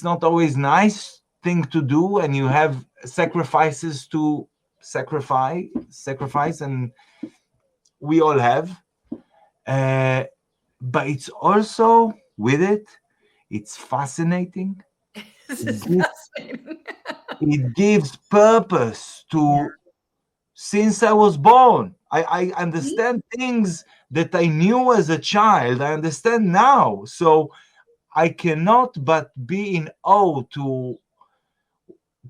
not always nice thing to do, and you have sacrifices to sacrifice, and we all have. But it's also with it's fascinating. It gives purpose to. Since I was born, I understand things that I knew as a child. I understand now. So I cannot but be in awe to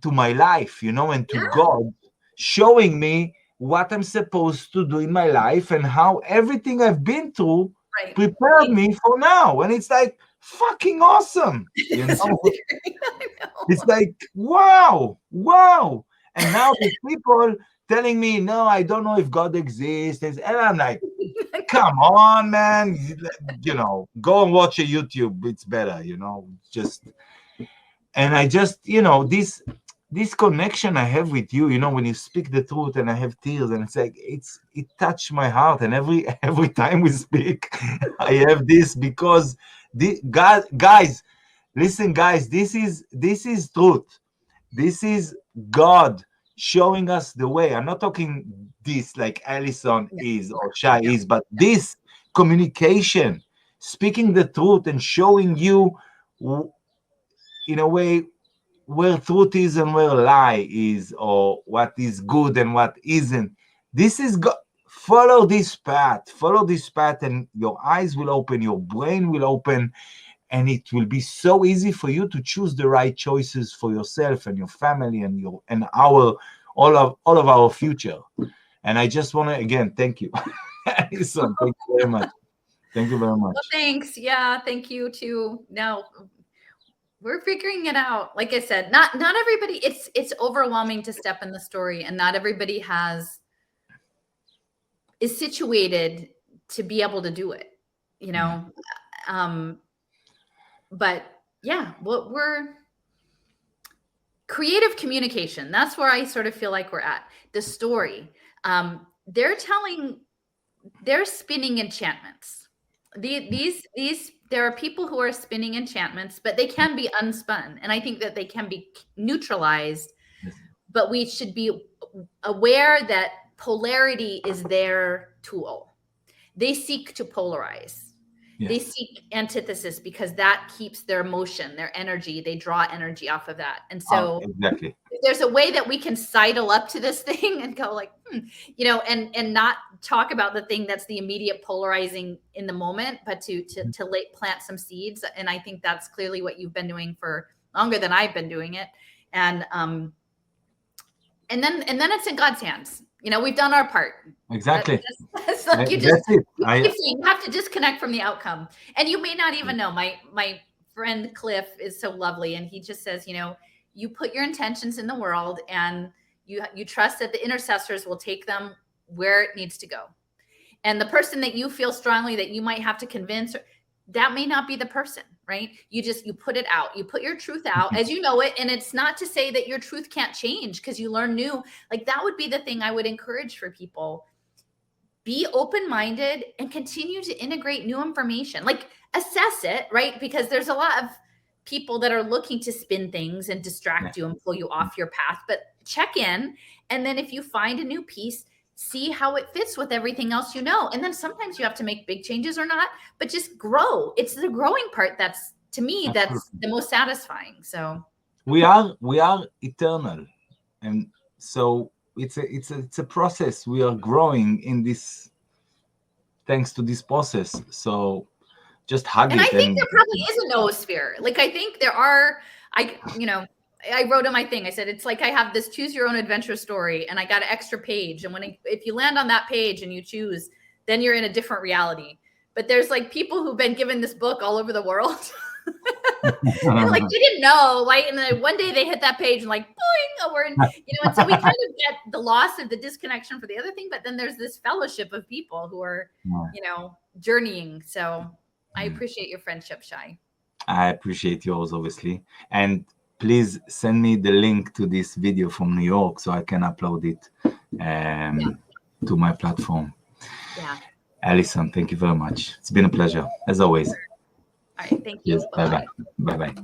my life, and to God showing me what I'm supposed to do in my life and how everything I've been through prepared me for now. And it's like fucking awesome. It's like, wow. And now there's people telling me, no, I don't know if God exists. And I'm like, come on, man. Go and watch a YouTube. It's better, and I just, this connection I have with you, when you speak the truth and I have tears, and it's like, it touched my heart. And every time we speak, I have this, because guys, listen, guys, this is truth. This is God showing us the way. I'm not talking this like Alison is or Shai is, but this communication, speaking the truth and showing you in a way where truth is and where lie is, or what is good and what isn't. This is God. Follow this path, and your eyes will open, your brain will open, and it will be so easy for you to choose the right choices for yourself and your family and all of our future. And I just want to again thank you. Alison, thank you very much. Thank you very much. Well, thanks. Yeah, thank you too. Now we're figuring it out. Like I said, not everybody. It's overwhelming to step in the story, and not everybody is situated to be able to do it. But yeah, we're creative communication. That's where I sort of feel like we're at. The story. They're spinning enchantments. There are people who are spinning enchantments, but they can be unspun. And I think that they can be neutralized, but we should be aware that polarity is their tool. They seek to polarize. Yes. They seek antithesis because that keeps their emotion, their energy. They draw energy off of that. And so exactly. If there's a way that we can sidle up to this thing and go like, and not talk about the thing that's the immediate polarizing in the moment, but to plant some seeds. And I think that's clearly what you've been doing for longer than I've been doing it. And then it's in God's hands. We've done our part. Exactly. It's like you have to disconnect from the outcome. And you may not even know. My friend Cliff is so lovely. And he just says, you put your intentions in the world and you trust that the intercessors will take them where it needs to go. And the person that you feel strongly that you might have to convince, that may not be the person, right? You put it out. You put your truth out as you know it. And it's not to say that your truth can't change because you learn new. Like that would be the thing I would encourage for people. Be open-minded and continue to integrate new information. Like assess it, right? Because there's a lot of people that are looking to spin things and distract you and pull you off your path. But check in. And then if you find a new piece, see how it fits with everything else you know. And then sometimes you have to make big changes or not, but just grow. It's the growing part that's, to me, that's the most satisfying. So we are eternal. And so it's a process. We are growing in this, thanks to this process. So just hug it. And I think there probably is a noosphere. Like I think there are, I wrote in my thing, I said, it's like I have this choose your own adventure story and I got an extra page. And if you land on that page and you choose, then you're in a different reality. but there's like people who've been given this book all over the world. And like they didn't know, right? And then one day they hit that page and like, boing, oh, we're in, and so we kind of get the loss of the disconnection for the other thing, but then there's this fellowship of people who are, journeying. So I appreciate your friendship, Shai. I appreciate yours, obviously. And please send me the link to this video from New York so I can upload it to my platform. Yeah. Alison, thank you very much. It's been a pleasure, as always. All right, thank you. Yes, bye-bye. Bye-bye.